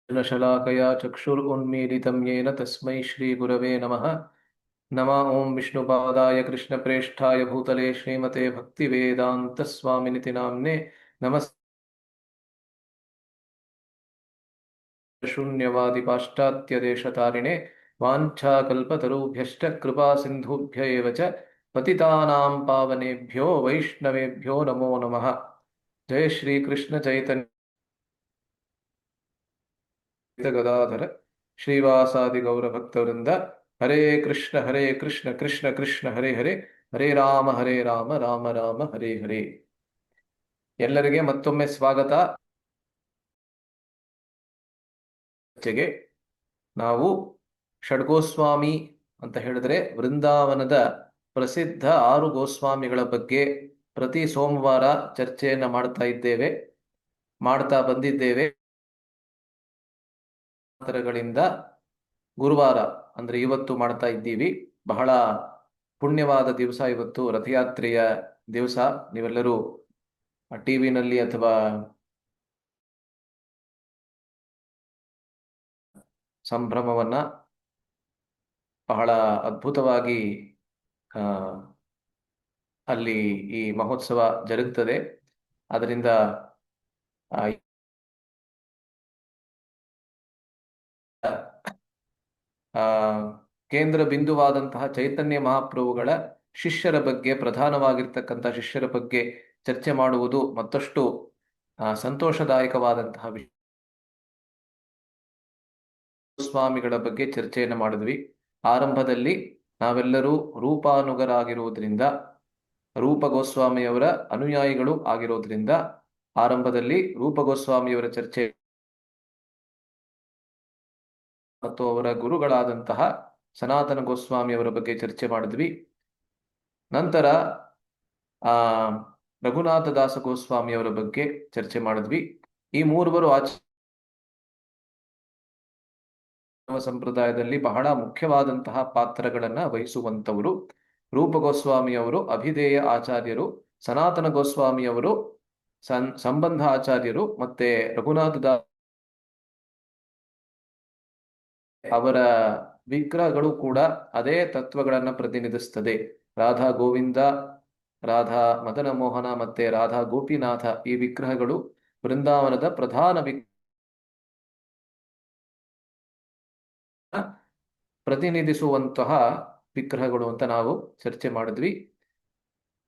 शलाकया चक्षुरुन्मीलितं येन तस्मै श्रीगुरवे नमः। नमः ॐ विष्णुपादाय कृष्णप्रेष्ठाय भूतले श्रीमते भक्तिवेदान्तस्वामिनिति नाम्ने नमः। शून्यवादिपाश्चात्यदेशतारिणे वाञ्छाकल्पतरुभ्यश्च कृपासिन्धुभ्य एव च पतितानां पावनेभ्यो वैष्णवेभ्यो नमो नमः। जय श्रीकृष्ण चैतन्य गदाधर श्रीवासादि गौरभक्तवृंद। हरे कृष्ण कृष्ण कृष्ण हरे हरे, हरे राम राम राम ಹರೇ ಹರೇ. ಎಲ್ಲರಿಗೆ ಮತ್ತೊಮ್ಮೆ ಸ್ವಾಗತ. ಚರ್ಚೆಗೆ ನಾವು ಷಡ್ಗೋಸ್ವಾಮಿ ಅಂತ ಹೇಳಿದ್ರೆ ವೃಂದಾವನದ ಪ್ರಸಿದ್ಧ 6 ಗೋಸ್ವಾಮಿಗಳ ಬಗ್ಗೆ ಪ್ರತಿ ಸೋಮವಾರ ಚರ್ಚೆಯನ್ನ ಮಾಡ್ತಾ ಬಂದಿದ್ದೇವೆ. ಗಳಿಂದ ಗುರುವಾರ ಅಂದ್ರೆ ಇವತ್ತು ಮಾಡ್ತಾ ಇದ್ದೀವಿ. ಬಹಳ ಪುಣ್ಯವಾದ ದಿವಸ ಇವತ್ತು, ರಥಯಾತ್ರೆಯ ದಿವಸ. ನೀವೆಲ್ಲರೂ ಟಿವಿನಲ್ಲಿ ಅಥವಾ ಸಂಭ್ರಮವನ್ನ ಬಹಳ ಅದ್ಭುತವಾಗಿ ಅಲ್ಲಿ ಈ ಮಹೋತ್ಸವ ಜರುಗುತ್ತದೆ. ಅದರಿಂದ ಕೇಂದ್ರ ಬಿಂದುವಾದಂತಹ ಚೈತನ್ಯ ಮಹಾಪ್ರಭುಗಳ ಶಿಷ್ಯರ ಬಗ್ಗೆ, ಪ್ರಧಾನವಾಗಿರ್ತಕ್ಕಂಥ ಶಿಷ್ಯರ ಬಗ್ಗೆ ಚರ್ಚೆ ಮಾಡುವುದು ಮತ್ತಷ್ಟು ಸಂತೋಷದಾಯಕವಾದಂತಹ ವಿಷಯ. ಸ್ವಾಮಿಗಳ ಬಗ್ಗೆ ಚರ್ಚೆಯನ್ನು ಮಾಡಿದ್ವಿ. ಆರಂಭದಲ್ಲಿ ನಾವೆಲ್ಲರೂ ರೂಪಾನುಗರಾಗಿರುವುದರಿಂದ, ರೂಪ ಗೋಸ್ವಾಮಿಯವರ ಅನುಯಾಯಿಗಳು ಆಗಿರೋದ್ರಿಂದ ಆರಂಭದಲ್ಲಿ ರೂಪ ಗೋಸ್ವಾಮಿಯವರ ಚರ್ಚೆ ಮತ್ತು ಅವರ ಗುರುಗಳಾದಂತಹ ಸನಾತನ ಗೋಸ್ವಾಮಿಯವರ ಬಗ್ಗೆ ಚರ್ಚೆ ಮಾಡಿದ್ವಿ. ನಂತರ ರಘುನಾಥ ದಾಸ ಗೋಸ್ವಾಮಿಯವರ ಬಗ್ಗೆ ಚರ್ಚೆ ಮಾಡಿದ್ವಿ. ಈ ಮೂರುವರು ಸಂಪ್ರದಾಯದಲ್ಲಿ ಬಹಳ ಮುಖ್ಯವಾದಂತಹ ಪಾತ್ರಗಳನ್ನ ವಹಿಸುವಂತವರು. ರೂಪ ಗೋಸ್ವಾಮಿಯವರು ಅಭಿಧೇಯ ಆಚಾರ್ಯರು, ಸನಾತನ ಗೋಸ್ವಾಮಿಯವರು ಸಂಬಂಧ ಆಚಾರ್ಯರು, ಮತ್ತೆ ರಘುನಾಥ ದಾಸ ಅವರ ವಿಗ್ರಹಗಳು ಕೂಡ ಅದೇ ತತ್ವಗಳನ್ನ ಪ್ರತಿನಿಧಿಸುತ್ತದೆ. ರಾಧಾ ಗೋವಿಂದ, ರಾಧಾ ಮದನ ಮೋಹನ ಮತ್ತೆ ರಾಧಾ ಗೋಪಿನಾಥ ಈ ವಿಗ್ರಹಗಳು ವೃಂದಾವನದ ಪ್ರಧಾನ ಪ್ರತಿನಿಧಿಸುವಂತಹ ವಿಗ್ರಹಗಳು ಅಂತ ನಾವು ಚರ್ಚೆ ಮಾಡಿದ್ವಿ.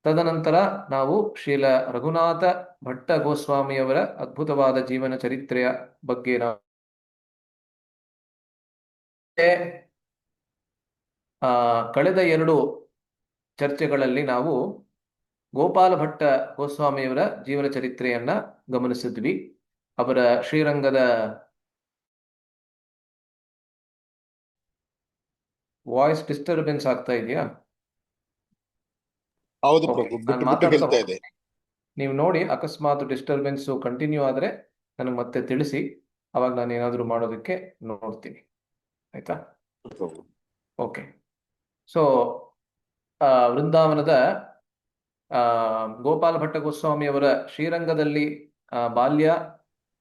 ತದನಂತರ ನಾವು ಶ್ರೀಲ ರಘುನಾಥ ಭಟ್ಟ ಗೋಸ್ವಾಮಿಯವರ ಅದ್ಭುತವಾದ ಜೀವನ ಚರಿತ್ರೆಯ ಬಗ್ಗೆ ಕಳೆದ 2 ಚರ್ಚೆಗಳಲ್ಲಿ ನಾವು ಗೋಪಾಲ ಭಟ್ಟ ಗೋಸ್ವಾಮಿಯವರ ಜೀವನ ಚರಿತ್ರೆಯನ್ನ ಗಮನಿಸಿದ್ವಿ. ಅವರ ಶ್ರೀರಂಗದ ವಾಯ್ಸ್ ಡಿಸ್ಟರ್ಬೆನ್ಸ್ ಆಗ್ತಾ ಇದೆಯಾ? ಹೌದು ಪ್ರಭು, ಬಿಟ್ಟು ಹೇಳ್ತಾ ಇದೆ. ನೀವು ನೋಡಿ, ಅಕಸ್ಮಾತ್ ಡಿಸ್ಟರ್ಬೆನ್ಸ್ ಕಂಟಿನ್ಯೂ ಆದ್ರೆ ನನಗೆ ಮತ್ತೆ ತಿಳಿಸಿ, ಅವಾಗ ನಾನು ಏನಾದರೂ ಮಾಡೋದಕ್ಕೆ ನೋಡ್ತೀನಿ. ಆಯ್ತಾ? ಓಕೆ. ಸೊ ವೃಂದಾವನದ ಗೋಪಾಲ ಭಟ್ಟ ಗೋಸ್ವಾಮಿಯವರ ಶ್ರೀರಂಗದಲ್ಲಿ ಬಾಲ್ಯ,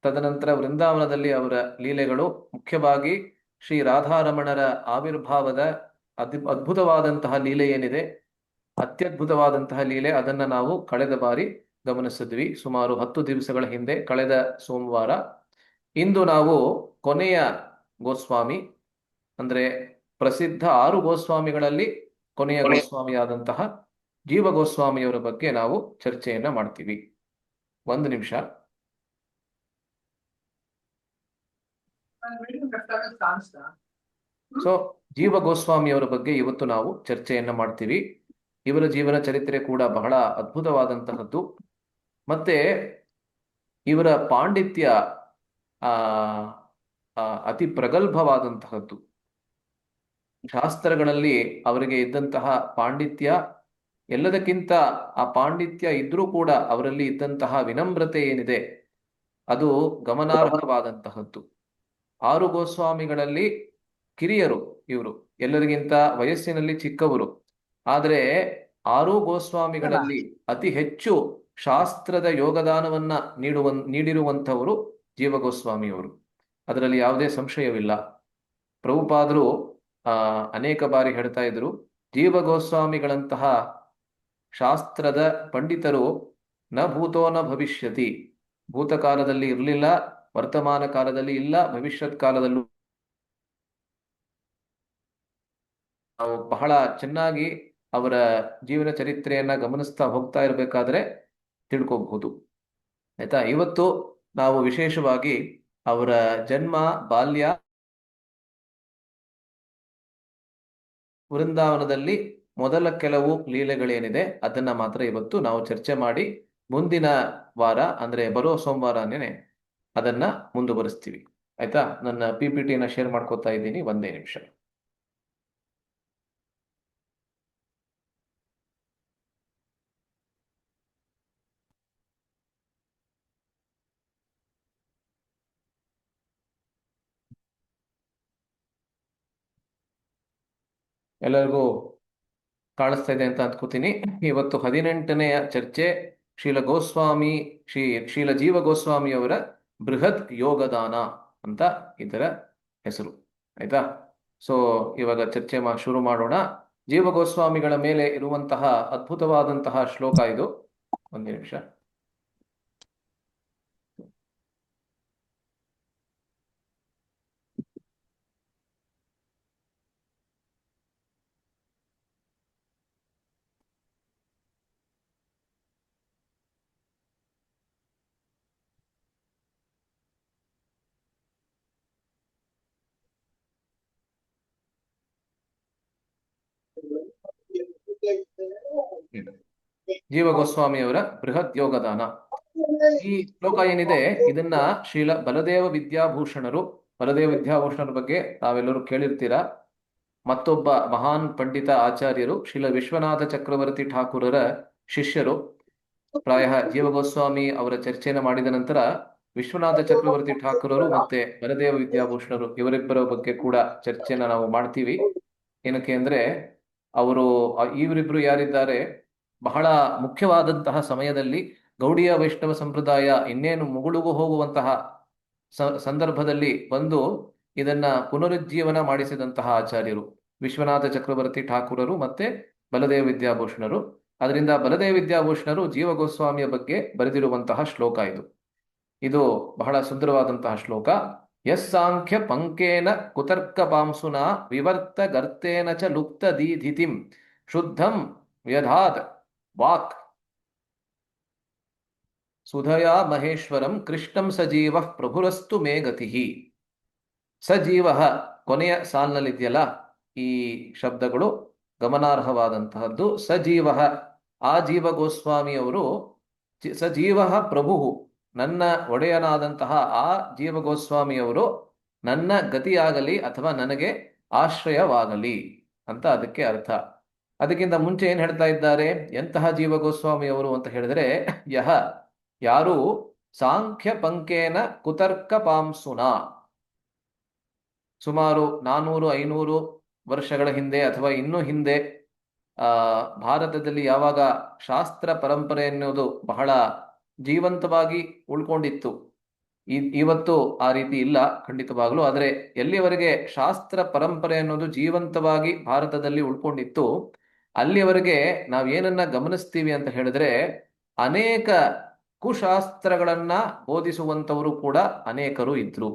ತದನಂತರ ವೃಂದಾವನದಲ್ಲಿ ಅವರ ಲೀಲೆಗಳು, ಮುಖ್ಯವಾಗಿ ಶ್ರೀ ರಾಧಾರಮಣರ ಆವಿರ್ಭಾವದ ಅದ್ಭುತವಾದಂತಹ ಲೀಲೆ ಏನಿದೆ, ಅತ್ಯದ್ಭುತವಾದಂತಹ ಲೀಲೆ, ಅದನ್ನ ನಾವು ಕಳೆದ ಬಾರಿ ಗಮನಿಸಿದ್ವಿ, ಸುಮಾರು 10 ದಿವಸಗಳ ಹಿಂದೆ, ಕಳೆದ ಸೋಮವಾರ. ಇಂದು ನಾವು ಕೊನೆಯ ಗೋಸ್ವಾಮಿ ಅಂದ್ರೆ ಪ್ರಸಿದ್ಧ 6 ಗೋಸ್ವಾಮಿಗಳಲ್ಲಿ ಕೊನೆಯ ಗೋಸ್ವಾಮಿಯಾದಂತಹ ಜೀವ ಗೋಸ್ವಾಮಿಯವರ ಬಗ್ಗೆ ನಾವು ಚರ್ಚೆಯನ್ನ ಮಾಡ್ತೀವಿ. 1 ನಿಮಿಷ. ಸೊ ಜೀವ ಗೋಸ್ವಾಮಿಯವರ ಬಗ್ಗೆ ಇವತ್ತು ನಾವು ಚರ್ಚೆಯನ್ನ ಮಾಡ್ತೀವಿ. ಇವರ ಜೀವನ ಚರಿತ್ರೆ ಕೂಡ ಬಹಳ ಅದ್ಭುತವಾದಂತಹದ್ದು. ಮತ್ತೆ ಇವರ ಪಾಂಡಿತ್ಯ ಅತಿ ಪ್ರಗಲ್ಭವಾದಂತಹದ್ದು. ಶಾಸ್ತ್ರಗಳಲ್ಲಿ ಅವರಿಗೆ ಇದ್ದಂತಹ ಪಾಂಡಿತ್ಯ, ಎಲ್ಲದಕ್ಕಿಂತ ಆ ಪಾಂಡಿತ್ಯ ಇದ್ರೂ ಕೂಡ ಅವರಲ್ಲಿ ಇದ್ದಂತಹ ವಿನಮ್ರತೆ ಏನಿದೆ, ಅದು ಗಮನಾರ್ಹವಾದಂತಹದ್ದು. 6 ಗೋಸ್ವಾಮಿಗಳಲ್ಲಿ ಕಿರಿಯರು ಇವರು, ಎಲ್ಲರಿಗಿಂತ ವಯಸ್ಸಿನಲ್ಲಿ ಚಿಕ್ಕವರು. ಆದರೆ 6 ಗೋಸ್ವಾಮಿಗಳಲ್ಲಿ ಅತಿ ಹೆಚ್ಚು ಶಾಸ್ತ್ರದ ಯೋಗದಾನವನ್ನ ನೀಡಿರುವಂತವರು ಜೀವ ಗೋಸ್ವಾಮಿಯವರು. ಅದರಲ್ಲಿ ಯಾವುದೇ ಸಂಶಯವಿಲ್ಲ. ಪ್ರಭುಪಾದರು ಅನೇಕ ಬಾರಿ ಹೇಳ್ತಾ ಇದ್ರು, ಜೀವ ಗೋಸ್ವಾಮಿಗಳಂತಹ ಶಾಸ್ತ್ರದ ಪಂಡಿತರು ನ ಭೂತೋ ನ ಭವಿಷ್ಯತಿ, ಭೂತಕಾಲದಲ್ಲಿ ಇರಲಿಲ್ಲ, ವರ್ತಮಾನ ಕಾಲದಲ್ಲಿ ಇಲ್ಲ, ಭವಿಷ್ಯತ್ ಕಾಲದಲ್ಲೂ ನಾವು ಬಹಳ ಚೆನ್ನಾಗಿ ಅವರ ಜೀವನ ಚರಿತ್ರೆಯನ್ನ ಗಮನಿಸ್ತಾ ಹೋಗ್ತಾ ಇರಬೇಕಾದ್ರೆ ತಿಳ್ಕೋಬಹುದು. ಆಯ್ತಾ? ಇವತ್ತು ನಾವು ವಿಶೇಷವಾಗಿ ಅವರ ಜನ್ಮ, ಬಾಲ್ಯ, ವೃಂದಾವನದಲ್ಲಿ ಮೊದಲ ಕೆಲವು ಲೀಲೆಗಳೇನಿದೆ ಅದನ್ನ ಮಾತ್ರ ಇವತ್ತು ನಾವು ಚರ್ಚೆ ಮಾಡಿ ಮುಂದಿನ ವಾರ ಅಂದ್ರೆ ಬರೋ ಸೋಮವಾರನೇ ಅದನ್ನ ಮುಂದುವರಿಸ್ತೀವಿ. ಆಯ್ತಾ? ನನ್ನ PPT-ನ ಶೇರ್ ಮಾಡ್ಕೋತಾ ಇದ್ದೀನಿ, ಒಂದೇ ನಿಮಿಷ. ಎಲ್ಲರಿಗೂ ಕಾಣಿಸ್ತಾ ಇದೆ ಅಂತ ಅಂದ್ಕೋತೀನಿ. ಇವತ್ತು 18ನೆಯ ಚರ್ಚೆ ಶೀಲ ಜೀವ ಗೋಸ್ವಾಮಿಯವರ ಬೃಹತ್ ಯೋಗದಾನ ಅಂತ ಇದರ ಹೆಸರು. ಆಯ್ತಾ? ಸೊ ಇವಾಗ ಚರ್ಚೆ ಶುರು ಮಾಡೋಣ. ಜೀವ ಗೋಸ್ವಾಮಿಗಳ ಮೇಲೆ ಇರುವಂತಹ ಅದ್ಭುತವಾದಂತಹ ಶ್ಲೋಕ ಇದು. ಒಂದು ನಿಮಿಷ. ಜೀವ ಗೋಸ್ವಾಮಿಯವರ ಬೃಹತ್ ಯೋಗದಾನ. ಈ ಶ್ಲೋಕ ಏನಿದೆ ಇದನ್ನ ಶ್ರೀಲ ಬಲದೇವ ವಿದ್ಯಾಭೂಷಣರು, ಬಲದೇವ ವಿದ್ಯಾಭೂಷಣರ ಬಗ್ಗೆ ತಾವೆಲ್ಲರೂ ಕೇಳಿರ್ತೀರಾ. ಮತ್ತೊಬ್ಬ ಮಹಾನ್ ಪಂಡಿತ ಆಚಾರ್ಯರು ಶ್ರೀಲ ವಿಶ್ವನಾಥ ಚಕ್ರವರ್ತಿ ಠಾಕೂರರ ಶಿಷ್ಯರು. ಪ್ರಾಯ ಜೀವ ಗೋಸ್ವಾಮಿ ಅವರ ಚರ್ಚೆಯನ್ನು ಮಾಡಿದ ನಂತರ ವಿಶ್ವನಾಥ ಚಕ್ರವರ್ತಿ ಠಾಕೂರರು ಮತ್ತೆ ಬಲದೇವ ವಿದ್ಯಾಭೂಷಣರು ಇವರಿಬ್ಬರ ಬಗ್ಗೆ ಕೂಡ ಚರ್ಚೆನ ನಾವು ಮಾಡ್ತೀವಿ. ಏನಕ್ಕೆ ಅಂದ್ರೆ ಇವರಿಬ್ರು ಯಾರಿದ್ದಾರೆ, ಬಹಳ ಮುಖ್ಯವಾದಂತಹ ಸಮಯದಲ್ಲಿ ಗೌಡಿಯ ವೈಷ್ಣವ ಸಂಪ್ರದಾಯ ಇನ್ನೇನು ಮುಗುಳುಗು ಹೋಗುವಂತಹ ಸಂದರ್ಭದಲ್ಲಿ ಬಂದು ಇದನ್ನ ಪುನರುಜ್ಜೀವನ ಮಾಡಿಸಿದಂತಹ ಆಚಾರ್ಯರು ವಿಶ್ವನಾಥ ಚಕ್ರವರ್ತಿ ಠಾಕೂರರು ಮತ್ತೆ ಬಲದೇವ ವಿದ್ಯಾಭೂಷಣರು. ಅದರಿಂದ ಬಲದೇವ ವಿದ್ಯಾಭೂಷಣರು ಜೀವ ಗೋಸ್ವಾಮಿಯ ಬಗ್ಗೆ ಬರೆದಿರುವಂತಹ ಶ್ಲೋಕ ಇದು. ಇದು ಬಹಳ ಸುಂದರವಾದಂತಹ ಶ್ಲೋಕ. ಯಸ್ಸಾಂಖ್ಯ ಪಂಕೇನ ಕುತರ್ಕ ಪಾಂಸುನ ವಿವರ್ತ ಗರ್ತೇನ ಚ ಲುಪ್ತ ದೀಧಿತಿಂ ಶುದ್ಧಂ ವ್ಯಧಾತ್ ವಾಕ್ ಸುಧಯಾ ಮಹೇಶ್ವರಂ ಕೃಷ್ಣಂ ಸಜೀವ ಪ್ರಭುರಸ್ತು ಮೇ ಗತಿಹಿ. ಸಜೀವ ಕೊನೆಯ ಸಾಲಿನಲ್ಲಿದೆಯಲ್ಲ ಈ ಶಬ್ದಗಳು ಗಮನಾರ್ಹವಾದಂತಹದ್ದು. ಸಜೀವ, ಆ ಜೀವ ಗೋಸ್ವಾಮಿಯವರು, ಸಜೀವ ಪ್ರಭು, ನನ್ನ ಒಡೆಯನಾದಂತಹ ಆ ಜೀವ ಗೋಸ್ವಾಮಿಯವರು ನನ್ನ ಗತಿಯಾಗಲಿ ಅಥವಾ ನನಗೆ ಆಶ್ರಯವಾಗಲಿ ಅಂತ ಅದಕ್ಕೆ ಅರ್ಥ. ಅದಕ್ಕಿಂತ ಮುಂಚೆ ಏನ್ ಹೇಳ್ತಾ ಇದ್ದಾರೆ, ಎಂತಹ ಜೀವ ಗೋಸ್ವಾಮಿಯವರು ಅಂತ ಹೇಳಿದ್ರೆ, ಯಾರು ಸಾಂಖ್ಯ ಪಂಕೇನ ಕುತರ್ಕ ಪಾಂಸುನ, ಸುಮಾರು 400-500 ವರ್ಷಗಳ ಹಿಂದೆ ಅಥವಾ ಇನ್ನೂ ಹಿಂದೆ ಭಾರತದಲ್ಲಿ ಯಾವಾಗ ಶಾಸ್ತ್ರ ಪರಂಪರೆ ಎನ್ನುವುದು ಬಹಳ ಜೀವಂತವಾಗಿ ಉಳ್ಕೊಂಡಿತ್ತು, ಇವತ್ತು ಆ ರೀತಿ ಇಲ್ಲ ಖಂಡಿತವಾಗ್ಲೂ, ಆದರೆ ಎಲ್ಲಿವರೆಗೆ ಶಾಸ್ತ್ರ ಪರಂಪರೆ ಅನ್ನೋದು ಜೀವಂತವಾಗಿ ಭಾರತದಲ್ಲಿ ಉಳ್ಕೊಂಡಿತ್ತು ಅಲ್ಲಿವರೆಗೆ ನಾವೇನನ್ನ ಗಮನಿಸ್ತೀವಿ ಅಂತ ಹೇಳಿದ್ರೆ, ಅನೇಕ ಕುಶಾಸ್ತ್ರಗಳನ್ನ ಬೋಧಿಸುವಂತವರು ಕೂಡ ಅನೇಕರು ಇದ್ರು.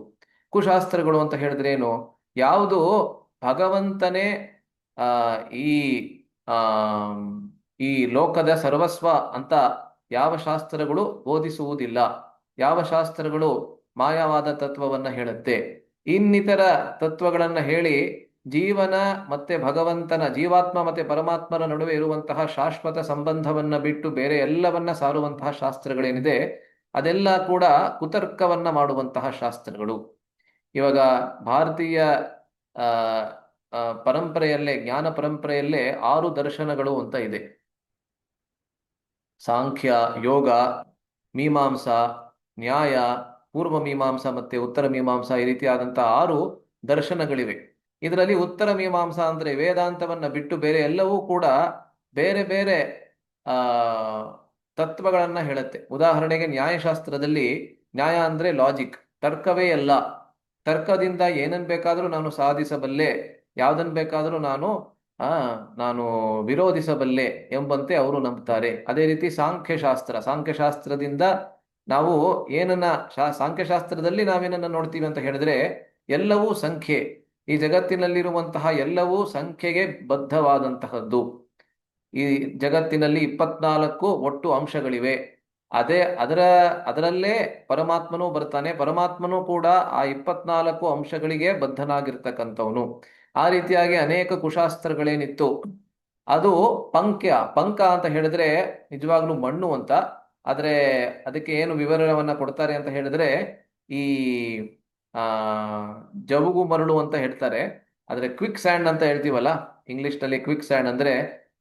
ಕುಶಾಸ್ತ್ರಗಳು ಅಂತ ಹೇಳಿದ್ರೆ ಏನು, ಯಾವುದು ಭಗವಂತನೇ ಈ ಈ ಲೋಕದ ಸರ್ವಸ್ವ ಅಂತ ಯಾವ ಶಾಸ್ತ್ರಗಳು ಬೋಧಿಸುವುದಿಲ್ಲ, ಯಾವ ಶಾಸ್ತ್ರಗಳು ಮಾಯವಾದ ತತ್ವವನ್ನ ಹೇಳುತ್ತೆ, ಇನ್ನಿತರ ತತ್ವಗಳನ್ನ ಹೇಳಿ ಜೀವನ ಮತ್ತೆ ಭಗವಂತನ, ಜೀವಾತ್ಮ ಮತ್ತೆ ಪರಮಾತ್ಮನ ನಡುವೆ ಇರುವಂತಹ ಶಾಶ್ವತ ಸಂಬಂಧವನ್ನ ಬಿಟ್ಟು ಬೇರೆ ಎಲ್ಲವನ್ನ ಸಾರುವಂತಹ ಶಾಸ್ತ್ರಗಳೇನಿದೆ ಅದೆಲ್ಲ ಕೂಡ ಕುತರ್ಕವನ್ನ ಮಾಡುವಂತಹ ಶಾಸ್ತ್ರಗಳು. ಇವಾಗ ಭಾರತೀಯ ಪರಂಪರೆಯಲ್ಲೇ, ಜ್ಞಾನ ಪರಂಪರೆಯಲ್ಲೇ 6 ದರ್ಶನಗಳು ಅಂತ ಇದೆ. ಸಾಂಖ್ಯ, ಯೋಗ, ಮೀಮಾಂಸಾ, ನ್ಯಾಯ, ಪೂರ್ವ ಮೀಮಾಂಸಾ ಮತ್ತೆ ಉತ್ತರ ಮೀಮಾಂಸಾ, ಈ ರೀತಿಯಾದಂತಹ 6 ದರ್ಶನಗಳಿವೆ. ಇದರಲ್ಲಿ ಉತ್ತರ ಮೀಮಾಂಸಾ ಅಂದ್ರೆ ವೇದಾಂತವನ್ನ ಬಿಟ್ಟು ಬೇರೆ ಎಲ್ಲವೂ ಕೂಡ ಬೇರೆ ಬೇರೆ ತತ್ವಗಳನ್ನ ಹೇಳುತ್ತೆ. ಉದಾಹರಣೆಗೆ ನ್ಯಾಯಶಾಸ್ತ್ರದಲ್ಲಿ ನ್ಯಾಯ ಅಂದ್ರೆ ಲಾಜಿಕ್, ತರ್ಕವೇ ಎಲ್ಲ. ತರ್ಕದಿಂದ ಏನನ್ ಬೇಕಾದರೂ ನಾನು ಸಾಧಿಸಬಲ್ಲೆ, ಯಾವ್ದನ್ ಬೇಕಾದರೂ ಆ ನಾನು ವಿರೋಧಿಸಬಲ್ಲೆ ಎಂಬಂತೆ ಅವರು ನಂಬ್ತಾರೆ. ಅದೇ ರೀತಿ ಸಾಂಖ್ಯಶಾಸ್ತ್ರದಿಂದ ನಾವು ಏನನ್ನ ಸಾಂಖ್ಯಶಾಸ್ತ್ರದಲ್ಲಿ ನಾವೇನನ್ನ ನೋಡ್ತೀವಿ ಅಂತ ಹೇಳಿದ್ರೆ ಎಲ್ಲವೂ ಸಂಖ್ಯೆ. ಈ ಜಗತ್ತಿನಲ್ಲಿರುವಂತಹ ಎಲ್ಲವೂ ಸಂಖ್ಯೆಗೆ ಬದ್ಧವಾದಂತಹದ್ದು. ಈ ಜಗತ್ತಿನಲ್ಲಿ 24 ಒಟ್ಟು ಅಂಶಗಳಿವೆ. ಅದರಲ್ಲೇ ಪರಮಾತ್ಮನೂ ಬರ್ತಾನೆ. ಪರಮಾತ್ಮನೂ ಕೂಡ ಆ 24 ಅಂಶಗಳಿಗೆ ಬದ್ಧನಾಗಿರ್ತಕ್ಕಂಥವನು. ಆ ರೀತಿಯಾಗಿ ಅನೇಕ ಕುಶಾಸ್ತ್ರಗಳೇನಿತ್ತು ಅದು ಪಂಕ ಅಂತ ಹೇಳಿದ್ರೆ ನಿಜವಾಗ್ಲೂ ಮಣ್ಣು ಅಂತ. ಆದ್ರೆ ಅದಕ್ಕೆ ಏನು ವಿವರವನ್ನ ಕೊಡ್ತಾರೆ ಅಂತ ಹೇಳಿದ್ರೆ ಈ ಆ ಜವುಗು ಮರಳು ಅಂತ ಹೇಳ್ತಾರೆ. ಆದ್ರೆ ಕ್ವಿಕ್ ಸ್ಯಾಂಡ್ ಅಂತ ಹೇಳ್ತೀವಲ್ಲ ಇಂಗ್ಲಿಷ್ ನಲ್ಲಿ, ಕ್ವಿಕ್ ಸ್ಯಾಂಡ್ ಅಂದ್ರೆ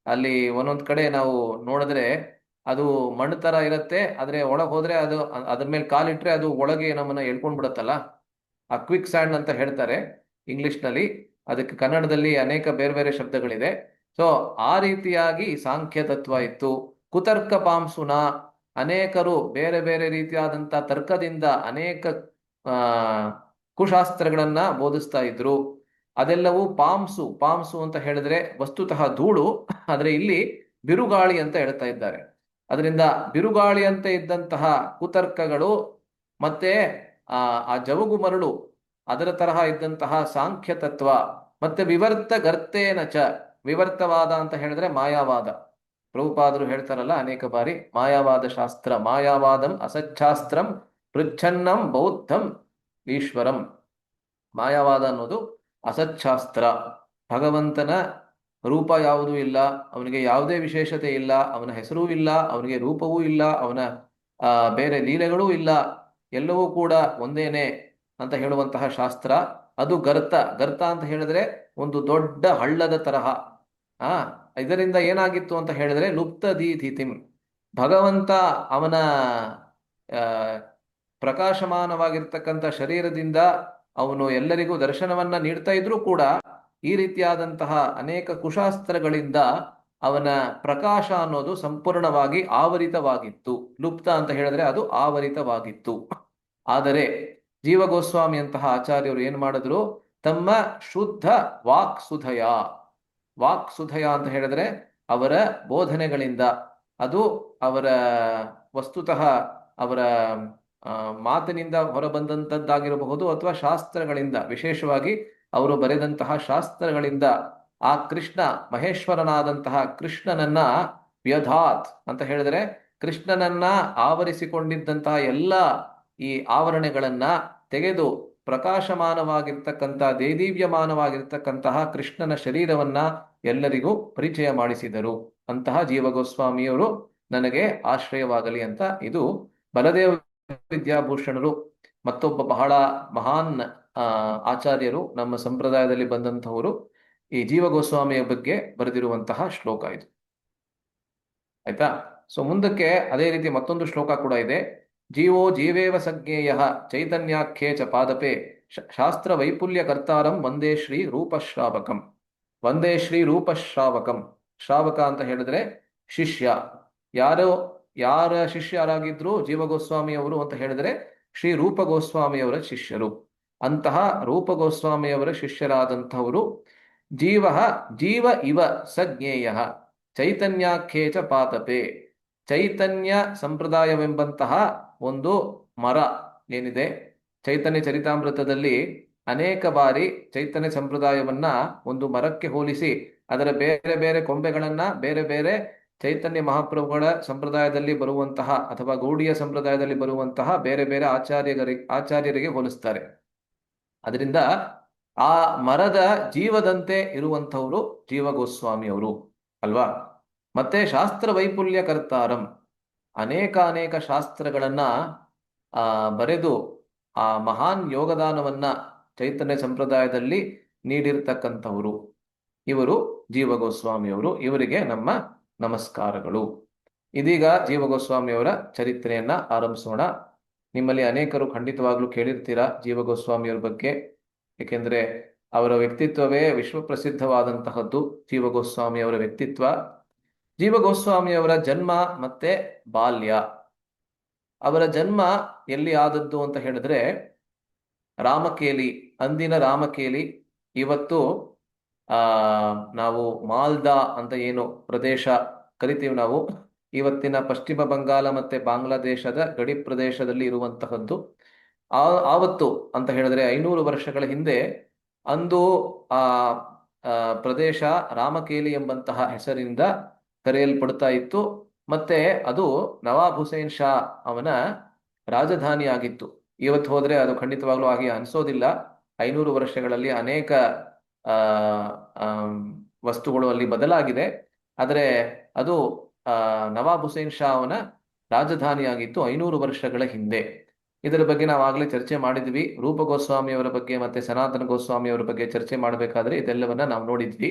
ಅಲ್ಲಿ ಒಂದೊಂದ್ ಕಡೆ ನಾವು ನೋಡಿದ್ರೆ ಅದು ಮಣ್ಣು ತರ ಇರತ್ತೆ, ಆದ್ರೆ ಒಳಗ್ ಹೋದ್ರೆ ಅದು ಅದ್ರ ಮೇಲೆ ಕಾಲಿಟ್ರೆ ಅದು ಒಳಗೆ ನಮ್ಮನ್ನ ಎಳ್ಕೊಂಡ್ ಬಿಡತ್ತಲ್ಲ, ಆ ಕ್ವಿಕ್ ಸ್ಯಾಂಡ್ ಅಂತ ಹೇಳ್ತಾರೆ ಇಂಗ್ಲಿಷ್ ನಲ್ಲಿ. ಅದಕ್ಕೆ ಕನ್ನಡದಲ್ಲಿ ಅನೇಕ ಬೇರೆ ಬೇರೆ ಶಬ್ದಗಳಿದೆ. ಸೊ ಆ ರೀತಿಯಾಗಿ ಸಾಂಖ್ಯ ತತ್ವ ಇತ್ತು. ಕುತರ್ಕ ಪಾಂಸುನ, ಅನೇಕರು ಬೇರೆ ಬೇರೆ ರೀತಿಯಾದಂತ ತರ್ಕದಿಂದ ಅನೇಕ ಆ ಕುಶಾಸ್ತ್ರಗಳನ್ನ ಬೋಧಿಸ್ತಾ ಇದ್ರು. ಅದೆಲ್ಲವೂ ಪಾಂಸು ಅಂತ ಹೇಳಿದ್ರೆ ವಸ್ತುತಃ ಧೂಳು, ಆದ್ರೆ ಇಲ್ಲಿ ಬಿರುಗಾಳಿ ಅಂತ ಹೇಳ್ತಾ ಇದ್ದಾರೆ. ಅದರಿಂದ ಬಿರುಗಾಳಿ ಅಂತ ಇದ್ದಂತಹ ಕುತರ್ಕಗಳು ಮತ್ತೆ ಆ ಜವುಗು ಮರಳು ಅದರ ತರಹ ಇದ್ದಂತಹ ಸಾಂಖ್ಯ ತತ್ವ, ಮತ್ತೆ ವಿವರ್ತವಾದ ಅಂತ ಹೇಳಿದ್ರೆ ಮಾಯಾವಾದ. ಪ್ರಭುಪಾದರು ಹೇಳ್ತಾರಲ್ಲ ಅನೇಕ ಬಾರಿ, ಮಾಯಾವಾದ ಶಾಸ್ತ್ರ ಮಾಯಾವಾದಂ ಅಸಚ್ಛಾಸ್ತ್ರಂ ಪೃಚ್ಛನ್ನಂ ಬೌದ್ಧಂ ಈಶ್ವರಂ. ಮಾಯಾವಾದ ಅನ್ನೋದು ಅಸಚ್ಛಾಸ್ತ್ರ. ಭಗವಂತನ ರೂಪ ಯಾವುದೂ ಇಲ್ಲ, ಅವನಿಗೆ ಯಾವುದೇ ವಿಶೇಷತೆ ಇಲ್ಲ, ಅವನ ಹೆಸರೂ ಇಲ್ಲ, ಅವನಿಗೆ ರೂಪವೂ ಇಲ್ಲ, ಅವನ ಬೇರೆ ಲೀಲೆಗಳೂ ಇಲ್ಲ, ಎಲ್ಲವೂ ಕೂಡ ಒಂದೇನೆ ಅಂತ ಹೇಳುವಂತಹ ಶಾಸ್ತ್ರ. ಅದು ಗರ್ತ ಅಂತ ಹೇಳಿದ್ರೆ ಒಂದು ದೊಡ್ಡ ಹಳ್ಳದ ತರಹ. ಇದರಿಂದ ಏನಾಗಿತ್ತು ಅಂತ ಹೇಳಿದ್ರೆ ಲುಪ್ತ ದೀಧಿತಿಂ, ಭಗವಂತ ಅವನ ಪ್ರಕಾಶಮಾನವಾಗಿರ್ತಕ್ಕಂಥ ಶರೀರದಿಂದ ಅವನು ಎಲ್ಲರಿಗೂ ದರ್ಶನವನ್ನ ನೀಡ್ತಾ ಇದ್ರೂ ಕೂಡ ಈ ರೀತಿಯಾದಂತಹ ಅನೇಕ ಕುಶಾಸ್ತ್ರಗಳಿಂದ ಅವನ ಪ್ರಕಾಶ ಅನ್ನೋದು ಸಂಪೂರ್ಣವಾಗಿ ಆವರಿತವಾಗಿತ್ತು. ಲುಪ್ತ ಅಂತ ಹೇಳಿದ್ರೆ ಅದು ಆವರಿತವಾಗಿತ್ತು. ಆದರೆ ಜೀವ ಗೋಸ್ವಾಮಿಯಂತಹ ಆಚಾರ್ಯರು ಏನ್ ಮಾಡಿದ್ರು, ತಮ್ಮ ಶುದ್ಧ ವಾಕ್ಸುಧಯ ಅಂತ ಹೇಳಿದ್ರೆ ಅವರ ಬೋಧನೆಗಳಿಂದ, ಅದು ಅವರ ವಸ್ತುತಃ ಅವರ ಮಾತಿನಿಂದ ಹೊರಬಂದಂತದ್ದಾಗಿರಬಹುದು ಅಥವಾ ಶಾಸ್ತ್ರಗಳಿಂದ, ವಿಶೇಷವಾಗಿ ಅವರು ಬರೆದಂತಹ ಶಾಸ್ತ್ರಗಳಿಂದ ಆ ಕೃಷ್ಣ ಮಹೇಶ್ವರನಾದಂತಹ ಕೃಷ್ಣನನ್ನ ವ್ಯಧಾತ್ ಅಂತ ಹೇಳಿದ್ರೆ ಕೃಷ್ಣನನ್ನ ಆವರಿಸಿಕೊಂಡಿದ್ದಂತಹ ಎಲ್ಲ ಈ ಆವರಣೆಗಳನ್ನ ತೆಗೆದು ಪ್ರಕಾಶಮಾನವಾಗಿರ್ತಕ್ಕಂಥ ದೇದೀವ್ಯಮಾನವಾಗಿರ್ತಕ್ಕಂತಹ ಕೃಷ್ಣನ ಶರೀರವನ್ನ ಎಲ್ಲರಿಗೂ ಪರಿಚಯ ಮಾಡಿಸಿದರು. ಅಂತಹ ಜೀವ ಗೋಸ್ವಾಮಿಯವರು ನನಗೆ ಆಶ್ರಯವಾಗಲಿ ಅಂತ. ಇದು ಬಲದೇವ ವಿದ್ಯಾಭೂಷಣರು ಮತ್ತೊಬ್ಬ ಬಹಳ ಮಹಾನ್ ಆಚಾರ್ಯರು ನಮ್ಮ ಸಂಪ್ರದಾಯದಲ್ಲಿ ಬಂದಂತಹವರು ಈ ಜೀವ ಗೋಸ್ವಾಮಿಯ ಬಗ್ಗೆ ಬರೆದಿರುವಂತಹ ಶ್ಲೋಕ ಇದು. ಆಯ್ತಾ? ಸೊ ಮುಂದಕ್ಕೆ ಅದೇ ರೀತಿ ಮತ್ತೊಂದು ಶ್ಲೋಕ ಕೂಡ ಇದೆ. ಜೀವೋ ಜೀವೇವ ಸಜ್ಞೇಯ ಚೈತನ್ಯಾಖ್ಯೇ ಚ ಪಾದಪೆ ಶಾಸ್ತ್ರ ವೈಪುಲ್ಯ ಕರ್ತಾರಂ ವಂದೇ ಶ್ರೀ ರೂಪಶ್ರಾವಕಂ. ವಂದೇ ಶ್ರೀ ರೂಪಶ್ರಾವಕಂ. ಶ್ರಾವಕ ಅಂತ ಹೇಳಿದ್ರೆ ಶಿಷ್ಯ. ಯಾರ ಶಿಷ್ಯರಾಗಿದ್ರು ಜೀವ ಗೋಸ್ವಾಮಿಯವರು ಅಂತ ಹೇಳಿದ್ರೆ ಶ್ರೀ ರೂಪ ಗೋಸ್ವಾಮಿಯವರ ಶಿಷ್ಯರು. ಅಂತಹ ರೂಪ ಗೋಸ್ವಾಮಿಯವರ ಶಿಷ್ಯರಾದಂಥವರು ಜೀವ ಇವ ಸಜ್ಞೇಯ ಚೈತನ್ಯಾಖ್ಯೇ ಚ ಪಾದಪೆ. ಚೈತನ್ಯ ಸಂಪ್ರದಾಯವೆಂಬಂತಹ ಒಂದು ಮರ ಏನಿದೆ, ಚೈತನ್ಯ ಚರಿತಾಮೃತದಲ್ಲಿ ಅನೇಕ ಬಾರಿ ಚೈತನ್ಯ ಸಂಪ್ರದಾಯವನ್ನ ಒಂದು ಮರಕ್ಕೆ ಹೋಲಿಸಿ ಅದರ ಬೇರೆ ಬೇರೆ ಕೊಂಬೆಗಳನ್ನ ಬೇರೆ ಬೇರೆ ಚೈತನ್ಯ ಮಹಾಪ್ರಭುಗಳ ಸಂಪ್ರದಾಯದಲ್ಲಿ ಬರುವಂತಹ ಅಥವಾ ಗೌಡಿಯ ಸಂಪ್ರದಾಯದಲ್ಲಿ ಬರುವಂತಹ ಬೇರೆ ಬೇರೆ ಆಚಾರ್ಯರಿಗೆ ಹೋಲಿಸ್ತಾರೆ. ಅದರಿಂದ ಆ ಮರದ ಜೀವದಂತೆ ಇರುವಂಥವರು ಜೀವ ಗೋಸ್ವಾಮಿಯವರು ಅಲ್ವಾ. ಮತ್ತೆ ಶಾಸ್ತ್ರ ವೈಪುಲ್ಯ ಕರ್ತಾರಂ, ಅನೇಕ ಶಾಸ್ತ್ರಗಳನ್ನ ಬರೆದು ಆ ಮಹಾನ್ ಯೋಗದಾನವನ್ನ ಚೈತನ್ಯ ಸಂಪ್ರದಾಯದಲ್ಲಿ ನೀಡಿರ್ತಕ್ಕಂಥವರು ಇವರು ಜೀವ ಗೋಸ್ವಾಮಿಯವರು. ಇವರಿಗೆ ನಮ್ಮ ನಮಸ್ಕಾರಗಳು. ಇದೀಗ ಜೀವ ಗೋಸ್ವಾಮಿಯವರ ಚರಿತ್ರೆಯನ್ನ ಆರಂಭಿಸೋಣ. ನಿಮ್ಮಲ್ಲಿ ಅನೇಕರು ಖಂಡಿತವಾಗ್ಲೂ ಕೇಳಿರ್ತೀರಾ ಜೀವ ಗೋಸ್ವಾಮಿಯವರ ಬಗ್ಗೆ, ಏಕೆಂದ್ರೆ ಅವರ ವ್ಯಕ್ತಿತ್ವವೇ ವಿಶ್ವಪ್ರಸಿದ್ಧವಾದಂತಹದ್ದು. ಜೀವ ಗೋಸ್ವಾಮಿಯವರ ವ್ಯಕ್ತಿತ್ವ, ಜೀವ ಗೋಸ್ವಾಮಿಯವರ ಜನ್ಮ ಮತ್ತೆ ಬಾಲ್ಯ. ಅವರ ಜನ್ಮ ಎಲ್ಲಿ ಆದದ್ದು ಅಂತ ಹೇಳಿದ್ರೆ ರಾಮಕೇಲಿ, ಅಂದಿನ ರಾಮಕೇಲಿ, ಇವತ್ತು ಆ ನಾವು ಮಾಲ್ದಾ ಅಂತ ಏನು ಪ್ರದೇಶ ಕರಿತೀವಿ ನಾವು, ಇವತ್ತಿನ ಪಶ್ಚಿಮ ಬಂಗಾಳ ಮತ್ತೆ ಬಾಂಗ್ಲಾದೇಶದ ಗಡಿ ಪ್ರದೇಶದಲ್ಲಿ ಇರುವಂತಹದ್ದು. ಆವತ್ತು ಅಂತ ಹೇಳಿದ್ರೆ 500 ವರ್ಷಗಳ ಹಿಂದೆ ಅಂದು ಆ ಆ, ಪ್ರದೇಶ ರಾಮಕೇಲಿ ಎಂಬಂತಹ ಹೆಸರಿಂದ ಕರೆಯಲ್ಪಡ್ತಾ ಇತ್ತು. ಮತ್ತೆ ಅದು ನವಾಬ್ ಹುಸೇನ್ ಶಾ ಅವನ ರಾಜಧಾನಿ ಆಗಿತ್ತು. ಇವತ್ತು ಹೋದ್ರೆ ಅದು ಖಂಡಿತವಾಗ್ಲೂ ಹಾಗೆ ಅನಿಸೋದಿಲ್ಲ. 500 ವರ್ಷಗಳಲ್ಲಿ ಅನೇಕ ಆ ಆಮ್, ವಸ್ತುಗಳು ಅಲ್ಲಿ ಬದಲಾಗಿದೆ. ಆದರೆ ಅದು ನವಾಬ್ ಹುಸೇನ್ ಶಾ ಅವನ ರಾಜಧಾನಿಯಾಗಿತ್ತು 500 ವರ್ಷಗಳ ಹಿಂದೆ. ಇದರ ಬಗ್ಗೆ ನಾವು ಆಗ್ಲೇ ಚರ್ಚೆ ಮಾಡಿದ್ವಿ. ರೂಪ ಗೋಸ್ವಾಮಿ ಅವರ ಬಗ್ಗೆ ಮತ್ತೆ ಸನಾತನ ಗೋಸ್ವಾಮಿ ಅವರ ಬಗ್ಗೆ ಚರ್ಚೆ ಮಾಡಬೇಕಾದ್ರೆ ಇದೆಲ್ಲವನ್ನ ನಾವು ನೋಡಿದ್ವಿ.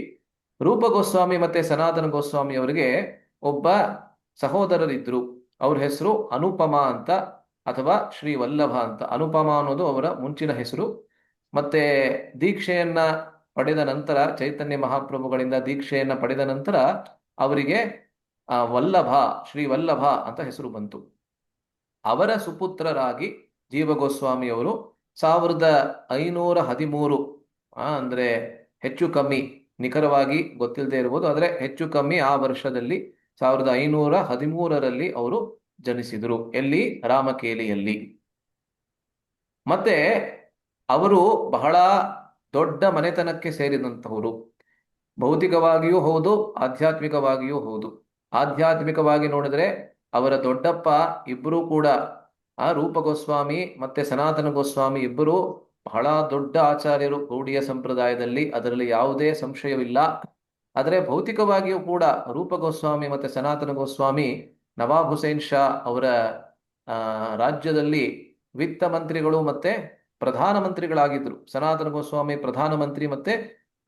ರೂಪ ಗೋಸ್ವಾಮಿ ಮತ್ತೆ ಸನಾತನ ಗೋಸ್ವಾಮಿ ಅವರಿಗೆ ಒಬ್ಬ ಸಹೋದರರಿದ್ರು. ಅವ್ರ ಹೆಸರು ಅನುಪಮ ಅಂತ ಅಥವಾ ಶ್ರೀ ವಲ್ಲಭ ಅಂತ. ಅನುಪಮ ಅನ್ನೋದು ಅವರ ಮುಂಚಿನ ಹೆಸರು. ಮತ್ತೆ ದೀಕ್ಷೆಯನ್ನ ಪಡೆದ ನಂತರ, ಚೈತನ್ಯ ಮಹಾಪ್ರಭುಗಳಿಂದ ದೀಕ್ಷೆಯನ್ನ ಪಡೆದ ನಂತರ ಅವರಿಗೆ ವಲ್ಲಭ, ಶ್ರೀ ವಲ್ಲಭ ಅಂತ ಹೆಸರು ಬಂತು. ಅವರ ಸುಪುತ್ರರಾಗಿ ಜೀವ ಗೋಸ್ವಾಮಿಯವರು 1513, ಅಂದ್ರೆ ಹೆಚ್ಚು ಕಮ್ಮಿ, ನಿಖರವಾಗಿ ಗೊತ್ತಿಲ್ಲದೆ ಇರಬಹುದು, ಆದರೆ ಹೆಚ್ಚು ಕಮ್ಮಿ ಆ ವರ್ಷದಲ್ಲಿ 1513ರಲ್ಲಿ ಅವರು ಜನಿಸಿದರು. ಎಲ್ಲಿ? ರಾಮಕೇಲಿಯಲ್ಲಿ. ಮತ್ತೆ ಅವರು ಬಹಳ ದೊಡ್ಡ ಮನೆತನಕ್ಕೆ ಸೇರಿದಂತವರು. ಭೌತಿಕವಾಗಿಯೂ ಹೌದು, ಆಧ್ಯಾತ್ಮಿಕವಾಗಿಯೂ ಹೌದು. ಆಧ್ಯಾತ್ಮಿಕವಾಗಿ ನೋಡಿದ್ರೆ ಅವರ ದೊಡ್ಡಪ್ಪ ಇಬ್ಬರೂ ಕೂಡ, ರೂಪ ಗೋಸ್ವಾಮಿ ಮತ್ತೆ ಸನಾತನ ಗೋಸ್ವಾಮಿ ಇಬ್ಬರು ಬಹಳ ದೊಡ್ಡ ಆಚಾರ್ಯರು ಗೌಡಿಯ ಸಂಪ್ರದಾಯದಲ್ಲಿ, ಅದರಲ್ಲಿ ಯಾವುದೇ ಸಂಶಯವಿಲ್ಲ. ಆದರೆ ಭೌತಿಕವಾಗಿಯೂ ಕೂಡ ರೂಪ ಗೋಸ್ವಾಮಿ ಮತ್ತೆ ಸನಾತನ ಗೋಸ್ವಾಮಿ ನವಾಬ್ ಹುಸೇನ್ ಶಾ ಅವರ ರಾಜ್ಯದಲ್ಲಿ ವಿತ್ತ ಮಂತ್ರಿಗಳು ಮತ್ತೆ ಪ್ರಧಾನಮಂತ್ರಿಗಳಾಗಿದ್ರು. ಸನಾತನ ಗೋಸ್ವಾಮಿ ಪ್ರಧಾನಮಂತ್ರಿ ಮತ್ತೆ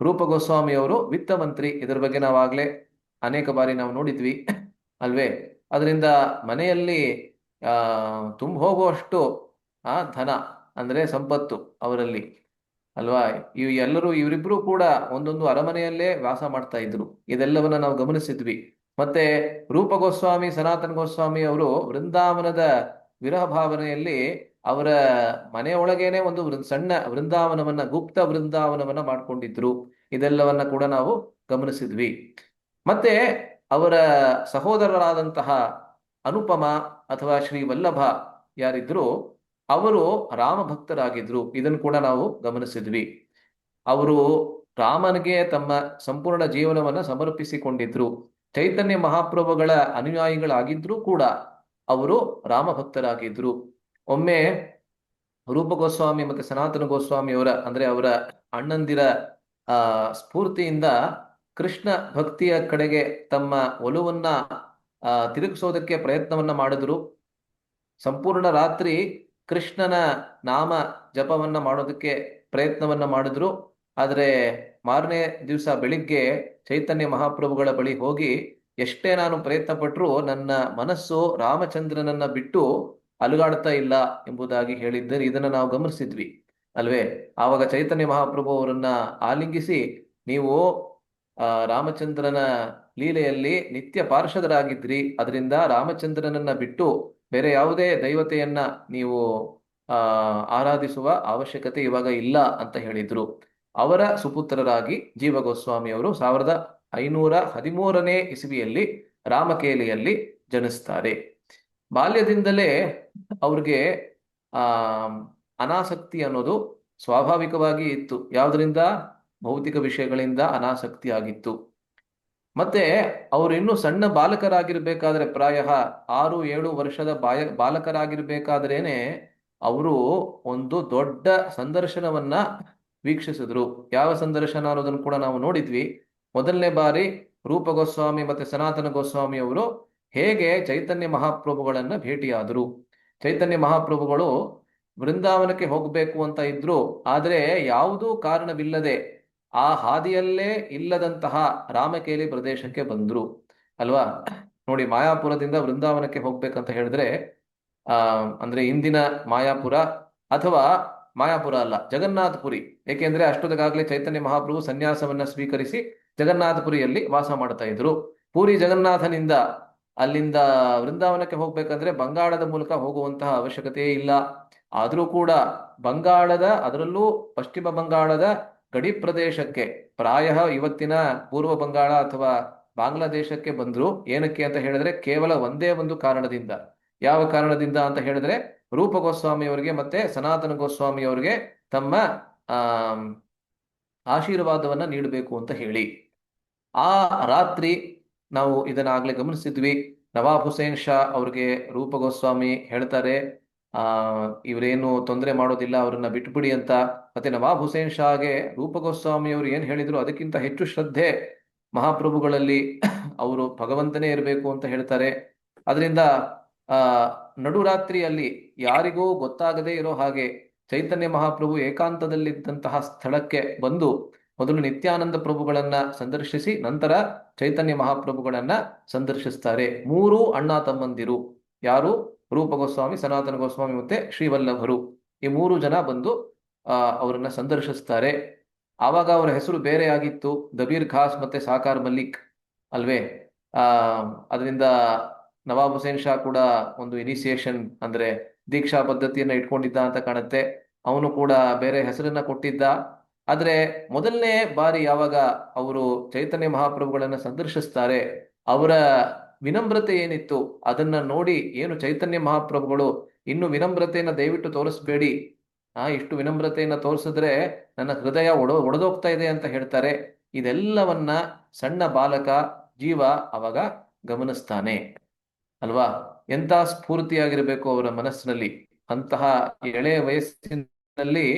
ರೂಪ ಗೋಸ್ವಾಮಿ ಅವರು ವಿತ್ತ ಮಂತ್ರಿ. ಇದರ ಬಗ್ಗೆ ನಾವಾಗ್ಲೇ ಅನೇಕ ಬಾರಿ ನಾವು ನೋಡಿದ್ವಿ ಅಲ್ವೇ? ಅದರಿಂದ ಮನೆಯಲ್ಲಿ ತುಂಬ ಹೋಗುವಷ್ಟು ಧನ ಅಂದ್ರೆ ಸಂಪತ್ತು ಅವರಲ್ಲಿ ಅಲ್ವಾ. ಇವರಿಬ್ರು ಕೂಡ ಒಂದೊಂದು ಅರಮನೆಯಲ್ಲೇ ವಾಸ ಮಾಡ್ತಾ ಇದ್ರು. ಇದೆಲ್ಲವನ್ನ ನಾವು ಗಮನಿಸಿದ್ವಿ. ಮತ್ತೆ ರೂಪ ಗೋಸ್ವಾಮಿ ಸನಾತನ ಗೋಸ್ವಾಮಿ ಅವರು ವೃಂದಾವನದ ವಿರಹ ಭಾವನೆಯಲ್ಲಿ ಅವರ ಮನೆಯೊಳಗೇನೆ ಒಂದು ಸಣ್ಣ ವೃಂದಾವನವನ್ನ, ಗುಪ್ತ ವೃಂದಾವನವನ್ನ ಮಾಡ್ಕೊಂಡಿದ್ರು. ಇದೆಲ್ಲವನ್ನ ಕೂಡ ನಾವು ಗಮನಿಸಿದ್ವಿ. ಮತ್ತೆ ಅವರ ಸಹೋದರರಾದಂತಹ ಅನುಪಮ ಅಥವಾ ಶ್ರೀ ವಲ್ಲಭ ಯಾರಿದ್ರು, ಅವರು ರಾಮ ಭಕ್ತರಾಗಿದ್ರು. ಇದನ್ನು ಕೂಡ ನಾವು ಗಮನಿಸಿದ್ವಿ. ಅವರು ರಾಮನಿಗೆ ತಮ್ಮ ಸಂಪೂರ್ಣ ಜೀವನವನ್ನ ಸಮರ್ಪಿಸಿಕೊಂಡಿದ್ರು. ಚೈತನ್ಯ ಮಹಾಪ್ರಭುಗಳ ಅನುಯಾಯಿಗಳಾಗಿದ್ರೂ ಕೂಡ ಅವರು ರಾಮ ಭಕ್ತರಾಗಿದ್ರು. ಒಮ್ಮೆ ರೂಪ ಗೋಸ್ವಾಮಿ ಮತ್ತೆ ಸನಾತನ ಗೋಸ್ವಾಮಿ ಅವರ, ಅಂದ್ರೆ ಅವರ ಅಣ್ಣಂದಿರ ಸ್ಫೂರ್ತಿಯಿಂದ ಕೃಷ್ಣ ಭಕ್ತಿಯ ಕಡೆಗೆ ತಮ್ಮ ಒಲವನ್ನ ತಿರುಗಿಸೋದಕ್ಕೆ ಪ್ರಯತ್ನವನ್ನ ಮಾಡಿದ್ರು. ಸಂಪೂರ್ಣ ರಾತ್ರಿ ಕೃಷ್ಣನ ನಾಮ ಜಪವನ್ನ ಮಾಡೋದಕ್ಕೆ ಪ್ರಯತ್ನವನ್ನ ಮಾಡಿದ್ರು. ಆದರೆ ಮಾರನೇ ದಿವಸ ಬೆಳಿಗ್ಗೆ ಚೈತನ್ಯ ಮಹಾಪ್ರಭುಗಳ ಬಳಿ ಹೋಗಿ, ಎಷ್ಟೇ ನಾನು ಪ್ರಯತ್ನ ಪಟ್ಟರೂ ನನ್ನ ಮನಸ್ಸು ರಾಮಚಂದ್ರನನ್ನ ಬಿಟ್ಟು ಅಲುಗಾಡ್ತಾ ಇಲ್ಲ ಎಂಬುದಾಗಿ ಹೇಳಿದ್ದರೆ ಇದನ್ನ ನಾವು ಗಮನಿಸಿದ್ವಿ ಅಲ್ವೇ? ಆವಾಗ ಚೈತನ್ಯ ಮಹಾಪ್ರಭು ಅವರನ್ನ ಆಲಿಂಗಿಸಿ, ನೀವು ರಾಮಚಂದ್ರನ ಲೀಲೆಯಲ್ಲಿ ನಿತ್ಯ ಪಾರ್ಷದರಾಗಿದ್ರಿ, ಅದರಿಂದ ರಾಮಚಂದ್ರನನ್ನ ಬಿಟ್ಟು ಬೇರೆ ಯಾವುದೇ ದೈವತೆಯನ್ನ ನೀವು ಆರಾಧಿಸುವ ಅವಶ್ಯಕತೆ ಇವಾಗ ಇಲ್ಲ ಅಂತ ಹೇಳಿದ್ರು. ಅವರ ಸುಪುತ್ರರಾಗಿ ಜೀವ ಗೋಸ್ವಾಮಿ ಅವರು 1513ನೇ ಇಸವಿಯಲ್ಲಿ ರಾಮಕೇಲಿಯಲ್ಲಿ ಜನಿಸ್ತಾರೆ. ಬಾಲ್ಯದಿಂದಲೇ ಅವ್ರಿಗೆ ಅನಾಸಕ್ತಿ ಅನ್ನೋದು ಸ್ವಾಭಾವಿಕವಾಗಿ ಇತ್ತು. ಯಾವುದರಿಂದ? ಭೌತಿಕ ವಿಷಯಗಳಿಂದ ಅನಾಸಕ್ತಿ ಆಗಿತ್ತು. ಮತ್ತೆ ಅವರು ಇನ್ನೂ ಸಣ್ಣ ಬಾಲಕರಾಗಿರ್ಬೇಕಾದ್ರೆ, ಪ್ರಾಯ 6-7 ವರ್ಷದ ಬಾಲಕರಾಗಿರ್ಬೇಕಾದ್ರೇನೆ ಅವರು ಒಂದು ದೊಡ್ಡ ಸಂದರ್ಶನವನ್ನ ವೀಕ್ಷಿಸಿದ್ರು. ಯಾವ ಸಂದರ್ಶನ ಅನ್ನೋದನ್ನು ಕೂಡ ನಾವು ನೋಡಿದ್ವಿ. ಮೊದಲನೇ ಬಾರಿ ರೂಪ ಗೋಸ್ವಾಮಿ ಮತ್ತೆ ಸನಾತನ ಗೋಸ್ವಾಮಿ ಅವರು ಹೇಗೆ ಚೈತನ್ಯ ಮಹಾಪ್ರಭುಗಳನ್ನ ಭೇಟಿಯಾದರು. ಚೈತನ್ಯ ಮಹಾಪ್ರಭುಗಳು ವೃಂದಾವನಕ್ಕೆ ಹೋಗಬೇಕು ಅಂತ ಇದ್ರು, ಆದರೆ ಯಾವುದೂ ಕಾರಣವಿಲ್ಲದೆ ಆ ಹಾದಿಯಲ್ಲೇ ಇಲ್ಲದಂತಹ ರಾಮಕೇಲಿ ಪ್ರದೇಶಕ್ಕೆ ಬಂದ್ರು ಅಲ್ವಾ. ನೋಡಿ, ಮಾಯಾಪುರದಿಂದ ವೃಂದಾವನಕ್ಕೆ ಹೋಗ್ಬೇಕಂತ ಹೇಳಿದ್ರೆ ಅಂದ್ರೆ ಇಂದಿನ ಮಾಯಾಪುರ, ಅಥವಾ ಮಾಯಾಪುರ ಅಲ್ಲ, ಜಗನ್ನಾಥಪುರಿ. ಏಕೆಂದ್ರೆ ಅಷ್ಟೊತ್ತಿಗಾಗಲೇ ಚೈತನ್ಯ ಮಹಾಪ್ರಭು ಸನ್ಯಾಸವನ್ನ ಸ್ವೀಕರಿಸಿ ಜಗನ್ನಾಥಪುರಿಯಲ್ಲಿ ವಾಸ ಮಾಡ್ತಾ ಇದ್ರು. ಪೂರಿ ಜಗನ್ನಾಥನಿಂದ ಅಲ್ಲಿಂದ ವೃಂದಾವನಕ್ಕೆ ಹೋಗ್ಬೇಕಂದ್ರೆ ಬಂಗಾಳದ ಮೂಲಕ ಹೋಗುವಂತಹ ಅವಶ್ಯಕತೆ ಇಲ್ಲ. ಆದರೂ ಕೂಡ ಬಂಗಾಳದ, ಅದರಲ್ಲೂ ಪಶ್ಚಿಮ ಬಂಗಾಳದ ಗಡಿ ಪ್ರದೇಶಕ್ಕೆ, ಪ್ರಾಯ ಇವತ್ತಿನ ಪೂರ್ವ ಬಂಗಾಳ ಅಥವಾ ಬಾಂಗ್ಲಾದೇಶಕ್ಕೆ ಬಂದ್ರು. ಏನಕ್ಕೆ ಅಂತ ಹೇಳಿದ್ರೆ ಕೇವಲ ಒಂದೇ ಒಂದು ಕಾರಣದಿಂದ. ಯಾವ ಕಾರಣದಿಂದ ಅಂತ ಹೇಳಿದ್ರೆ ರೂಪ ಗೋಸ್ವಾಮಿ ಅವರಿಗೆ ಮತ್ತೆ ಸನಾತನ ಗೋಸ್ವಾಮಿ ಅವರಿಗೆ ತಮ್ಮ ಆ ಆಶೀರ್ವಾದವನ್ನ ನೀಡಬೇಕು ಅಂತ ಹೇಳಿ. ಆ ರಾತ್ರಿ ನಾವು ಇದನ್ನ ಆಗ್ಲೇ ಗಮನಿಸಿದ್ವಿ. ನವಾಬ್ ಹುಸೇನ್ ಶಾ ಅವ್ರಿಗೆ ರೂಪ ಗೋಸ್ವಾಮಿ ಹೇಳ್ತಾರೆ, ಇವರೇನು ತೊಂದರೆ ಮಾಡೋದಿಲ್ಲ, ಅವ್ರನ್ನ ಬಿಟ್ಬಿಡಿ ಅಂತ. ಮತ್ತೆ ನವಾಬ್ ಹುಸೇನ್ ಶಾಗೆ ರೂಪ ಗೋಸ್ವಾಮಿ ಅವರು ಏನ್ ಹೇಳಿದ್ರು ಅದಕ್ಕಿಂತ ಹೆಚ್ಚು ಶ್ರದ್ಧೆ ಮಹಾಪ್ರಭುಗಳಲ್ಲಿ. ಅವರು ಭಗವಂತನೇ ಇರಬೇಕು ಅಂತ ಹೇಳ್ತಾರೆ. ಅದರಿಂದ ಆ ನಡುರಾತ್ರಿಯಲ್ಲಿ ಯಾರಿಗೂ ಗೊತ್ತಾಗದೇ ಇರೋ ಹಾಗೆ ಚೈತನ್ಯ ಮಹಾಪ್ರಭು ಏಕಾಂತದಲ್ಲಿದ್ದಂತಹ ಸ್ಥಳಕ್ಕೆ ಬಂದು ಮೊದಲು ನಿತ್ಯಾನಂದ ಪ್ರಭುಗಳನ್ನ ಸಂದರ್ಶಿಸಿ ನಂತರ ಚೈತನ್ಯ ಮಹಾಪ್ರಭುಗಳನ್ನ ಸಂದರ್ಶಿಸ್ತಾರೆ. ಮೂರು ಅಣ್ಣ ತಮ್ಮಂದಿರು, ಯಾರು? ರೂಪ ಗೋಸ್ವಾಮಿ, ಸನಾತನ ಗೋಸ್ವಾಮಿ ಮತ್ತೆ ಶ್ರೀವಲ್ಲಭರು. ಈ ಮೂರು ಜನ ಬಂದು ಅವರನ್ನ ಸಂದರ್ಶಿಸ್ತಾರೆ. ಆವಾಗ ಅವರ ಹೆಸರು ಬೇರೆ ಆಗಿತ್ತು, ದಬೀರ್ ಖಾಸ್ ಮತ್ತೆ ಸಾಕಾರ್ ಮಲ್ಲಿಕ್ ಅಲ್ವೇ. ಅದರಿಂದ ನವಾಬ್ ಹುಸೇನ್ ಶಾ ಕೂಡ ಒಂದು ಇನಿಸಿಯೇಷನ್ ಅಂದ್ರೆ ದೀಕ್ಷಾ ಪದ್ಧತಿಯನ್ನ ಇಟ್ಕೊಂಡಿದ್ದ ಅಂತ ಕಾಣುತ್ತೆ. ಅವನು ಕೂಡ ಬೇರೆ ಹೆಸರನ್ನ ಕೊಟ್ಟಿದ್ದ. ಆದ್ರೆ ಮೊದಲನೇ ಬಾರಿ ಯಾವಾಗ ಅವರು ಚೈತನ್ಯ ಮಹಾಪ್ರಭುಗಳನ್ನ ಸಂದರ್ಶಿಸ್ತಾರೆ, ಅವರ ವಿನಮ್ರತೆ ಏನಿತ್ತು ಅದನ್ನ ನೋಡಿ ಏನು ಚೈತನ್ಯ ಮಹಾಪ್ರಭುಗಳು, ಇನ್ನು ವಿನಮ್ರತೆಯನ್ನ ದಯವಿಟ್ಟು ತೋರಿಸ್ಬೇಡಿ, ಇಷ್ಟು ವಿನಮ್ರತೆಯನ್ನ ತೋರಿಸಿದ್ರೆ ನನ್ನ ಹೃದಯ ಒಡೆದೋಗ್ತಾ ಇದೆ ಅಂತ ಹೇಳ್ತಾರೆ. ಇದೆಲ್ಲವನ್ನ ಸಣ್ಣ ಬಾಲಕ ಜೀವ ಅವಾಗ ಗಮನಿಸ್ತಾನೆ ಅಲ್ವಾ. ಎಂತ ಸ್ಫೂರ್ತಿಯಾಗಿರ್ಬೇಕು ಅವರ ಮನಸ್ಸಿನಲ್ಲಿ. ಅಂತಹ ಎಳೆಯ ವಯಸ್ಸಿನಲ್ಲಿ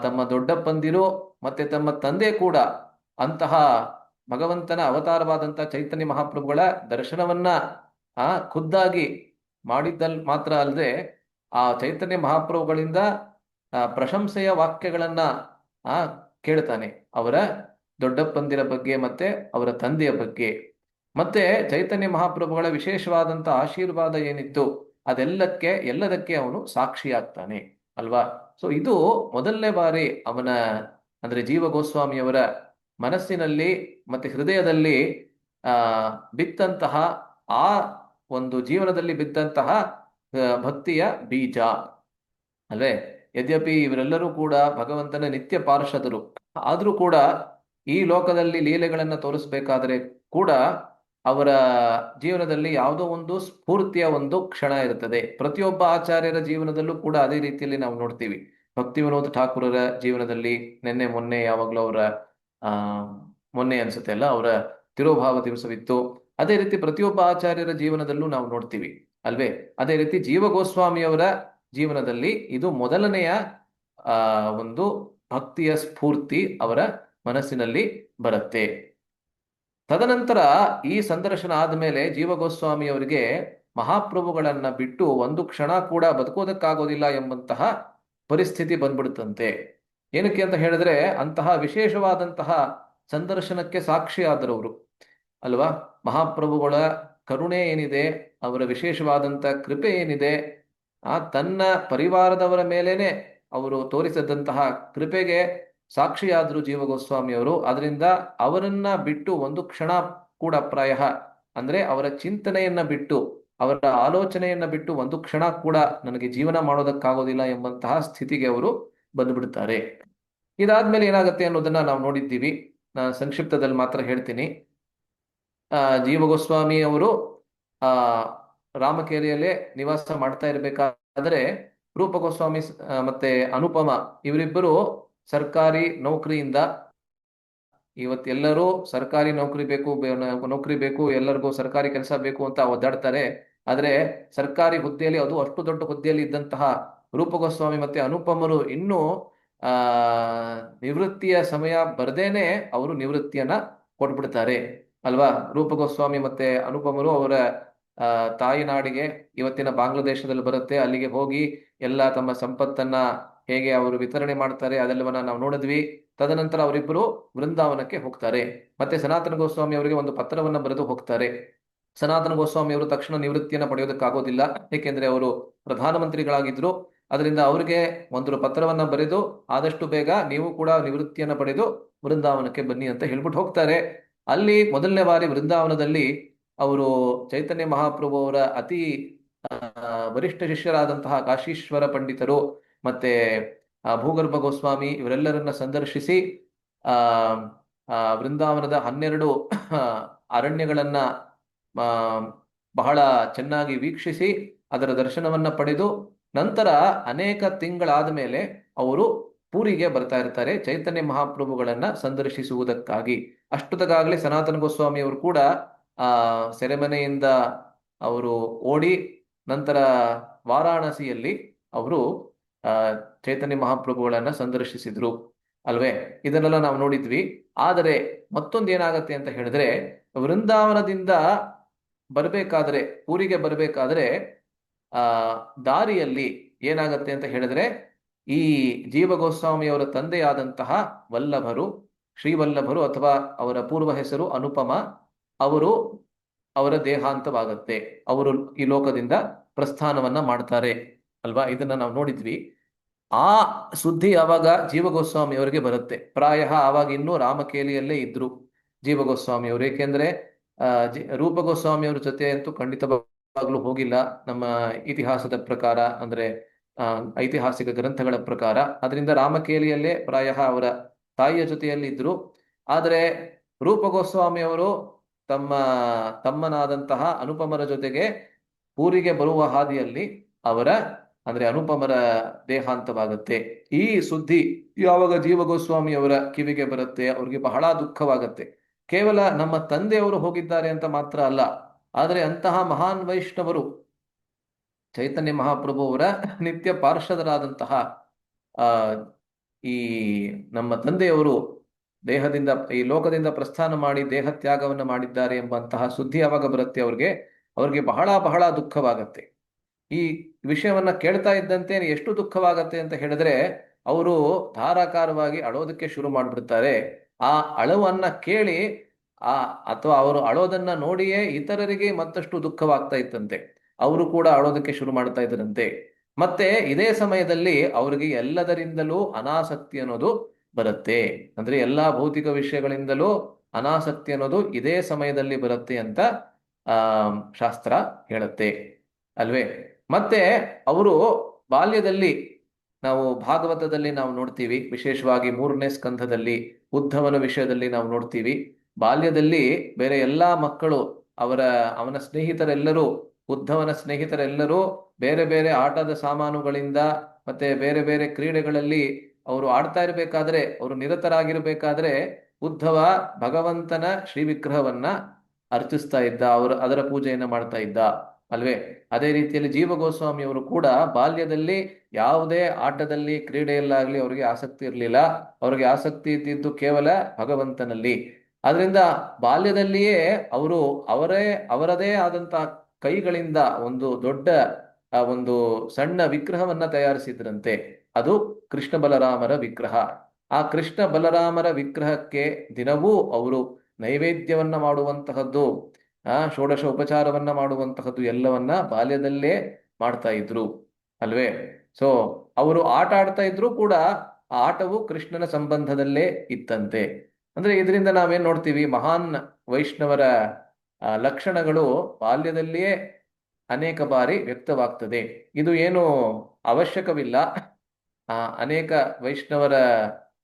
ತಮ್ಮ ದೊಡ್ಡಪ್ಪಂದಿರು ಮತ್ತೆ ತಮ್ಮ ತಂದೆ ಕೂಡ ಅಂತಹ ಭಗವಂತನ ಅವತಾರವಾದಂತಹ ಚೈತನ್ಯ ಮಹಾಪ್ರಭುಗಳ ದರ್ಶನವನ್ನ ಖುದ್ದಾಗಿ ಮಾಡಿದ್ದಲ್ಲಿ ಮಾತ್ರ ಅಲ್ಲದೆ ಆ ಚೈತನ್ಯ ಮಹಾಪ್ರಭುಗಳಿಂದ ಪ್ರಶಂಸೆಯ ವಾಕ್ಯಗಳನ್ನ ಕೇಳ್ತಾನೆ, ಅವರ ದೊಡ್ಡಪ್ಪಂದಿರ ಬಗ್ಗೆ ಮತ್ತೆ ಅವರ ತಂದೆಯ ಬಗ್ಗೆ. ಮತ್ತೆ ಚೈತನ್ಯ ಮಹಾಪ್ರಭುಗಳ ವಿಶೇಷವಾದಂತ ಆಶೀರ್ವಾದ ಏನಿತ್ತು ಎಲ್ಲದಕ್ಕೆ ಅವನು ಸಾಕ್ಷಿಯಾಗ್ತಾನೆ ಅಲ್ವಾ. ಸೊ ಇದು ಮೊದಲನೇ ಬಾರಿ ಅವನ ಅಂದ್ರೆ ಜೀವ ಗೋಸ್ವಾಮಿಯವರ ಮನಸ್ಸಿನಲ್ಲಿ ಮತ್ತೆ ಹೃದಯದಲ್ಲಿ ಬಿತ್ತಂತಹ ಆ ಒಂದು ಜೀವನದಲ್ಲಿ ಬಿದ್ದಂತಹ ಭಕ್ತಿಯ ಬೀಜ ಅಲ್ವೇ. ಯದ್ಯಪಿ ಇವರೆಲ್ಲರೂ ಕೂಡ ಭಗವಂತನ ನಿತ್ಯ ಪಾರ್ಷದರು, ಆದ್ರೂ ಕೂಡ ಈ ಲೋಕದಲ್ಲಿ ಲೀಲೆಗಳನ್ನ ತೋರಿಸ್ಬೇಕಾದ್ರೆ ಕೂಡ ಅವರ ಜೀವನದಲ್ಲಿ ಯಾವುದೋ ಒಂದು ಸ್ಫೂರ್ತಿಯ ಒಂದು ಕ್ಷಣ ಇರುತ್ತದೆ. ಪ್ರತಿಯೊಬ್ಬ ಆಚಾರ್ಯರ ಜೀವನದಲ್ಲೂ ಕೂಡ ಅದೇ ರೀತಿಯಲ್ಲಿ ನಾವು ನೋಡ್ತೀವಿ. ಭಕ್ತಿ ವಿನೋದ್ ಠಾಕೂರರ ಜೀವನದಲ್ಲಿ ಮೊನ್ನೆ ಯಾವಾಗ್ಲೂ ಅವರ ಮೊನ್ನೆ ಅನ್ಸುತ್ತೆ ಅಲ್ಲ, ಅವರ ತಿರೋಭಾವ ದಿವಸವಿತ್ತು. ಅದೇ ರೀತಿ ಪ್ರತಿಯೊಬ್ಬ ಆಚಾರ್ಯರ ಜೀವನದಲ್ಲೂ ನಾವು ನೋಡ್ತೀವಿ ಅಲ್ವೇ. ಅದೇ ರೀತಿ ಜೀವ ಗೋಸ್ವಾಮಿಯವರ ಜೀವನದಲ್ಲಿ ಇದು ಮೊದಲನೆಯ ಒಂದು ಭಕ್ತಿಯ ಸ್ಫೂರ್ತಿ ಅವರ ಮನಸ್ಸಿನಲ್ಲಿ ಬರುತ್ತೆ. ತದನಂತರ ಈ ಸಂದರ್ಶನ ಆದ್ಮೇಲೆ ಜೀವ ಗೋಸ್ವಾಮಿ ಅವರಿಗೆ ಮಹಾಪ್ರಭುಗಳನ್ನ ಬಿಟ್ಟು ಒಂದು ಕ್ಷಣ ಕೂಡ ಬದುಕೋದಕ್ಕಾಗೋದಿಲ್ಲ ಎಂಬಂತಹ ಪರಿಸ್ಥಿತಿ ಬಂದ್ಬಿಡುತ್ತಂತೆ. ಏನಕ್ಕೆ ಅಂತ ಹೇಳಿದ್ರೆ ಅಂತಹ ವಿಶೇಷವಾದಂತಹ ಸಂದರ್ಶನಕ್ಕೆ ಸಾಕ್ಷಿಯಾದರವರು ಅಲ್ವಾ. ಮಹಾಪ್ರಭುಗಳ ಕರುಣೆ ಏನಿದೆ, ಅವರ ವಿಶೇಷವಾದಂತ ಕೃಪೆ ಏನಿದೆ, ತನ್ನ ಪರಿವಾರದವರ ಮೇಲೇನೆ ಅವರು ತೋರಿಸಿದಂತಹ ಕೃಪೆಗೆ ಸಾಕ್ಷಿಯಾದ್ರು ಜೀವ ಗೋಸ್ವಾಮಿ ಅವರು. ಅದರಿಂದ ಅವರನ್ನ ಬಿಟ್ಟು ಒಂದು ಕ್ಷಣ ಕೂಡ ಪ್ರಾಯ ಅಂದ್ರೆ ಅವರ ಚಿಂತನೆಯನ್ನ ಬಿಟ್ಟು ಅವರ ಆಲೋಚನೆಯನ್ನ ಬಿಟ್ಟು ಒಂದು ಕ್ಷಣ ಕೂಡ ನನಗೆ ಜೀವನ ಮಾಡೋದಕ್ಕಾಗೋದಿಲ್ಲ ಎಂಬಂತಹ ಸ್ಥಿತಿಗೆ ಅವರು ಬಂದ್ಬಿಡ್ತಾರೆ. ಇದಾದ್ಮೇಲೆ ಏನಾಗುತ್ತೆ ಅನ್ನೋದನ್ನ ನಾವು ನೋಡಿದ್ದೀವಿ. ನಾನು ಸಂಕ್ಷಿಪ್ತದಲ್ಲಿ ಮಾತ್ರ ಹೇಳ್ತೀನಿ. ಜೀವ ಗೋಸ್ವಾಮಿ ಅವರು ರಾಮಕೇರಿಯಲ್ಲೇ ನಿವಾಸ ಮಾಡ್ತಾ ಇರಬೇಕಾದ್ರೆ ರೂಪ ಗೋಸ್ವಾಮಿ ಮತ್ತೆ ಅನುಪಮ ಇವರಿಬ್ಬರು ಸರ್ಕಾರಿ ನೌಕರಿಯಿಂದ, ಇವತ್ತೆಲ್ಲರೂ ಸರ್ಕಾರಿ ನೌಕರಿ ಬೇಕು, ಎಲ್ಲರಿಗೂ ಸರ್ಕಾರಿ ಕೆಲಸ ಬೇಕು ಅಂತ ಒದ್ದಾಡ್ತಾರೆ. ಆದ್ರೆ ಸರ್ಕಾರಿ ಹುದ್ದೆಯಲ್ಲಿ, ಅದು ಅಷ್ಟು ದೊಡ್ಡ ಹುದ್ದೆಯಲ್ಲಿ ಇದ್ದಂತಹ ರೂಪ ಗೋಸ್ವಾಮಿ ಮತ್ತೆ ಅನುಪಮರು ಇನ್ನೂ ನಿವೃತ್ತಿಯ ಸಮಯ ಬರ್ದೇನೆ ಅವರು ನಿವೃತ್ತಿಯನ್ನ ಕೊಟ್ಬಿಡ್ತಾರೆ ಅಲ್ವಾ. ರೂಪ ಗೋಸ್ವಾಮಿ ಮತ್ತೆ ಅನುಪಮರು ಅವರ ತಾಯಿನಾಡಿಗೆ, ಇವತ್ತಿನ ಬಾಂಗ್ಲಾದೇಶದಲ್ಲಿ ಬರುತ್ತೆ, ಅಲ್ಲಿಗೆ ಹೋಗಿ ಎಲ್ಲ ತಮ್ಮ ಸಂಪತ್ತನ್ನ ಹೇಗೆ ಅವರು ವಿತರಣೆ ಮಾಡ್ತಾರೆ ಅದೆಲ್ಲವನ್ನ ನಾವು ನೋಡಿದ್ವಿ. ತದನಂತರ ಅವರಿಬ್ಬರು ವೃಂದಾವನಕ್ಕೆ ಹೋಗ್ತಾರೆ. ಮತ್ತೆ ಸನಾತನ ಗೋಸ್ವಾಮಿ ಅವರಿಗೆ ಒಂದು ಪತ್ರವನ್ನ ಬರೆದು ಹೋಗ್ತಾರೆ. ಸನಾತನ ಗೋಸ್ವಾಮಿ ಅವರು ತಕ್ಷಣ ನಿವೃತ್ತಿಯನ್ನ ಪಡೆಯೋದಕ್ಕಾಗೋದಿಲ್ಲ, ಏಕೆಂದ್ರೆ ಅವರು ಪ್ರಧಾನಮಂತ್ರಿಗಳಾಗಿದ್ರು. ಅದರಿಂದ ಅವರಿಗೆ ಒಂದು ಪತ್ರವನ್ನ ಬರೆದು ಆದಷ್ಟು ಬೇಗ ನೀವು ಕೂಡ ನಿವೃತ್ತಿಯನ್ನ ಪಡೆದು ವೃಂದಾವನಕ್ಕೆ ಬನ್ನಿ ಅಂತ ಹೇಳ್ಬಿಟ್ಟು ಹೋಗ್ತಾರೆ. ಅಲ್ಲಿ ಮೊದಲನೇ ಬಾರಿ ವೃಂದಾವನದಲ್ಲಿ ಅವರು ಚೈತನ್ಯ ಮಹಾಪ್ರಭು ಅವರ ಅತಿ ವರಿಷ್ಠ ಶಿಷ್ಯರಾದಂತಹ ಕಾಶೀಶ್ವರ ಪಂಡಿತರು ಮತ್ತೆ ಭೂಗರ್ಭ ಗೋಸ್ವಾಮಿ ಇವರೆಲ್ಲರನ್ನ ಸಂದರ್ಶಿಸಿ ಆ ವೃಂದಾವನದ 12 ಅರಣ್ಯಗಳನ್ನ ಆ, ಬಹಳ ಚೆನ್ನಾಗಿ ವೀಕ್ಷಿಸಿ ಅದರ ದರ್ಶನವನ್ನ ಪಡೆದು ನಂತರ ಅನೇಕ ತಿಂಗಳಾದ ಮೇಲೆ ಅವರು ಪೂರಿಗೆ ಬರ್ತಾ ಇರ್ತಾರೆ ಚೈತನ್ಯ ಮಹಾಪ್ರಭುಗಳನ್ನ ಸಂದರ್ಶಿಸುವುದಕ್ಕಾಗಿ. ಅಷ್ಟೊತ್ತಿಗಾಗಲೇ ಸನಾತನ ಗೋಸ್ವಾಮಿ ಅವರು ಕೂಡ ಆ ಸೆರೆಮನೆಯಿಂದ ಅವರು ಓಡಿ ನಂತರ ವಾರಾಣಸಿಯಲ್ಲಿ ಅವರು ಆ ಚೈತನ್ಯ ಮಹಾಪ್ರಭುಗಳನ್ನ ಸಂದರ್ಶಿಸಿದ್ರು ಅಲ್ವೇ. ಇದನ್ನೆಲ್ಲ ನಾವು ನೋಡಿದ್ವಿ. ಆದರೆ ಮತ್ತೊಂದು ಏನಾಗತ್ತೆ ಅಂತ ಹೇಳಿದ್ರೆ, ವೃಂದಾವನದಿಂದ ಬರಬೇಕಾದ್ರೆ ಊರಿಗೆ ಬರಬೇಕಾದ್ರೆ ಆ ದಾರಿಯಲ್ಲಿ ಏನಾಗತ್ತೆ ಅಂತ ಹೇಳಿದ್ರೆ, ಈ ಜೀವ ಗೋಸ್ವಾಮಿಯವರ ತಂದೆಯಾದಂತಹ ವಲ್ಲಭರು, ಶ್ರೀವಲ್ಲಭರು ಅಥವಾ ಅವರ ಪೂರ್ವ ಹೆಸರು ಅನುಪಮ, ಅವರು ಅವರ ದೇಹಾಂತವಾಗತ್ತೆ. ಅವರು ಈ ಲೋಕದಿಂದ ಪ್ರಸ್ಥಾನವನ್ನ ಮಾಡ್ತಾರೆ ಅಲ್ವಾ. ಇದನ್ನ ನಾವು ನೋಡಿದ್ವಿ. ಆ ಸುದ್ದಿ ಆವಾಗ ಜೀವ ಗೋಸ್ವಾಮಿ ಅವರಿಗೆ ಬರುತ್ತೆ. ಪ್ರಾಯಃ ಆವಾಗ ಇನ್ನೂ ರಾಮಕೇಲಿಯಲ್ಲೇ ಇದ್ರು ಜೀವ ಗೋಸ್ವಾಮಿ ಅವರು. ಏಕೆಂದ್ರೆ ರೂಪ ಗೋಸ್ವಾಮಿ ಅವ್ರ ಜೊತೆ ಅಂತೂ ಖಂಡಿತವಾಗ್ಲೂ ಹೋಗಿಲ್ಲ ನಮ್ಮ ಇತಿಹಾಸದ ಪ್ರಕಾರ, ಅಂದ್ರೆ ಐತಿಹಾಸಿಕ ಗ್ರಂಥಗಳ ಪ್ರಕಾರ. ಅದರಿಂದ ರಾಮಕೇಲಿಯಲ್ಲೇ ಪ್ರಾಯಃ ಅವರ ತಾಯಿಯ ಜೊತೆಯಲ್ಲಿ ಇದ್ರು. ಆದರೆ ರೂಪ ಗೋಸ್ವಾಮಿ ಅವರು ತಮ್ಮನಾದಂತಹ ಅನುಪಮರ ಜೊತೆಗೆ ಊರಿಗೆ ಬರುವ ಹಾದಿಯಲ್ಲಿ ಅವರ ಅಂದ್ರೆ ಅನುಪಮರ ದೇಹಾಂತವಾಗುತ್ತೆ. ಈ ಸುದ್ದಿ ಯಾವಾಗ ಜೀವ ಗೋಸ್ವಾಮಿ ಅವರ ಕಿವಿಗೆ ಬರುತ್ತೆ, ಅವ್ರಿಗೆ ಬಹಳ ದುಃಖವಾಗತ್ತೆ. ಕೇವಲ ನಮ್ಮ ತಂದೆಯವರು ಹೋಗಿದ್ದಾರೆ ಅಂತ ಮಾತ್ರ ಅಲ್ಲ, ಆದರೆ ಅಂತಹ ಮಹಾನ್ ವೈಷ್ಣವರು ಚೈತನ್ಯ ಮಹಾಪ್ರಭು ಅವರ ನಿತ್ಯ ಪಾರ್ಷದರಾದಂತಹ ಆ ಈ ನಮ್ಮ ತಂದೆಯವರು ದೇಹದಿಂದ ಈ ಲೋಕದಿಂದ ಪ್ರಸ್ಥಾನ ಮಾಡಿ ದೇಹ ತ್ಯಾಗವನ್ನು ಮಾಡಿದ್ದಾರೆ ಎಂಬಂತಹ ಸುದ್ದಿ ಯಾವಾಗ ಬರುತ್ತೆ ಅವ್ರಿಗೆ ಬಹಳ ಬಹಳ ದುಃಖವಾಗತ್ತೆ. ಈ ವಿಷಯವನ್ನ ಕೇಳ್ತಾ ಇದ್ದಂತೆ ಎಷ್ಟು ದುಃಖವಾಗತ್ತೆ ಅಂತ ಹೇಳಿದ್ರೆ, ಅವರು ಧಾರಾಕಾರವಾಗಿ ಅಳೋದಕ್ಕೆ ಶುರು ಮಾಡಿಬಿಡ್ತಾರೆ. ಆ ಅಳವನ್ನ ಕೇಳಿ ಅಥವಾ ಅವರು ಅಳೋದನ್ನ ನೋಡಿಯೇ ಇತರರಿಗೆ ಮತ್ತಷ್ಟು ದುಃಖವಾಗ್ತಾ ಇತ್ತಂತೆ. ಅವರು ಕೂಡ ಅಳೋದಕ್ಕೆ ಶುರು ಮಾಡ್ತಾ ಇದ್ರಂತೆ. ಮತ್ತೆ ಇದೇ ಸಮಯದಲ್ಲಿ ಅವರಿಗೆ ಎಲ್ಲದರಿಂದಲೂ ಅನಾಸಕ್ತಿ ಅನ್ನೋದು ಬರುತ್ತೆ. ಅಂದ್ರೆ ಎಲ್ಲಾ ಭೌತಿಕ ವಿಷಯಗಳಿಂದಲೂ ಅನಾಸಕ್ತಿ ಅನ್ನೋದು ಇದೇ ಸಮಯದಲ್ಲಿ ಬರುತ್ತೆ ಅಂತ ಶಾಸ್ತ್ರ ಹೇಳುತ್ತೆ ಅಲ್ವೇ. ಮತ್ತೆ ಅವರು ಬಾಲ್ಯದಲ್ಲಿ ನಾವು ಭಾಗವತದಲ್ಲಿ ನಾವು ನೋಡ್ತೀವಿ, ವಿಶೇಷವಾಗಿ 3ನೇ ಸ್ಕಂಧದಲ್ಲಿ ಉದ್ಧವನ ವಿಷಯದಲ್ಲಿ ನಾವು ನೋಡ್ತೀವಿ. ಬಾಲ್ಯದಲ್ಲಿ ಬೇರೆ ಎಲ್ಲಾ ಮಕ್ಕಳು ಅವನ ಸ್ನೇಹಿತರೆಲ್ಲರೂ, ಉದ್ಧವನ ಸ್ನೇಹಿತರೆಲ್ಲರೂ ಬೇರೆ ಬೇರೆ ಆಟದ ಸಾಮಾನುಗಳಿಂದ ಮತ್ತೆ ಬೇರೆ ಬೇರೆ ಕ್ರೀಡೆಗಳಲ್ಲಿ ಅವರು ಆಡ್ತಾ ಇರಬೇಕಾದ್ರೆ, ಅವರು ನಿರತರಾಗಿರ್ಬೇಕಾದ್ರೆ ಉದ್ಧವ ಭಗವಂತನ ಶ್ರೀ ವಿಗ್ರಹವನ್ನ ಅರ್ಚಿಸ್ತಾ ಇದ್ದ, ಅದರ ಪೂಜೆಯನ್ನ ಮಾಡ್ತಾ ಇದ್ದ ಅಲ್ವೇ. ಅದೇ ರೀತಿಯಲ್ಲಿ ಜೀವ ಗೋಸ್ವಾಮಿ ಅವರು ಕೂಡ ಬಾಲ್ಯದಲ್ಲಿ ಯಾವುದೇ ಆಟದಲ್ಲಿ ಕ್ರೀಡೆಯಲ್ಲಾಗ್ಲಿ ಅವರಿಗೆ ಆಸಕ್ತಿ ಇರಲಿಲ್ಲ. ಅವರಿಗೆ ಆಸಕ್ತಿ ಇದ್ದಿದ್ದು ಕೇವಲ ಭಗವಂತನಲ್ಲಿ. ಆದ್ರಿಂದ ಬಾಲ್ಯದಲ್ಲಿಯೇ ಅವರು ಅವರದೇ ಆದಂತಹ ಕೈಗಳಿಂದ ಒಂದು ದೊಡ್ಡ ಒಂದು ಸಣ್ಣ ವಿಗ್ರಹವನ್ನ ತಯಾರಿಸಿದ್ರಂತೆ. ಅದು ಕೃಷ್ಣ ಬಲರಾಮರ ವಿಗ್ರಹ. ಆ ಕೃಷ್ಣ ಬಲರಾಮರ ವಿಗ್ರಹಕ್ಕೆ ದಿನವೂ ಅವರು ನೈವೇದ್ಯವನ್ನ ಮಾಡುವಂತಹದ್ದು, ಷೋಡಶ ಉಪಚಾರವನ್ನ ಮಾಡುವಂತಹದ್ದು ಎಲ್ಲವನ್ನ ಬಾಲ್ಯದಲ್ಲೇ ಮಾಡ್ತಾ ಇದ್ರು ಅಲ್ವೇ. ಸೊ ಅವರು ಆಟ ಆಡ್ತಾ ಇದ್ರು ಕೂಡ ಆ ಆಟವು ಕೃಷ್ಣನ ಸಂಬಂಧದಲ್ಲೇ ಇತ್ತಂತೆ. ಅಂದ್ರೆ ಇದರಿಂದ ನಾವೇನ್ ನೋಡ್ತೀವಿ, ಮಹಾನ್ ವೈಷ್ಣವರ ಲಕ್ಷಣಗಳು ಬಾಲ್ಯದಲ್ಲಿಯೇ ಅನೇಕ ಬಾರಿ ವ್ಯಕ್ತವಾಗ್ತದೆ. ಇದು ಏನು ಅವಶ್ಯಕವಿಲ್ಲ. ಅನೇಕ ವೈಷ್ಣವರ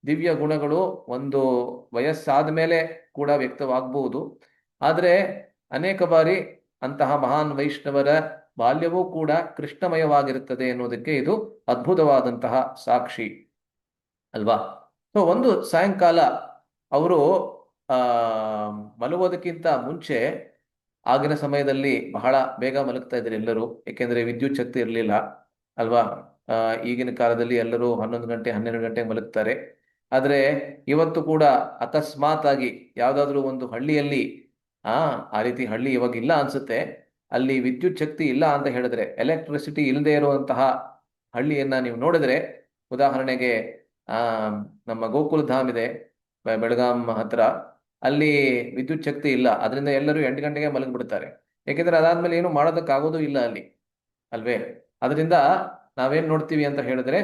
ದಿವ್ಯ ಗುಣಗಳು ಒಂದು ವಯಸ್ಸಾದ ಮೇಲೆ ಕೂಡ ವ್ಯಕ್ತವಾಗಬಹುದು. ಆದರೆ ಅನೇಕ ಬಾರಿ ಅಂತಹ ಮಹಾನ್ ವೈಷ್ಣವರ ಬಾಲ್ಯವೂ ಕೂಡ ಕೃಷ್ಣಮಯವಾಗಿರುತ್ತದೆ ಎನ್ನುವುದಕ್ಕೆ ಇದು ಅದ್ಭುತವಾದಂತಹ ಸಾಕ್ಷಿ ಅಲ್ವಾ. ಸೊ ಒಂದು ಸಾಯಂಕಾಲ ಅವರು ಮಲಗೋದಕ್ಕಿಂತ ಮುಂಚೆ, ಆಗಿನ ಸಮಯದಲ್ಲಿ ಬಹಳ ಬೇಗ ಮಲಗ್ತಾ ಇದ್ರು ಎಲ್ಲರೂ, ಏಕೆಂದ್ರೆ ವಿದ್ಯುತ್ ಶಕ್ತಿ ಇರಲಿಲ್ಲ ಅಲ್ವಾ. ಈಗಿನ ಕಾಲದಲ್ಲಿ ಎಲ್ಲರೂ 11 ಗಂಟೆ 12 ಗಂಟೆಗೆ ಮಲಗ್ತಾರೆ. ಆದ್ರೆ ಇವತ್ತು ಕೂಡ ಅಕಸ್ಮಾತ್ ಆಗಿ ಯಾವ್ದಾದ್ರು ಒಂದು ಹಳ್ಳಿಯಲ್ಲಿ ಆ ರೀತಿ ಹಳ್ಳಿ ಇವಾಗ ಇಲ್ಲ ಅನ್ಸುತ್ತೆ, ಅಲ್ಲಿ ವಿದ್ಯುತ್ ಶಕ್ತಿ ಇಲ್ಲ ಅಂತ ಹೇಳಿದ್ರೆ, ಎಲೆಕ್ಟ್ರಿಸಿಟಿ ಇಲ್ಲದೆ ಇರುವಂತಹ ಹಳ್ಳಿಯನ್ನ ನೀವು ನೋಡಿದ್ರೆ, ಉದಾಹರಣೆಗೆ ನಮ್ಮ ಗೋಕುಲ್ ಧಾಮ್ ಇದೆ ಬೆಳಗಾಂ ಹತ್ರ, ಅಲ್ಲಿ ವಿದ್ಯುತ್ ಶಕ್ತಿ ಇಲ್ಲ. ಅದರಿಂದ ಎಲ್ಲರೂ 8 ಗಂಟೆಗೆ ಮಲಗಿಬಿಡ್ತಾರೆ. ಯಾಕೆಂದ್ರೆ ಅದಾದ್ಮೇಲೆ ಏನು ಮಾಡೋದಕ್ಕಾಗೋದು ಇಲ್ಲ ಅಲ್ಲಿ ಅಲ್ವೇ. ಅದರಿಂದ ನಾವೇನ್ ನೋಡ್ತೀವಿ ಅಂತ ಹೇಳಿದ್ರೆ,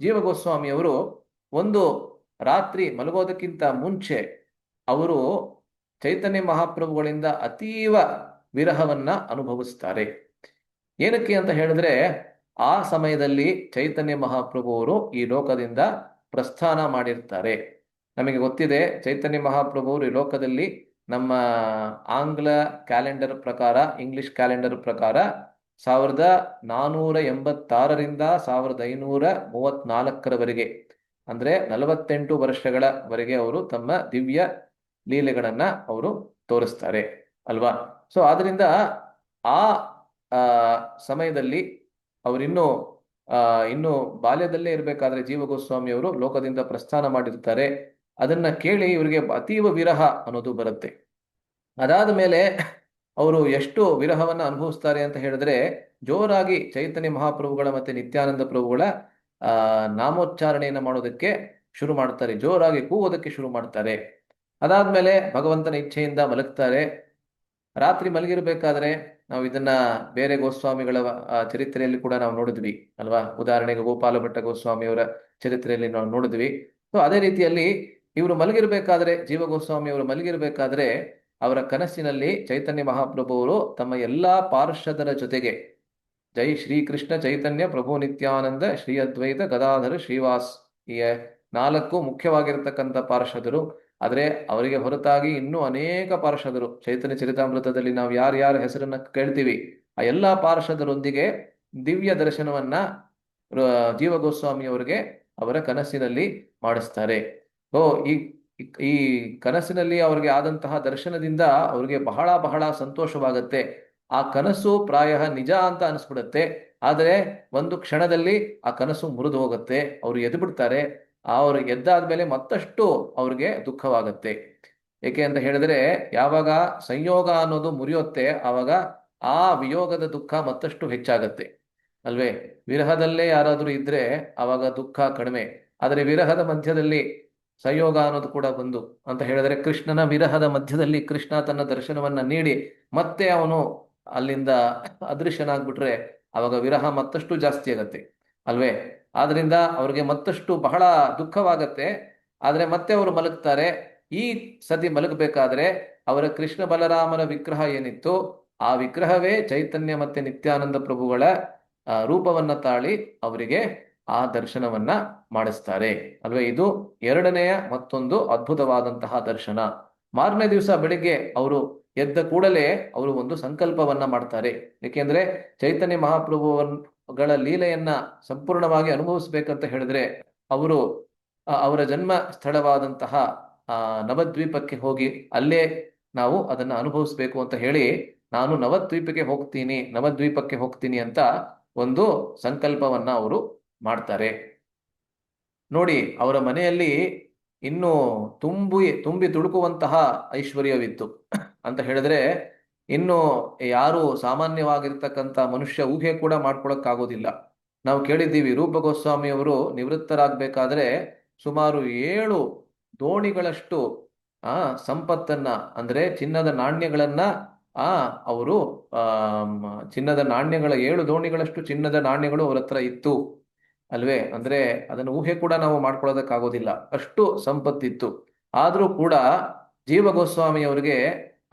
ಜೀವ ಗೋಸ್ವಾಮಿ ಅವರು ಒಂದು ರಾತ್ರಿ ಮಲಗೋದಕ್ಕಿಂತ ಮುಂಚೆ ಅವರು ಚೈತನ್ಯ ಮಹಾಪ್ರಭುಗಳಿಂದ ಅತೀವ ವಿರಹವನ್ನ ಅನುಭವಿಸ್ತಾರೆ. ಏನಕ್ಕೆ ಅಂತ ಹೇಳಿದ್ರೆ, ಆ ಸಮಯದಲ್ಲಿ ಚೈತನ್ಯ ಮಹಾಪ್ರಭುವರು ಈ ಲೋಕದಿಂದ ಪ್ರಸ್ಥಾನ ಮಾಡಿರ್ತಾರೆ. ನಮಗೆ ಗೊತ್ತಿದೆ, ಚೈತನ್ಯ ಮಹಾಪ್ರಭುವರು ಈ ಲೋಕದಲ್ಲಿ ನಮ್ಮ ಆಂಗ್ಲ ಕ್ಯಾಲೆಂಡರ್ ಪ್ರಕಾರ, ಇಂಗ್ಲಿಷ್ ಕ್ಯಾಲೆಂಡರ್ ಪ್ರಕಾರ 1486ರಿಂದ 1534ರವರೆಗೆ, ಅಂದ್ರೆ 48 ವರ್ಷಗಳವರೆಗೆ ಅವರು ತಮ್ಮ ದಿವ್ಯ ಲೀಲೆಗಳನ್ನ ಅವರು ತೋರಿಸ್ತಾರೆ ಅಲ್ವಾ. ಸೊ ಆದ್ರಿಂದ ಆ ಆ ಸಮಯದಲ್ಲಿ ಅವರಿನ್ನೂ ಇನ್ನು ಬಾಲ್ಯದಲ್ಲೇ ಇರಬೇಕಾದ್ರೆ ಜೀವ ಗೋಸ್ವಾಮಿ ಅವರು ಲೋಕದಿಂದ ಪ್ರಸ್ಥಾನ ಮಾಡಿರ್ತಾರೆ. ಅದನ್ನ ಕೇಳಿ ಇವರಿಗೆ ಅತೀವ ವಿರಹ ಅನ್ನೋದು ಬರುತ್ತೆ. ಅದಾದ ಮೇಲೆ ಅವರು ಎಷ್ಟು ವಿರಹವನ್ನ ಅನುಭವಿಸ್ತಾರೆ ಅಂತ ಹೇಳಿದ್ರೆ, ಜೋರಾಗಿ ಚೈತನ್ಯ ಮಹಾಪ್ರಭುಗಳ ಮತ್ತೆ ನಿತ್ಯಾನಂದ ಪ್ರಭುಗಳ ನಾಮೋಚ್ಚಾರಣೆಯನ್ನ ಮಾಡೋದಕ್ಕೆ ಶುರು ಮಾಡ್ತಾರೆ, ಜೋರಾಗಿ ಕೂಗೋದಕ್ಕೆ ಶುರು ಮಾಡ್ತಾರೆ. ಅದಾದ್ಮೇಲೆ ಭಗವಂತನ ಇಚ್ಛೆಯಿಂದ ಮಲಗ್ತಾರೆ. ರಾತ್ರಿ ಮಲಗಿರ್ಬೇಕಾದ್ರೆ ನಾವು ಇದನ್ನ ಬೇರೆ ಗೋಸ್ವಾಮಿಗಳ ಚರಿತ್ರೆಯಲ್ಲಿ ಕೂಡ ನಾವು ನೋಡಿದ್ವಿ ಅಲ್ವಾ. ಉದಾಹರಣೆಗೆ ಗೋಪಾಲ ಭಟ್ಟ ಗೋಸ್ವಾಮಿಯವರ ಚರಿತ್ರೆಯಲ್ಲಿ ನಾವು ನೋಡಿದ್ವಿ. ಸೊ ಅದೇ ರೀತಿಯಲ್ಲಿ ಇವರು ಮಲಗಿರ್ಬೇಕಾದ್ರೆ, ಜೀವ ಗೋಸ್ವಾಮಿ ಅವರು ಮಲಗಿರ್ಬೇಕಾದ್ರೆ, ಅವರ ಕನಸಿನಲ್ಲಿ ಚೈತನ್ಯ ಮಹಾಪ್ರಭು ಅವರು ತಮ್ಮ ಎಲ್ಲಾ ಪಾರ್ಷದರ ಜೊತೆಗೆ, ಜೈ ಶ್ರೀಕೃಷ್ಣ ಚೈತನ್ಯ ಪ್ರಭು ನಿತ್ಯಾನಂದ ಶ್ರೀ ಅದ್ವೈತ ಗದಾಧರ ಶ್ರೀವಾಸ್, ಈ 4 ಮುಖ್ಯವಾಗಿರತಕ್ಕಂಥ ಪಾರ್ಷದರು, ಆದ್ರೆ ಅವರಿಗೆ ಹೊರತಾಗಿ ಇನ್ನೂ ಅನೇಕ ಪಾರ್ಷದರು, ಚೈತನ್ಯ ಚರಿತಾಮೃತದಲ್ಲಿ ನಾವು ಯಾರ್ಯಾರ ಹೆಸರನ್ನ ಕೇಳ್ತೀವಿ ಆ ಎಲ್ಲಾ ಪಾರ್ಷದರೊಂದಿಗೆ ದಿವ್ಯ ದರ್ಶನವನ್ನ ಜೀವ ಗೋಸ್ವಾಮಿ ಅವರಿಗೆ ಅವರ ಕನಸಿನಲ್ಲಿ ಮಾಡಿಸ್ತಾರೆ. ಓ ಈ ಕನಸಿನಲ್ಲಿ ಅವರಿಗೆ ಆದಂತಹ ದರ್ಶನದಿಂದ ಅವರಿಗೆ ಬಹಳ ಬಹಳ ಸಂತೋಷವಾಗತ್ತೆ. ಆ ಕನಸು ಪ್ರಾಯ ನಿಜ ಅಂತ ಅನಿಸ್ಬಿಡುತ್ತೆ. ಆದರೆ ಒಂದು ಕ್ಷಣದಲ್ಲಿ ಆ ಕನಸು ಮುರಿದು ಹೋಗುತ್ತೆ, ಅವರು ಎದ್ದು ಬಿಡ್ತಾರೆ. ಅವರು ಎದ್ದಾದ್ಮೇಲೆ ಮತ್ತಷ್ಟು ಅವ್ರಿಗೆ ದುಃಖವಾಗತ್ತೆ. ಏಕೆ ಅಂತ ಹೇಳಿದ್ರೆ, ಯಾವಾಗ ಸಂಯೋಗ ಅನ್ನೋದು ಮುರಿಯುತ್ತೆ ಆವಾಗ ಆ ವಿಯೋಗದ ದುಃಖ ಮತ್ತಷ್ಟು ಹೆಚ್ಚಾಗತ್ತೆ ಅಲ್ವೇ. ವಿರಹದಲ್ಲೇ ಯಾರಾದ್ರೂ ಇದ್ರೆ ಆವಾಗ ದುಃಖ ಕಡಿಮೆ, ಆದರೆ ವಿರಹದ ಮಧ್ಯದಲ್ಲಿ ಸಂಯೋಗ ಅನ್ನೋದು ಕೂಡ ಬಂದು ಅಂತ ಹೇಳಿದ್ರೆ, ಕೃಷ್ಣನ ವಿರಹದ ಮಧ್ಯದಲ್ಲಿ ಕೃಷ್ಣ ತನ್ನ ದರ್ಶನವನ್ನ ನೀಡಿ ಮತ್ತೆ ಅವನು ಅಲ್ಲಿಂದ ಅದೃಶ್ಯನಾಗ್ಬಿಟ್ರೆ ಅವಾಗ ವಿರಹ ಮತ್ತಷ್ಟು ಜಾಸ್ತಿ ಆಗತ್ತೆ ಅಲ್ವೇ. ಆದ್ರಿಂದ ಅವ್ರಿಗೆ ಮತ್ತಷ್ಟು ಬಹಳ ದುಃಖವಾಗತ್ತೆ. ಆದ್ರೆ ಮತ್ತೆ ಅವರು ಮಲಗ್ತಾರೆ. ಈ ಸತಿ ಮಲಗಬೇಕಾದ್ರೆ ಅವರ ಕೃಷ್ಣ ಬಲರಾಮನ ವಿಗ್ರಹ ಏನಿತ್ತು ಆ ವಿಗ್ರಹವೇ ಚೈತನ್ಯ ಮತ್ತೆ ನಿತ್ಯಾನಂದ ಪ್ರಭುಗಳ ರೂಪವನ್ನ ತಾಳಿ ಅವರಿಗೆ ಆ ದರ್ಶನವನ್ನ ಮಾಡಿಸ್ತಾರೆ ಅಲ್ವೇ. ಇದು ಎರಡನೆಯ ಮತ್ತೊಂದು ಅದ್ಭುತವಾದಂತಹ ದರ್ಶನ. ಮಾರನೇ ದಿವಸ ಬೆಳಿಗ್ಗೆ ಅವರು ಎದ್ದ ಕೂಡಲೇ ಅವರು ಒಂದು ಸಂಕಲ್ಪವನ್ನ ಮಾಡ್ತಾರೆ. ಏಕೆಂದ್ರೆ ಚೈತನ್ಯ ಮಹಾಪ್ರಭುಗಳ ಲೀಲೆಯನ್ನ ಸಂಪೂರ್ಣವಾಗಿ ಅನುಭವಿಸ್ಬೇಕಂತ ಹೇಳಿದ್ರೆ ಅವರು ಅವರ ಜನ್ಮ ಸ್ಥಳವಾದಂತಹ ನವದ್ವೀಪಕ್ಕೆ ಹೋಗಿ ಅಲ್ಲೇ ನಾವು ಅದನ್ನ ಅನುಭವಿಸ್ಬೇಕು ಅಂತ ಹೇಳಿ, ನಾನು ನವದ್ವೀಪಕ್ಕೆ ಹೋಗ್ತೀನಿ ಅಂತ ಒಂದು ಸಂಕಲ್ಪವನ್ನ ಅವರು ಮಾಡ್ತಾರೆ. ನೋಡಿ, ಅವರ ಮನೆಯಲ್ಲಿ ಇನ್ನು ತುಂಬಿ ತುಳುಕುವಂತಹ ಐಶ್ವರ್ಯವಿತ್ತು ಅಂತ ಹೇಳಿದ್ರೆ, ಇನ್ನು ಯಾರು ಸಾಮಾನ್ಯವಾಗಿರ್ತಕ್ಕಂಥ ಮನುಷ್ಯ ಊಹೆ ಕೂಡ ಮಾಡ್ಕೊಳಕ್ಕಾಗೋದಿಲ್ಲ. ನಾವು ಕೇಳಿದ್ದೀವಿ, ರೂಪ ಗೋಸ್ವಾಮಿ ಅವರು ನಿವೃತ್ತರಾಗಬೇಕಾದ್ರೆ ಸುಮಾರು 7 ದೋಣಿಗಳಷ್ಟು ಸಂಪತ್ತನ್ನ, ಅಂದ್ರೆ ಚಿನ್ನದ ನಾಣ್ಯಗಳನ್ನ ಅವರು ಚಿನ್ನದ ನಾಣ್ಯಗಳ 7 ದೋಣಿಗಳಷ್ಟು ಚಿನ್ನದ ನಾಣ್ಯಗಳು ಅವರ ಹತ್ರ ಇತ್ತು ಅಲ್ವೇ. ಅಂದ್ರೆ ಅದನ್ನು ಊಹೆ ಕೂಡ ನಾವು ಮಾಡ್ಕೊಳ್ಳೋದಕ್ಕಾಗೋದಿಲ್ಲ, ಅಷ್ಟು ಸಂಪತ್ತಿತ್ತು. ಆದ್ರೂ ಕೂಡ ಜೀವ ಗೋಸ್ವಾಮಿ ಅವರಿಗೆ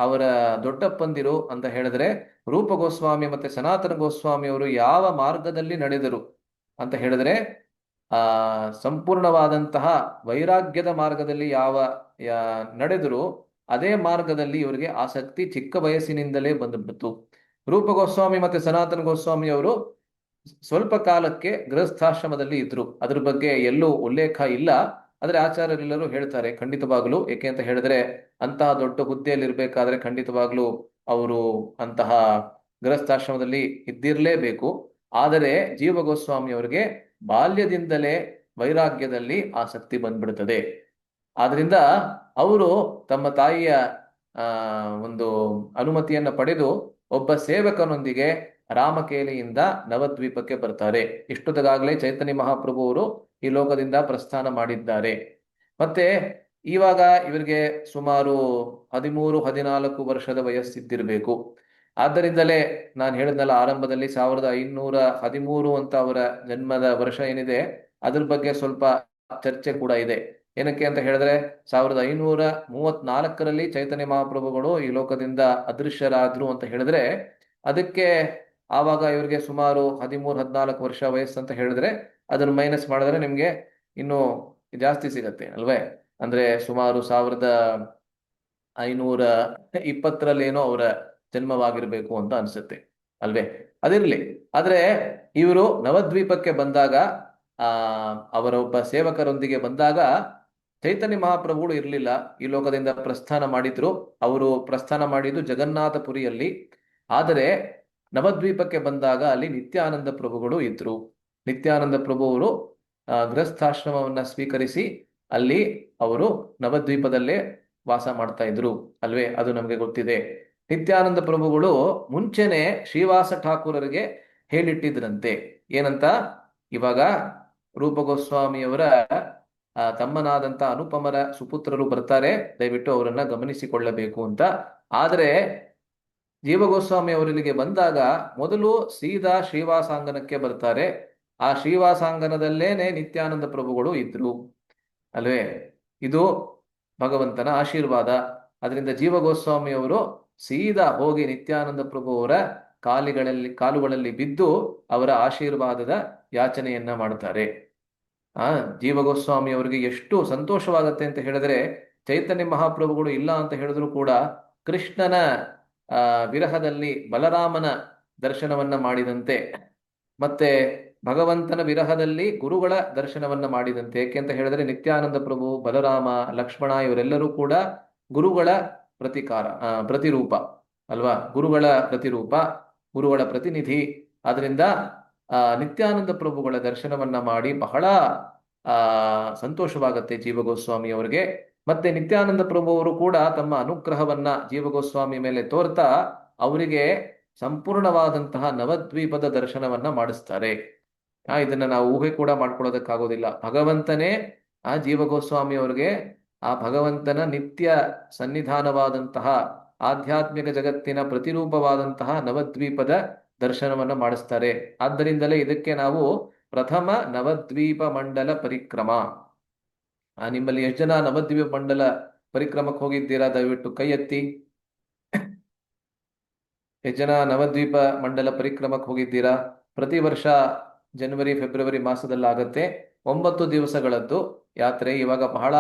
ಅವರ ದೊಡ್ಡಪ್ಪಂದಿರು ಅಂತ ಹೇಳಿದ್ರೆ ರೂಪ ಗೋಸ್ವಾಮಿ ಮತ್ತೆ ಸನಾತನ ಗೋಸ್ವಾಮಿ ಅವರು ಯಾವ ಮಾರ್ಗದಲ್ಲಿ ನಡೆದರು ಅಂತ ಹೇಳಿದ್ರೆ, ಸಂಪೂರ್ಣವಾದಂತಹ ವೈರಾಗ್ಯದ ಮಾರ್ಗದಲ್ಲಿ ನಡೆದರು, ಅದೇ ಮಾರ್ಗದಲ್ಲಿ ಇವರಿಗೆ ಆಸಕ್ತಿ ಚಿಕ್ಕ ವಯಸ್ಸಿನಿಂದಲೇ ಬಂದ್ಬಿಡ್ತು. ರೂಪ ಗೋಸ್ವಾಮಿ ಮತ್ತೆ ಸನಾತನ ಗೋಸ್ವಾಮಿ ಅವರು ಸ್ವಲ್ಪ ಕಾಲಕ್ಕೆ ಗೃಹಸ್ಥಾಶ್ರಮದಲ್ಲಿ ಇದ್ರು. ಅದ್ರ ಬಗ್ಗೆ ಎಲ್ಲೂ ಉಲ್ಲೇಖ ಇಲ್ಲ, ಆದ್ರೆ ಆಚಾರ್ಯರೆಲ್ಲರೂ ಹೇಳ್ತಾರೆ ಖಂಡಿತವಾಗ್ಲು. ಏಕೆ ಅಂತ ಹೇಳಿದ್ರೆ, ಅಂತಹ ದೊಡ್ಡ ಹುದ್ದೆಯಲ್ಲಿ ಇರ್ಬೇಕಾದ್ರೆ ಖಂಡಿತವಾಗ್ಲು ಅವರು ಅಂತಹ ಗೃಹಸ್ಥಾಶ್ರಮದಲ್ಲಿ ಇದ್ದಿರ್ಲೇಬೇಕು. ಆದರೆ ಜೀವ ಗೋಸ್ವಾಮಿ ಅವರಿಗೆ ಬಾಲ್ಯದಿಂದಲೇ ವೈರಾಗ್ಯದಲ್ಲಿ ಆಸಕ್ತಿ ಬಂದ್ಬಿಡುತ್ತದೆ. ಆದ್ರಿಂದ ಅವರು ತಮ್ಮ ತಾಯಿಯ ಒಂದು ಅನುಮತಿಯನ್ನ ಪಡೆದು ಒಬ್ಬ ಸೇವಕನೊಂದಿಗೆ ರಾಮಕೇಲಿಯಿಂದ ನವದ್ವೀಪಕ್ಕೆ ಬರ್ತಾರೆ. ಇಷ್ಟೊತ್ತಿಗಾಗಲೇ ಚೈತನ್ಯ ಮಹಾಪ್ರಭು ಅವರು ಈ ಲೋಕದಿಂದ ಪ್ರಸ್ಥಾನ ಮಾಡಿದ್ದಾರೆ. ಮತ್ತೆ ಇವಾಗ ಇವರಿಗೆ ಸುಮಾರು 13-14 ವರ್ಷದ ವಯಸ್ಸಿದ್ದಿರಬೇಕು. ಆದ್ದರಿಂದಲೇ ನಾನು ಹೇಳಿದ್ನಲ್ಲ ಆರಂಭದಲ್ಲಿ 1513 ಅಂತ ಅವರ ಜನ್ಮದ ವರ್ಷ ಏನಿದೆ ಅದ್ರ ಬಗ್ಗೆ ಸ್ವಲ್ಪ ಚರ್ಚೆ ಕೂಡ ಇದೆ. ಏನಕ್ಕೆ ಅಂತ ಹೇಳಿದ್ರೆ 1534ರಲ್ಲಿ ಚೈತನ್ಯ ಮಹಾಪ್ರಭುಗಳು ಈ ಲೋಕದಿಂದ ಅದೃಶ್ಯರಾದ್ರು ಅಂತ ಹೇಳಿದ್ರೆ, ಅದಕ್ಕೆ ಆವಾಗ ಇವ್ರಿಗೆ ಸುಮಾರು 13-14 ವರ್ಷ ವಯಸ್ಸು ಅಂತ ಹೇಳಿದ್ರೆ, ಅದನ್ನ ಮೈನಸ್ ಮಾಡಿದ್ರೆ ನಿಮ್ಗೆ ಇನ್ನು ಜಾಸ್ತಿ ಸಿಗತ್ತೆ ಅಲ್ವೇ? ಅಂದ್ರೆ ಸುಮಾರು 1520ರಲ್ಲಿ ಅವರ ಜನ್ಮವಾಗಿರ್ಬೇಕು ಅಂತ ಅನ್ಸುತ್ತೆ ಅಲ್ವೇ? ಅದಿರ್ಲಿ. ಆದ್ರೆ ಇವರು ನವದ್ವೀಪಕ್ಕೆ ಬಂದಾಗ, ಆ ಅವರ ಒಬ್ಬ ಸೇವಕರೊಂದಿಗೆ ಬಂದಾಗ, ಚೈತನ್ಯ ಮಹಾಪ್ರಭುಗಳು ಇರಲಿಲ್ಲ, ಈ ಲೋಕದಿಂದ ಪ್ರಸ್ಥಾನ ಮಾಡಿದ್ರು. ಅವರು ಪ್ರಸ್ಥಾನ ಮಾಡಿದ್ದು ಜಗನ್ನಾಥಪುರಿಯಲ್ಲಿ. ಆದರೆ ನವದ್ವೀಪಕ್ಕೆ ಬಂದಾಗ ಅಲ್ಲಿ ನಿತ್ಯಾನಂದ ಪ್ರಭುಗಳು ಇದ್ರು. ನಿತ್ಯಾನಂದ ಪ್ರಭುವರು ಗೃಹಸ್ಥಾಶ್ರಮವನ್ನ ಸ್ವೀಕರಿಸಿ ಅಲ್ಲಿ ಅವರು ನವದ್ವೀಪದಲ್ಲೇ ವಾಸ ಮಾಡ್ತಾ ಇದ್ರು ಅಲ್ವೇ? ಅದು ನಮಗೆ ಗೊತ್ತಿದೆ. ನಿತ್ಯಾನಂದ ಪ್ರಭುಗಳು ಮುಂಚೆನೆ ಶ್ರೀವಾಸ ಠಾಕೂರರಿಗೆ ಹೇಳಿಟ್ಟಿದ್ರಂತೆ. ಏನಂತ? ಇವಾಗ ರೂಪ ಗೋಸ್ವಾಮಿಯವರ ತಮ್ಮನಾದಂತ ಅನುಪಮರ ಸುಪುತ್ರರು ಬರ್ತಾರೆ, ದಯವಿಟ್ಟು ಅವರನ್ನ ಗಮನಿಸಿಕೊಳ್ಳಬೇಕು ಅಂತ. ಆದ್ರೆ ಜೀವ ಗೋಸ್ವಾಮಿ ಅವರಿಗೆ ಬಂದಾಗ ಮೊದಲು ಸೀದಾ ಶ್ರೀವಾಸಾಂಗನಕ್ಕೆ ಬರ್ತಾರೆ. ಆ ಶ್ರೀವಾಸಾಂಗನದಲ್ಲೇನೆ ನಿತ್ಯಾನಂದ ಪ್ರಭುಗಳು ಇದ್ರು ಅಲ್ವೇ? ಇದು ಭಗವಂತನ ಆಶೀರ್ವಾದ. ಅದರಿಂದ ಜೀವ ಗೋಸ್ವಾಮಿಯವರು ಸೀದಾ ಹೋಗಿ ನಿತ್ಯಾನಂದ ಪ್ರಭು ಅವರ ಕಾಲುಗಳಲ್ಲಿ ಬಿದ್ದು ಅವರ ಆಶೀರ್ವಾದದ ಯಾಚನೆಯನ್ನ ಮಾಡ್ತಾರೆ. ಜೀವ ಗೋಸ್ವಾಮಿ ಅವರಿಗೆ ಎಷ್ಟು ಸಂತೋಷವಾಗತ್ತೆ ಅಂತ ಹೇಳಿದ್ರೆ, ಚೈತನ್ಯ ಮಹಾಪ್ರಭುಗಳು ಇಲ್ಲ ಅಂತ ಹೇಳಿದ್ರು ಕೂಡ ಕೃಷ್ಣನ ವಿರಹದಲ್ಲಿ ಬಲರಾಮನ ದರ್ಶನವನ್ನ ಮಾಡಿದಂತೆ, ಮತ್ತೆ ಭಗವಂತನ ವಿರಹದಲ್ಲಿ ಗುರುಗಳ ದರ್ಶನವನ್ನ ಮಾಡಿದಂತೆ. ಏಕೆ ಅಂತ ಹೇಳಿದ್ರೆ ನಿತ್ಯಾನಂದ ಪ್ರಭು, ಬಲರಾಮ, ಲಕ್ಷ್ಮಣ ಇವರೆಲ್ಲರೂ ಕೂಡ ಗುರುಗಳ ಪ್ರತಿರೂಪ ಅಲ್ವಾ? ಗುರುಗಳ ಪ್ರತಿರೂಪ, ಗುರುಗಳ ಪ್ರತಿನಿಧಿ. ಆದ್ರಿಂದ ನಿತ್ಯಾನಂದ ಪ್ರಭುಗಳ ದರ್ಶನವನ್ನ ಮಾಡಿ ಬಹಳ ಸಂತೋಷವಾಗತ್ತೆ ಜೀವ ಗೋಸ್ವಾಮಿ ಅವರಿಗೆ. ಮತ್ತೆ ನಿತ್ಯಾನಂದ ಪ್ರಭು ಅವರು ಕೂಡ ತಮ್ಮ ಅನುಗ್ರಹವನ್ನ ಜೀವ ಗೋಸ್ವಾಮಿ ಮೇಲೆ ತೋರ್ತಾ ಅವರಿಗೆ ಸಂಪೂರ್ಣವಾದಂತಹ ನವದ್ವೀಪದ ದರ್ಶನವನ್ನ ಮಾಡಿಸ್ತಾರೆ. ಇದನ್ನ ನಾವು ಊಹೆ ಕೂಡ ಮಾಡ್ಕೊಳ್ಳೋದಕ್ಕಾಗೋದಿಲ್ಲ. ಭಗವಂತನೇ ಆ ಜೀವ ಗೋಸ್ವಾಮಿ ಅವರಿಗೆ ಆ ಭಗವಂತನ ನಿತ್ಯ ಸನ್ನಿಧಾನವಾದಂತಹ ಆಧ್ಯಾತ್ಮಿಕ ಜಗತ್ತಿನ ಪ್ರತಿರೂಪವಾದಂತಹ ನವದ್ವೀಪದ ದರ್ಶನವನ್ನ ಮಾಡಿಸ್ತಾರೆ. ಆದ್ದರಿಂದಲೇ ಇದಕ್ಕೆ ನಾವು ಪ್ರಥಮ ನವದ್ವೀಪ ಮಂಡಲ ಪರಿಕ್ರಮ. ನಿಮ್ಮಲ್ಲಿ ಎಷ್ಟು ಜನ ನವದ್ವೀಪ ಮಂಡಲ ಪರಿಕ್ರಮಕ್ಕೆ ಹೋಗಿದ್ದೀರಾ? ದಯವಿಟ್ಟು ಕೈ ಎತ್ತಿ. ಎಷ್ಟು ಜನ ನವದ್ವೀಪ ಮಂಡಲ ಪರಿಕ್ರಮಕ್ಕೆ ಹೋಗಿದ್ದೀರಾ? ಪ್ರತಿ ವರ್ಷ ಜನವರಿ ಫೆಬ್ರವರಿ ಮಾಸದಲ್ಲಾಗತ್ತೆ. 9 ದಿವಸಗಳದ್ದು ಯಾತ್ರೆ. ಇವಾಗ ಬಹಳ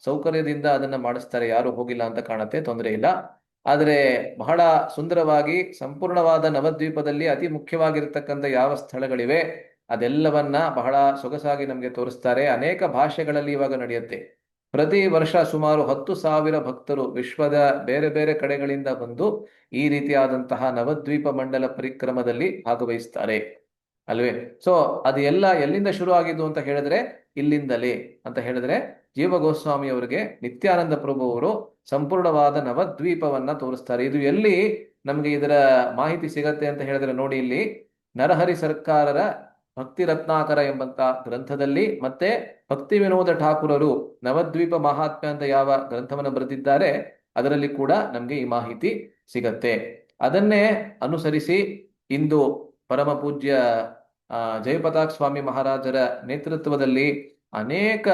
ಸೌಕರ್ಯದಿಂದ ಅದನ್ನ ಮಾಡಿಸ್ತಾರೆ. ಯಾರು ಹೋಗಿಲ್ಲ ಅಂತ ಕಾಣುತ್ತೆ, ತೊಂದರೆ ಇಲ್ಲ. ಆದರೆ ಬಹಳ ಸುಂದರವಾಗಿ ಸಂಪೂರ್ಣವಾದ ನವದ್ವೀಪದಲ್ಲಿ ಅತಿ ಮುಖ್ಯವಾಗಿರ್ತಕ್ಕಂಥ ಯಾವ ಸ್ಥಳಗಳಿವೆ ಅದೆಲ್ಲವನ್ನ ಬಹಳ ಸೊಗಸಾಗಿ ನಮಗೆ ತೋರಿಸ್ತಾರೆ. ಅನೇಕ ಭಾಷೆಗಳಲ್ಲಿ ಇವಾಗ ನಡೆಯುತ್ತೆ. ಪ್ರತಿ ವರ್ಷ ಸುಮಾರು 10,000 ಭಕ್ತರು ವಿಶ್ವದ ಬೇರೆ ಬೇರೆ ಕಡೆಗಳಿಂದ ಬಂದು ಈ ರೀತಿಯಾದಂತಹ ನವದ್ವೀಪ ಮಂಡಲ ಪರಿಕ್ರಮದಲ್ಲಿ ಭಾಗವಹಿಸ್ತಾರೆ ಅಲ್ವೇ? ಸೊ ಅದು ಎಲ್ಲ ಎಲ್ಲಿಂದ ಶುರು ಆಗಿದ್ದು ಅಂತ ಹೇಳಿದ್ರೆ ಇಲ್ಲಿಂದಲೇ ಅಂತ ಹೇಳಿದ್ರೆ ಜೀವ ಗೋಸ್ವಾಮಿ ಅವರಿಗೆ ನಿತ್ಯಾನಂದ ಪ್ರಭು ಅವರು ಸಂಪೂರ್ಣವಾದ ನವದ್ವೀಪವನ್ನ ತೋರಿಸ್ತಾರೆ. ಇದು ಎಲ್ಲಿ ನಮ್ಗೆ ಇದರ ಮಾಹಿತಿ ಸಿಗತ್ತೆ ಅಂತ ಹೇಳಿದ್ರೆ ನೋಡಿ, ಇಲ್ಲಿ ನರಹರಿ ಸರ್ಕಾರರ ಭಕ್ತಿ ರತ್ನಾಕರ ಎಂಬಂತ ಗ್ರಂಥದಲ್ಲಿ, ಮತ್ತೆ ಭಕ್ತಿ ವಿನೋದ ಠಾಕೂರರು ನವದ್ವೀಪ ಮಹಾತ್ಮ್ಯ ಅಂತ ಯಾವ ಗ್ರಂಥವನ್ನು ಬರೆದಿದ್ದಾರೆ ಅದರಲ್ಲಿ ಕೂಡ ನಮ್ಗೆ ಈ ಮಾಹಿತಿ ಸಿಗತ್ತೆ. ಅದನ್ನೇ ಅನುಸರಿಸಿ ಇಂದು ಪರಮ ಪೂಜ್ಯ ಜಯಪತಾಕ್ ಸ್ವಾಮಿ ಮಹಾರಾಜರ ನೇತೃತ್ವದಲ್ಲಿ ಅನೇಕ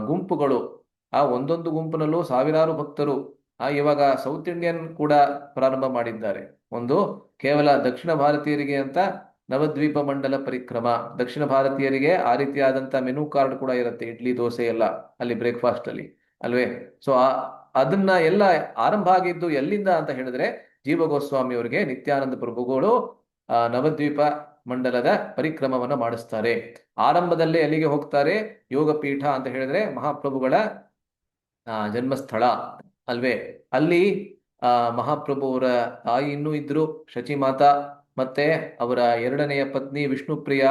ಗುಂಪುಗಳು, ಒಂದೊಂದು ಗುಂಪಿನಲ್ಲೂ ಸಾವಿರಾರು ಭಕ್ತರು ಇವಾಗ ಸೌತ್ ಇಂಡಿಯನ್ ಕೂಡ ಪ್ರಾರಂಭ ಮಾಡಿದ್ದಾರೆ. ಒಂದು ಕೇವಲ ದಕ್ಷಿಣ ಭಾರತೀಯರಿಗೆ ಅಂತ ನವದ್ವೀಪ ಮಂಡಲ ಪರಿಕ್ರಮ. ದಕ್ಷಿಣ ಭಾರತೀಯರಿಗೆ ಆ ರೀತಿಯಾದಂತ ಮೆನು ಕಾರ್ಡ್ ಕೂಡ ಇರುತ್ತೆ, ಇಡ್ಲಿ ದೋಸೆ ಎಲ್ಲ ಅಲ್ಲಿ ಬ್ರೇಕ್ಫಾಸ್ಟ್ ಅಲ್ಲಿ ಅಲ್ವೇ? ಸೊ ಅದನ್ನ ಎಲ್ಲ ಆರಂಭ ಆಗಿದ್ದು ಎಲ್ಲಿಂದ ಅಂತ ಹೇಳಿದ್ರೆ ಜೀವ ಗೋಸ್ವಾಮಿ ಅವರಿಗೆ ನಿತ್ಯಾನಂದ ಪ್ರಭುಗಳು ನವದ್ವೀಪ ಮಂಡಲದ ಪರಿಕ್ರಮವನ್ನ ಮಾಡಿಸ್ತಾರೆ. ಆರಂಭದಲ್ಲೇ ಎಲ್ಲಿಗೆ ಹೋಗ್ತಾರೆ? ಯೋಗಪೀಠ ಅಂತ ಹೇಳಿದ್ರೆ ಮಹಾಪ್ರಭುಗಳ ಜನ್ಮಸ್ಥಳ ಅಲ್ವೇ? ಅಲ್ಲಿ ಮಹಾಪ್ರಭುವರ ತಾಯಿ ಇನ್ನೂ ಇದ್ರು, ಶಚಿಮಾತಾ. ಮತ್ತೆ ಅವರ 2ನೆಯ ಪತ್ನಿ ವಿಷ್ಣುಪ್ರಿಯ,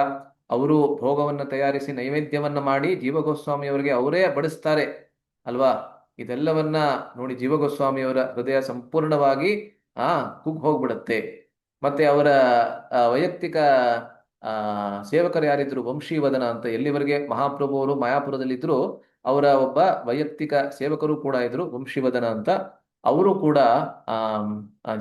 ಅವರು ಭೋಗವನ್ನ ತಯಾರಿಸಿ ನೈವೇದ್ಯವನ್ನ ಮಾಡಿ ಜೀವ ಗೋಸ್ವಾಮಿ ಅವರಿಗೆ ಅವರೇ ಬಡಿಸ್ತಾರೆ ಅಲ್ವಾ? ಇದೆಲ್ಲವನ್ನ ನೋಡಿ ಜೀವ ಗೋಸ್ವಾಮಿ ಅವರ ಹೃದಯ ಸಂಪೂರ್ಣವಾಗಿ ಕುಗ್ಗ್ ಹೋಗ್ಬಿಡತ್ತೆ. ಮತ್ತೆ ಅವರ ವೈಯಕ್ತಿಕ ಸೇವಕರು ಯಾರಿದ್ರು? ವಂಶೀವದನ ಅಂತ. ಎಲ್ಲಿವರೆಗೆ ಮಹಾಪ್ರಭು ಅವರು ಮಾಯಾಪುರದಲ್ಲಿದ್ರು, ಅವರ ಒಬ್ಬ ವೈಯಕ್ತಿಕ ಸೇವಕರು ಕೂಡ ಇದ್ರು, ವಂಶೀವದನ ಅಂತ. ಅವರು ಕೂಡ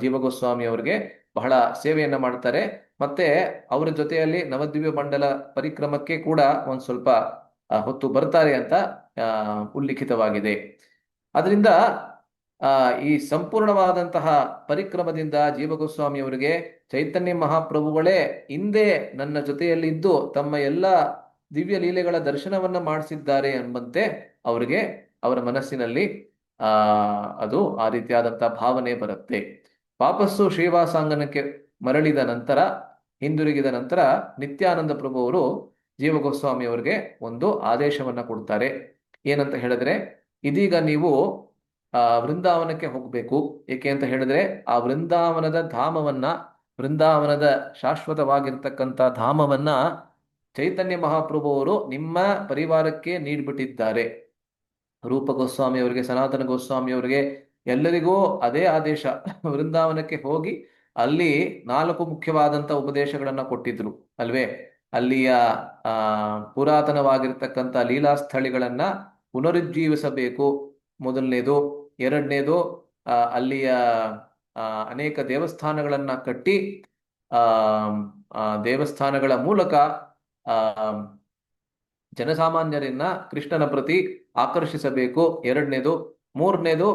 ಜೀವ ಗೋಸ್ವಾಮಿ ಅವರಿಗೆ ಬಹಳ ಸೇವೆಯನ್ನ ಮಾಡ್ತಾರೆ. ಮತ್ತೆ ಅವರ ಜೊತೆಯಲ್ಲಿ ನವದ್ವೀಪ ಮಂಡಲ ಪರಿಕ್ರಮಕ್ಕೆ ಕೂಡ ಒಂದ್ ಸ್ವಲ್ಪ ಹೊತ್ತು ಬರ್ತಾರೆ ಅಂತ ಉಲ್ಲಿಖಿತವಾಗಿದೆ. ಅದರಿಂದ ಈ ಸಂಪೂರ್ಣವಾದಂತಹ ಪರಿಕ್ರಮದಿಂದ ಜೀವಗೋಸ್ವಾಮಿಯವರಿಗೆ ಚೈತನ್ಯ ಮಹಾಪ್ರಭುಗಳೇ ಹಿಂದೆ ನನ್ನ ಜೊತೆಯಲ್ಲಿದ್ದು ತಮ್ಮ ಎಲ್ಲ ದಿವ್ಯ ಲೀಲೆಗಳ ದರ್ಶನವನ್ನ ಮಾಡಿಸಿದ್ದಾರೆ ಎಂಬಂತೆ ಅವರಿಗೆ ಅವರ ಮನಸ್ಸಿನಲ್ಲಿ ಅದು ಆ ರೀತಿಯಾದಂತಹ ಭಾವನೆ ಬರುತ್ತೆ. ವಾಪಸ್ಸು ಶ್ರೀವಾಸಾಂಗನಕ್ಕೆ ಮರಳಿದ ನಂತರ, ಹಿಂದಿರುಗಿದ ನಂತರ ನಿತ್ಯಾನಂದ ಪ್ರಭು ಅವರು ಜೀವಗೋಸ್ವಾಮಿ ಅವರಿಗೆ ಒಂದು ಆದೇಶವನ್ನ ಕೊಡ್ತಾರೆ. ಏನಂತ ಹೇಳಿದ್ರೆ, ಇದೀಗ ನೀವು ವೃಂದಾವನಕ್ಕೆ ಹೋಗ್ಬೇಕು. ಏಕೆ ಅಂತ ಹೇಳಿದ್ರೆ, ಆ ವೃಂದಾವನದ ಧಾಮವನ್ನ, ವೃಂದಾವನದ ಶಾಶ್ವತವಾಗಿರ್ತಕ್ಕಂಥ ಧಾಮವನ್ನ ಚೈತನ್ಯ ಮಹಾಪ್ರಭು ಅವರು ನಿಮ್ಮ ಪರಿವಾರಕ್ಕೆ ನೀಡ್ಬಿಟ್ಟಿದ್ದಾರೆ. ರೂಪ ಗೋಸ್ವಾಮಿ ಅವರಿಗೆ, ಸನಾತನ ಗೋಸ್ವಾಮಿ ಅವರಿಗೆ, ಎಲ್ಲರಿಗೂ ಅದೇ ಆದೇಶ. ವೃಂದಾವನಕ್ಕೆ ಹೋಗಿ ಅಲ್ಲಿ 4 ಮುಖ್ಯವಾದಂತ ಉಪದೇಶಗಳನ್ನ ಕೊಟ್ಟಿದ್ರು ಅಲ್ವೇ. ಅಲ್ಲಿಯ ಪುರಾತನವಾಗಿರ್ತಕ್ಕಂಥ ಲೀಲಾಸ್ಥಳಿಗಳನ್ನ ಪುನರುಜ್ಜೀವಿಸಬೇಕು, ಮೊದಲನೇದು. ಎರಡನೇದು, ಅಲ್ಲಿಯ ಅನೇಕ ದೇವಸ್ಥಾನಗಳನ್ನ ಕಟ್ಟಿ ದೇವಸ್ಥಾನಗಳ ಮೂಲಕ ಜನಸಾಮಾನ್ಯರನ್ನ ಕೃಷ್ಣನ ಪ್ರತಿ ಆಕರ್ಷಿಸಬೇಕು, ಎರಡನೇದು. ಮೂರನೇದು,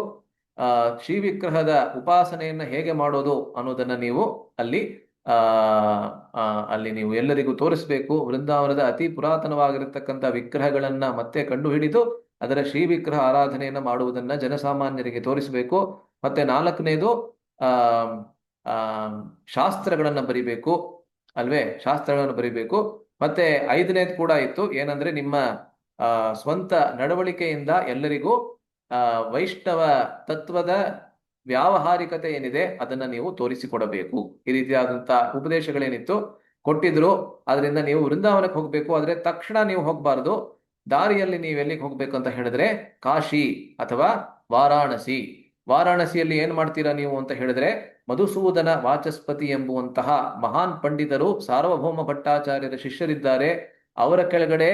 ಶ್ರೀ ವಿಗ್ರಹದ ಉಪಾಸನೆಯನ್ನ ಹೇಗೆ ಮಾಡೋದು ಅನ್ನೋದನ್ನ ನೀವು ಅಲ್ಲಿ ನೀವು ಎಲ್ಲರಿಗೂ ತೋರಿಸ್ಬೇಕು. ವೃಂದಾವನದ ಅತಿ ಪುರಾತನವಾಗಿರತಕ್ಕಂಥ ವಿಗ್ರಹಗಳನ್ನ ಮತ್ತೆ ಕಂಡುಹಿಡಿದು ಅದರ ಶ್ರೀ ವಿಗ್ರಹ ಆರಾಧನೆಯನ್ನ ಮಾಡುವುದನ್ನ ಜನಸಾಮಾನ್ಯರಿಗೆ ತೋರಿಸಬೇಕು. ಮತ್ತೆ ನಾಲ್ಕನೇದು, ಶಾಸ್ತ್ರಗಳನ್ನ ಬರಿಬೇಕು ಅಲ್ವೇ, ಶಾಸ್ತ್ರಗಳನ್ನು ಬರಿಬೇಕು. ಮತ್ತೆ ಐದನೇದು ಕೂಡ ಇತ್ತು, ಏನಂದ್ರೆ ನಿಮ್ಮ ಸ್ವಂತ ನಡವಳಿಕೆಯಿಂದ ಎಲ್ಲರಿಗೂ ವೈಷ್ಣವ ತತ್ವದ ವ್ಯಾವಹಾರಿಕತೆ ಏನಿದೆ ಅದನ್ನ ನೀವು ತೋರಿಸಿಕೊಡಬೇಕು. ಈ ರೀತಿಯಾದಂತ ಉಪದೇಶಗಳೇನಿತ್ತು ಕೊಟ್ಟಿದ್ರು. ಅದರಿಂದ ನೀವು ವೃಂದಾವನಕ್ಕೆ ಹೋಗ್ಬೇಕು, ಆದ್ರೆ ತಕ್ಷಣ ನೀವು ಹೋಗ್ಬಾರ್ದು. ದಾರಿಯಲ್ಲಿ ನೀವು ಎಲ್ಲಿಗೆ ಹೋಗ್ಬೇಕು ಅಂತ ಹೇಳಿದ್ರೆ ಕಾಶಿ ಅಥವಾ ವಾರಾಣಸಿ. ವಾರಾಣಸಿಯಲ್ಲಿ ಏನ್ ಮಾಡ್ತೀರಾ ನೀವು ಅಂತ ಹೇಳಿದ್ರೆ, ಮಧುಸೂದನ ವಾಚಸ್ಪತಿ ಎಂಬುವಂತಹ ಮಹಾನ್ ಪಂಡಿತರು, ಸಾರ್ವಭೌಮ ಭಟ್ಟಾಚಾರ್ಯರ ಶಿಷ್ಯರಿದ್ದಾರೆ. ಅವರ ಕೆಳಗಡೆ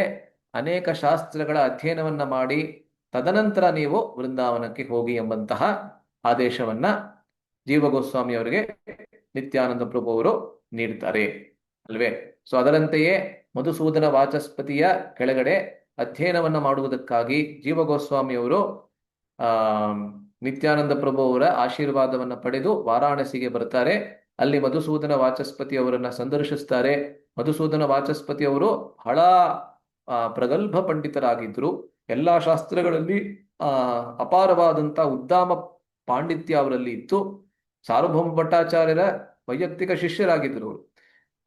ಅನೇಕ ಶಾಸ್ತ್ರಗಳ ಅಧ್ಯಯನವನ್ನ ಮಾಡಿ ತದನಂತರ ನೀವು ವೃಂದಾವನಕ್ಕೆ ಹೋಗಿ ಎಂಬಂತಹ ಆದೇಶವನ್ನ ಜೀವಗೋಸ್ವಾಮಿ ಅವರಿಗೆ ನಿತ್ಯಾನಂದ ಪ್ರಭು ಅವರು ನೀಡ್ತಾರೆ ಅಲ್ವೇ. ಸೊ ಅದರಂತೆಯೇ ಮಧುಸೂದನ ವಾಚಸ್ಪತಿಯ ಕೆಳಗಡೆ ಅಧ್ಯಯನವನ್ನ ಮಾಡುವುದಕ್ಕಾಗಿ ಜೀವಗೋಸ್ವಾಮಿ ಅವರು ನಿತ್ಯಾನಂದ ಪ್ರಭು ಅವರ ಆಶೀರ್ವಾದವನ್ನ ಪಡೆದು ವಾರಾಣಸಿಗೆ ಬರ್ತಾರೆ. ಅಲ್ಲಿ ಮಧುಸೂದನ ವಾಚಸ್ಪತಿ ಅವರನ್ನ ಸಂದರ್ಶಿಸ್ತಾರೆ. ಮಧುಸೂದನ ವಾಚಸ್ಪತಿ ಅವರು ಬಹಳ ಪ್ರಗಲ್ಭ ಪಂಡಿತರಾಗಿದ್ರು. ಎಲ್ಲಾ ಶಾಸ್ತ್ರಗಳಲ್ಲಿ ಅಪಾರವಾದಂತ ಉದ್ದಾಮ ಪಾಂಡಿತ್ಯ ಅವರಲ್ಲಿ ಇತ್ತು. ಸಾರ್ವಭೌಮ ಭಟ್ಟಾಚಾರ್ಯರ ವೈಯಕ್ತಿಕ ಶಿಷ್ಯರಾಗಿದ್ರು.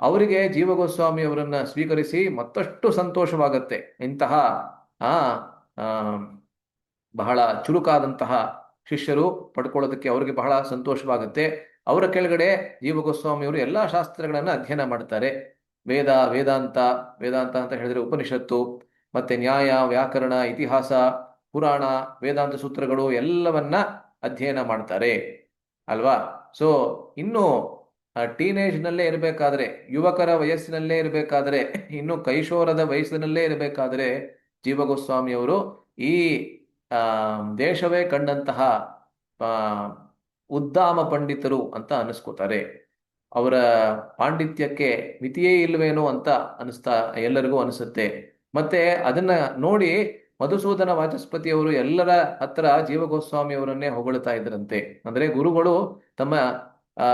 ಅವರಿಗೆ ಜೀವಗೋಸ್ವಾಮಿ ಅವರನ್ನ ಸ್ವೀಕರಿಸಿ ಮತ್ತಷ್ಟು ಸಂತೋಷವಾಗತ್ತೆ. ಇಂತಹ ಬಹಳ ಚುರುಕಾದಂತಹ ಶಿಷ್ಯರು ಪಡ್ಕೊಳ್ಳೋದಕ್ಕೆ ಅವರಿಗೆ ಬಹಳ ಸಂತೋಷವಾಗುತ್ತೆ. ಅವರ ಕೆಳಗಡೆ ಜೀವಗೋಸ್ವಾಮಿ ಅವರು ಎಲ್ಲಾ ಶಾಸ್ತ್ರಗಳನ್ನ ಅಧ್ಯಯನ ಮಾಡ್ತಾರೆ. ವೇದಾಂತ ಅಂತ ಹೇಳಿದ್ರೆ ಉಪನಿಷತ್ತು, ಮತ್ತೆ ನ್ಯಾಯ, ವ್ಯಾಕರಣ, ಇತಿಹಾಸ, ಪುರಾಣ, ವೇದಾಂತ ಸೂತ್ರಗಳು ಎಲ್ಲವನ್ನ ಅಧ್ಯಯನ ಮಾಡ್ತಾರೆ ಅಲ್ವಾ. ಸೊ ಇನ್ನು ಟೀನೇಜ್ ನಲ್ಲೇ ಇರಬೇಕಾದ್ರೆ, ಯುವಕರ ವಯಸ್ಸಿನಲ್ಲೇ ಇರಬೇಕಾದ್ರೆ, ಇನ್ನು ಕೈಶೋರದ ವಯಸ್ಸಿನಲ್ಲೇ ಇರಬೇಕಾದ್ರೆ ಜೀವಗೋಸ್ವಾಮಿ ಅವರು ಈ ದೇಶವೇ ಕಂಡಂತಹ ಉದ್ದಾಮ ಪಂಡಿತರು ಅಂತ ಅನಿಸ್ಕೋತಾರೆ. ಅವರ ಪಾಂಡಿತ್ಯಕ್ಕೆ ಮಿತಿಯೇ ಇಲ್ವೇನೋ ಅಂತ ಎಲ್ಲರಿಗೂ ಅನಿಸುತ್ತೆ. ಮತ್ತೆ ಅದನ್ನ ನೋಡಿ ಮಧುಸೂದನ ವಾಚಸ್ಪತಿ ಅವರು ಎಲ್ಲರ ಹತ್ರ ಜೀವಗೋಸ್ವಾಮಿ ಅವರನ್ನೇ ಹೊಗಳ್ತಾ ಇದ್ರಂತೆ. ಅಂದ್ರೆ ಗುರುಗಳು ತಮ್ಮ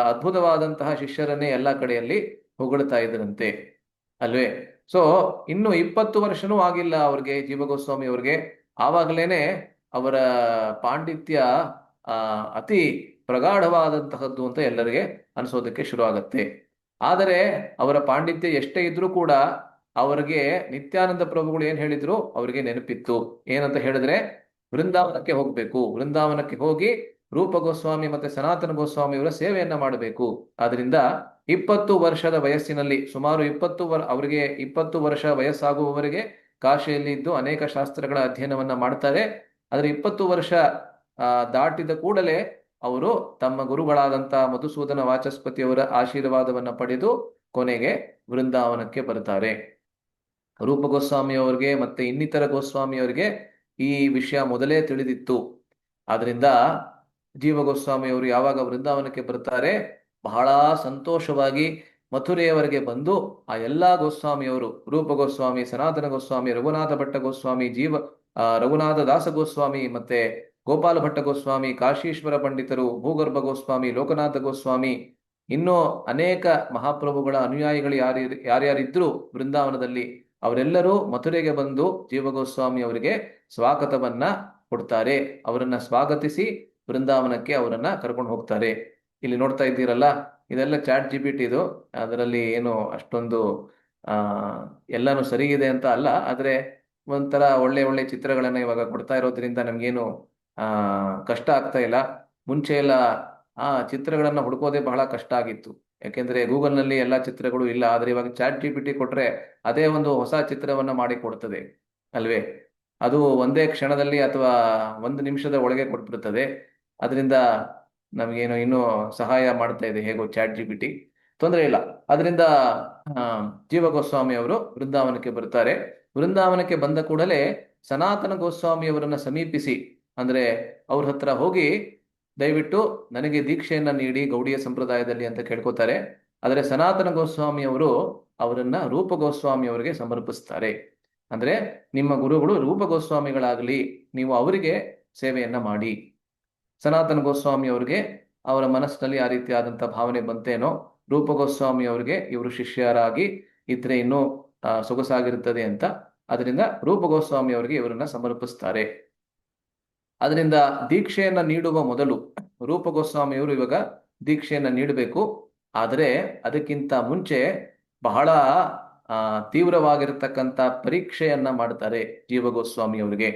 ಅದ್ಭುತವಾದಂತಹ ಶಿಷ್ಯರನ್ನೇ ಎಲ್ಲಾ ಕಡೆಯಲ್ಲಿ ಹೊಗಳ್ತಾ ಇದ್ರಂತೆ ಅಲ್ವೇ. ಸೊ ಇನ್ನು 20 ವರ್ಷನೂ ಆಗಿಲ್ಲ ಅವ್ರಿಗೆ, ಜೀವಗೋಸ್ವಾಮಿ ಅವ್ರಿಗೆ. ಆವಾಗಲೇನೆ ಅವರ ಪಾಂಡಿತ್ಯ ಅತಿ ಪ್ರಗಾಢವಾದಂತಹದ್ದು ಅಂತ ಎಲ್ಲರಿಗೆ ಅನಿಸೋದಕ್ಕೆ ಶುರು ಆಗತ್ತೆ. ಆದರೆ ಅವರ ಪಾಂಡಿತ್ಯ ಎಷ್ಟೇ ಇದ್ರೂ ಕೂಡ ಅವರಿಗೆ ನಿತ್ಯಾನಂದ ಪ್ರಭುಗಳು ಏನ್ ಹೇಳಿದ್ರು ಅವರಿಗೆ ನೆನಪಿತ್ತು. ಏನಂತ ಹೇಳಿದ್ರೆ, ವೃಂದಾವನಕ್ಕೆ ಹೋಗ್ಬೇಕು, ವೃಂದಾವನಕ್ಕೆ ಹೋಗಿ ರೂಪ ಗೋಸ್ವಾಮಿ ಮತ್ತೆ ಸನಾತನ ಗೋಸ್ವಾಮಿ ಅವರ ಸೇವೆಯನ್ನ ಮಾಡಬೇಕು. ಆದ್ರಿಂದ 20 ವರ್ಷದ ವಯಸ್ಸಿನಲ್ಲಿ, ಸುಮಾರು ಅವರಿಗೆ 20 ವರ್ಷ ವಯಸ್ಸಾಗುವವರೆಗೆ ಕಾಶಿಯಲ್ಲಿ ಇದ್ದು ಅನೇಕ ಶಾಸ್ತ್ರಗಳ ಅಧ್ಯಯನವನ್ನ ಮಾಡ್ತಾರೆ. ಆದ್ರೆ 20 ವರ್ಷ ದಾಟಿದ ಕೂಡಲೇ ಅವರು ತಮ್ಮ ಗುರುಗಳಾದಂತ ಮಧುಸೂದನ ವಾಚಸ್ಪತಿಯವರ ಆಶೀರ್ವಾದವನ್ನ ಪಡೆದು ಕೊನೆಗೆ ವೃಂದಾವನಕ್ಕೆ ಬರ್ತಾರೆ. ರೂಪ ಗೋಸ್ವಾಮಿ ಅವರಿಗೆ ಮತ್ತೆ ಇನ್ನಿತರ ಗೋಸ್ವಾಮಿ ಅವರಿಗೆ ಈ ವಿಷಯ ಮೊದಲೇ ತಿಳಿದಿತ್ತು. ಆದ್ರಿಂದ ಜೀವ ಗೋಸ್ವಾಮಿ ಅವರು ಯಾವಾಗ ವೃಂದಾವನಕ್ಕೆ ಬರ್ತಾರೆ, ಬಹಳ ಸಂತೋಷವಾಗಿ ಮಥುರೆಯವರೆಗೆ ಬಂದು ಆ ಎಲ್ಲಾ ಗೋಸ್ವಾಮಿಯವರು, ರೂಪ ಗೋಸ್ವಾಮಿ, ಸನಾತನ ಗೋಸ್ವಾಮಿ, ರಘುನಾಥ ಭಟ್ಟ ಗೋಸ್ವಾಮಿ, ರಘುನಾಥ ದಾಸ ಗೋಸ್ವಾಮಿ, ಮತ್ತೆ ಗೋಪಾಲ ಭಟ್ಟ ಗೋಸ್ವಾಮಿ, ಕಾಶೀಶ್ವರ ಪಂಡಿತರು, ಭೂಗರ್ಭ ಗೋಸ್ವಾಮಿ, ಲೋಕನಾಥ ಗೋಸ್ವಾಮಿ, ಇನ್ನೂ ಅನೇಕ ಮಹಾಪ್ರಭುಗಳ ಅನುಯಾಯಿಗಳು ಯಾರ್ಯಾರಿದ್ರು ಬೃಂದಾವನದಲ್ಲಿ, ಅವರೆಲ್ಲರೂ ಮಥುರೆಗೆ ಬಂದು ಜೀವ ಗೋಸ್ವಾಮಿ ಅವರಿಗೆ ಸ್ವಾಗತವನ್ನ ಕೊಡ್ತಾರೆ. ಅವರನ್ನ ಸ್ವಾಗತಿಸಿ ಬೃಂದಾವನಕ್ಕೆ ಅವರನ್ನ ಕರ್ಕೊಂಡು ಹೋಗ್ತಾರೆ. ಇಲ್ಲಿ ನೋಡ್ತಾ ಇದ್ದೀರಲ್ಲ, ಇದೆಲ್ಲ ChatGPT ಇದು. ಅದರಲ್ಲಿ ಏನು ಅಷ್ಟೊಂದು ಆ ಎಲ್ಲಾನು ಸರಿ ಇದೆ ಅಂತ ಅಲ್ಲ, ಆದ್ರೆ ಒಂಥರ ಒಳ್ಳೆ ಒಳ್ಳೆ ಚಿತ್ರಗಳನ್ನ ಇವಾಗ ಕೊಡ್ತಾ ಇರೋದ್ರಿಂದ ನಮ್ಗೇನು ಕಷ್ಟ ಆಗ್ತಾ ಇಲ್ಲ. ಮುಂಚೆ ಎಲ್ಲ ಆ ಚಿತ್ರಗಳನ್ನ ಹುಡುಕೋದೇ ಬಹಳ ಕಷ್ಟ ಆಗಿತ್ತು, ಯಾಕೆಂದ್ರೆ ಗೂಗಲ್ನಲ್ಲಿ ಎಲ್ಲಾ ಚಿತ್ರಗಳು ಇಲ್ಲ. ಆದ್ರೆ ಇವಾಗ ChatGPT ಕೊಟ್ರೆ ಅದೇ ಒಂದು ಹೊಸ ಚಿತ್ರವನ್ನ ಮಾಡಿ ಕೊಡ್ತದೆ ಅಲ್ವೇ? ಅದು ಒಂದೇ ಕ್ಷಣದಲ್ಲಿ ಅಥವಾ ಒಂದು ನಿಮಿಷದ ಒಳಗೆ ಕೊಟ್ಬಿಡ್ತದೆ. ಅದರಿಂದ ನಮಗೇನು ಇನ್ನೂ ಸಹಾಯ ಮಾಡ್ತಾ ಇದೆ ಹೇಗೋ ChatGPT, ತೊಂದರೆ ಇಲ್ಲ. ಅದರಿಂದ ಜೀವ ಗೋಸ್ವಾಮಿ ಅವರು ಬೃಂದಾವನಕ್ಕೆ ಬರ್ತಾರೆ. ಬೃಂದಾವನಕ್ಕೆ ಬಂದ ಕೂಡಲೇ ಸನಾತನ ಗೋಸ್ವಾಮಿ ಅವರನ್ನ ಸಮೀಪಿಸಿ, ಅಂದ್ರೆ ಅವ್ರ ಹತ್ರ ಹೋಗಿ ದಯವಿಟ್ಟು ನನಗೆ ದೀಕ್ಷೆಯನ್ನ ನೀಡಿ ಗೌಡಿಯ ಸಂಪ್ರದಾಯದಲ್ಲಿ ಅಂತ ಕೇಳ್ಕೊತಾರೆ. ಆದರೆ ಸನಾತನ ಗೋಸ್ವಾಮಿ ಅವರು ಅವರನ್ನ ರೂಪ ಗೋಸ್ವಾಮಿ ಅವರಿಗೆ ಸಮರ್ಪಿಸ್ತಾರೆ. ಅಂದ್ರೆ ನಿಮ್ಮ ಗುರುಗಳು ರೂಪ ಗೋಸ್ವಾಮಿಗಳಾಗಲಿ, ನೀವು ಅವರಿಗೆ ಸೇವೆಯನ್ನ ಮಾಡಿ. ಸನಾತನ ಗೋಸ್ವಾಮಿ ಅವರಿಗೆ ಅವರ ಮನಸ್ಸಿನಲ್ಲಿ ಆ ರೀತಿಯಾದಂಥ ಭಾವನೆ ಬಂತೇನೋ, ರೂಪ ಗೋಸ್ವಾಮಿ ಅವರಿಗೆ ಇವರು ಶಿಷ್ಯರಾಗಿ ಇದ್ರೆ ಇನ್ನೂ ಸೊಗಸಾಗಿರುತ್ತದೆ ಅಂತ, ಅದರಿಂದ ರೂಪ ಗೋಸ್ವಾಮಿ ಅವರಿಗೆ ಇವರನ್ನ ಸಮರ್ಪಿಸ್ತಾರೆ. ಅದರಿಂದ ದೀಕ್ಷೆಯನ್ನ ನೀಡುವ ಮೊದಲು ರೂಪ ಗೋಸ್ವಾಮಿಯವರು ಇವಾಗ ದೀಕ್ಷೆಯನ್ನ ನೀಡಬೇಕು. ಆದರೆ ಅದಕ್ಕಿಂತ ಮುಂಚೆ ಬಹಳ ತೀವ್ರವಾಗಿರತಕ್ಕಂಥ ಪರೀಕ್ಷೆಯನ್ನ ಮಾಡ್ತಾರೆ ಜೀವ ಗೋಸ್ವಾಮಿ ಅವರಿಗೆ.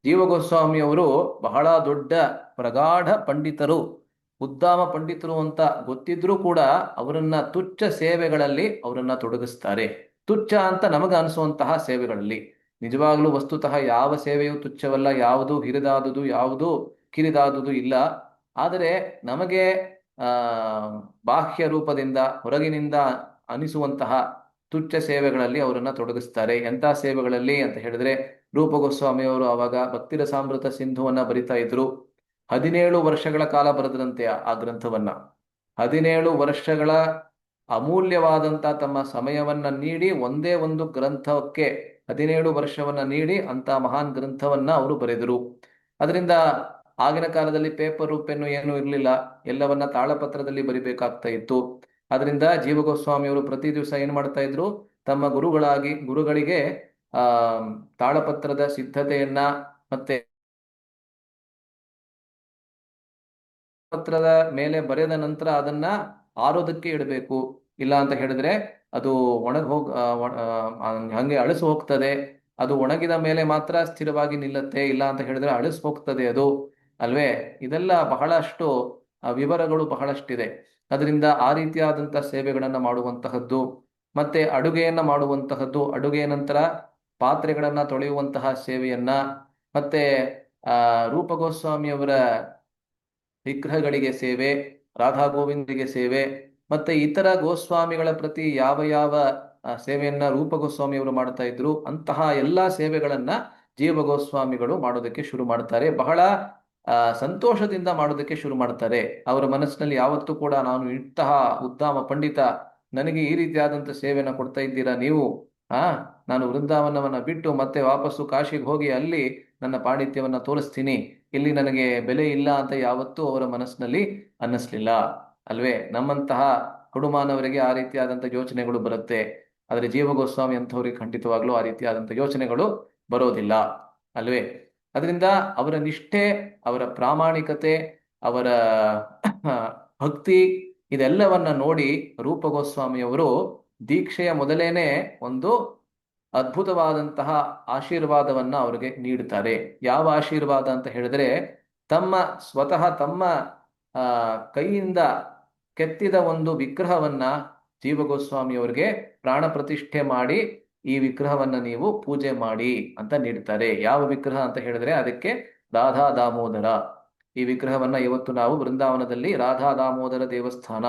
ಜೀವ ಗೋಸ್ವಾಮಿ ಅವರು ಬಹಳ ದೊಡ್ಡ ಪ್ರಗಾಢ ಪಂಡಿತರು, ಉದ್ದಾಮ ಪಂಡಿತರು ಅಂತ ಗೊತ್ತಿದ್ರೂ ಕೂಡ ಅವರನ್ನ ತುಚ್ಛ ಸೇವೆಗಳಲ್ಲಿ ಅವರನ್ನ ತೊಡಗಿಸ್ತಾರೆ. ತುಚ್ಛ ಅಂತ ನಮಗ ಅನಿಸುವಂತಹ ಸೇವೆಗಳಲ್ಲಿ. ನಿಜವಾಗ್ಲೂ ವಸ್ತುತಃ ಯಾವ ಸೇವೆಯೂ ತುಚ್ಛವಲ್ಲ, ಯಾವುದು ಹಿರಿದಾದುದು ಯಾವುದು ಕಿರಿದಾದುದು ಇಲ್ಲ. ಆದರೆ ನಮಗೆ ಬಾಹ್ಯ ರೂಪದಿಂದ ಹೊರಗಿನಿಂದ ಅನಿಸುವಂತಹ ತುಚ್ಛ ಸೇವೆಗಳಲ್ಲಿ ಅವರನ್ನ ತೊಡಗಿಸ್ತಾರೆ. ಎಂಥ ಸೇವೆಗಳಲ್ಲಿ ಅಂತ ಹೇಳಿದ್ರೆ, ರೂಪ ಗೋಸ್ವಾಮಿಯವರು ಆವಾಗ ಭಕ್ತಿರಸಾಮೃತ ಸಿಂಧುವನ್ನ ಬರಿತಾ ಇದ್ರು. 17 ವರ್ಷಗಳ ಕಾಲ ಬರೆದ್ರಂತೆ ಆ ಗ್ರಂಥವನ್ನ. 17 ವರ್ಷಗಳ ಅಮೂಲ್ಯವಾದಂತ ತಮ್ಮ ಸಮಯವನ್ನ ನೀಡಿ ಒಂದೇ ಒಂದು ಗ್ರಂಥಕ್ಕೆ 17 ವರ್ಷವನ್ನ ನೀಡಿ ಅಂತ ಮಹಾನ್ ಗ್ರಂಥವನ್ನ ಅವರು ಬರೆದರು. ಅದರಿಂದ ಆಗಿನ ಕಾಲದಲ್ಲಿ ಪೇಪರು ಪೆನ್ನು ಏನೂ ಇರಲಿಲ್ಲ, ಎಲ್ಲವನ್ನ ತಾಳಪತ್ರದಲ್ಲಿ ಬರಿಬೇಕಾಗ್ತಾ ಇತ್ತು. ಅದರಿಂದ ಜೀವ ಗೋಸ್ವಾಮಿಯವರು ಪ್ರತಿ ದಿವಸ ಏನ್ ಮಾಡ್ತಾ ಇದ್ರು, ತಮ್ಮ ಗುರುಗಳಿಗೆ ತಾಳಪತ್ರದ ಸಿದ್ಧತೆಯನ್ನ ಮತ್ತೆ ಪತ್ರದ ಮೇಲೆ ಬರೆದ ನಂತರ ಅದನ್ನ ಆರೋದಕ್ಕೆ ಇಡಬೇಕು. ಇಲ್ಲ ಅಂತ ಹೇಳಿದ್ರೆ ಅದು ಹಂಗೆ ಅಳಿಸು ಹೋಗ್ತದೆ. ಅದು ಒಣಗಿದ ಮೇಲೆ ಮಾತ್ರ ಸ್ಥಿರವಾಗಿ ನಿಲ್ಲತ್ತೆ, ಇಲ್ಲ ಅಂತ ಹೇಳಿದ್ರೆ ಅಳಿಸು ಹೋಗ್ತದೆ ಅದು, ಅಲ್ವೇ? ಇದೆಲ್ಲ ಬಹಳಷ್ಟು ವಿವರಗಳು ಬಹಳಷ್ಟಿದೆ. ಅದರಿಂದ ಆ ರೀತಿಯಾದಂಥ ಸೇವೆಗಳನ್ನ ಮಾಡುವಂತಹದ್ದು, ಮತ್ತೆ ಅಡುಗೆಯನ್ನ ಮಾಡುವಂತಹದ್ದು, ಅಡುಗೆಯ ನಂತರ ಪಾತ್ರೆಗಳನ್ನ ತೊಳೆಯುವಂತಹ ಸೇವೆಯನ್ನ, ಮತ್ತೆ ರೂಪ ಗೋಸ್ವಾಮಿಯವರ ವಿಗ್ರಹಗಳಿಗೆ ಸೇವೆ, ರಾಧಾ ಗೋವಿಂದರಿಗೆ ಸೇವೆ, ಮತ್ತೆ ಇತರ ಗೋಸ್ವಾಮಿಗಳ ಪ್ರತಿ ಯಾವ ಯಾವ ಸೇವೆಯನ್ನ ರೂಪ ಗೋಸ್ವಾಮಿಯವರು ಮಾಡ್ತಾ ಇದ್ರು ಅಂತಹ ಎಲ್ಲಾ ಸೇವೆಗಳನ್ನ ಜೀವ ಗೋಸ್ವಾಮಿಗಳು ಮಾಡೋದಕ್ಕೆ ಶುರು ಮಾಡ್ತಾರೆ. ಬಹಳ ಸಂತೋಷದಿಂದ ಮಾಡೋದಕ್ಕೆ ಶುರು ಮಾಡ್ತಾರೆ. ಅವರ ಮನಸ್ಸಿನಲ್ಲಿ ಯಾವತ್ತೂ ಕೂಡ ನಾನು ಇಂತಹ ಉದ್ದಾಮ ಪಂಡಿತ, ನನಗೆ ಈ ರೀತಿಯಾದಂಥ ಸೇವೆನ ಕೊಡ್ತಾ ಇದ್ದೀರಾ ನೀವು, ನಾನು ವೃಂದಾವನವನ್ನ ಬಿಟ್ಟು ಮತ್ತೆ ವಾಪಸ್ಸು ಕಾಶಿಗೆ ಹೋಗಿ ಅಲ್ಲಿ ನನ್ನ ಪಾಂಡಿತ್ಯವನ್ನ ತೋರಿಸ್ತೀನಿ, ಇಲ್ಲಿ ನನಗೆ ಬೆಲೆ ಇಲ್ಲ ಅಂತ ಯಾವತ್ತೂ ಅವರ ಮನಸ್ಸಿನಲ್ಲಿ ಅನ್ನಿಸ್ಲಿಲ್ಲ, ಅಲ್ವೇ? ನಮ್ಮಂತಹ ಕುಡುಮಾನವರಿಗೆ ಆ ರೀತಿಯಾದಂಥ ಯೋಚನೆಗಳು ಬರುತ್ತೆ. ಆದರೆ ಜೀವ ಗೋಸ್ವಾಮಿ ಅಂಥವ್ರಿಗೆ ಖಂಡಿತವಾಗ್ಲೂ ಆ ರೀತಿಯಾದಂಥ ಯೋಚನೆಗಳು ಬರೋದಿಲ್ಲ, ಅಲ್ವೇ? ಅದರಿಂದ ಅವರ ನಿಷ್ಠೆ, ಅವರ ಪ್ರಾಮಾಣಿಕತೆ, ಅವರ ಭಕ್ತಿ, ಇದೆಲ್ಲವನ್ನ ನೋಡಿ ರೂಪ ಗೋಸ್ವಾಮಿಯವರು ದೀಕ್ಷೆಯ ಮೊದಲೇನೆ ಒಂದು ಅದ್ಭುತವಾದಂತಹ ಆಶೀರ್ವಾದವನ್ನ ಅವರಿಗೆ ನೀಡುತ್ತಾರೆ. ಯಾವ ಆಶೀರ್ವಾದ ಅಂತ ಹೇಳಿದ್ರೆ, ಸ್ವತಃ ತಮ್ಮ ಕೈಯಿಂದ ಕೆತ್ತಿದ ಒಂದು ವಿಗ್ರಹವನ್ನ ಜೀವ ಗೋಸ್ವಾಮಿ ಅವರಿಗೆ ಪ್ರಾಣ ಪ್ರತಿಷ್ಠೆ ಮಾಡಿ, ಈ ವಿಗ್ರಹವನ್ನ ನೀವು ಪೂಜೆ ಮಾಡಿ ಅಂತ ನೀಡ್ತಾರೆ. ಯಾವ ವಿಗ್ರಹ ಅಂತ ಹೇಳಿದ್ರೆ ಅದಕ್ಕೆ ರಾಧಾ ದಾಮೋದರ. ಈ ವಿಗ್ರಹವನ್ನ ಇವತ್ತು ನಾವು ವೃಂದಾವನದಲ್ಲಿ ರಾಧಾ ದಾಮೋದರ ದೇವಸ್ಥಾನ,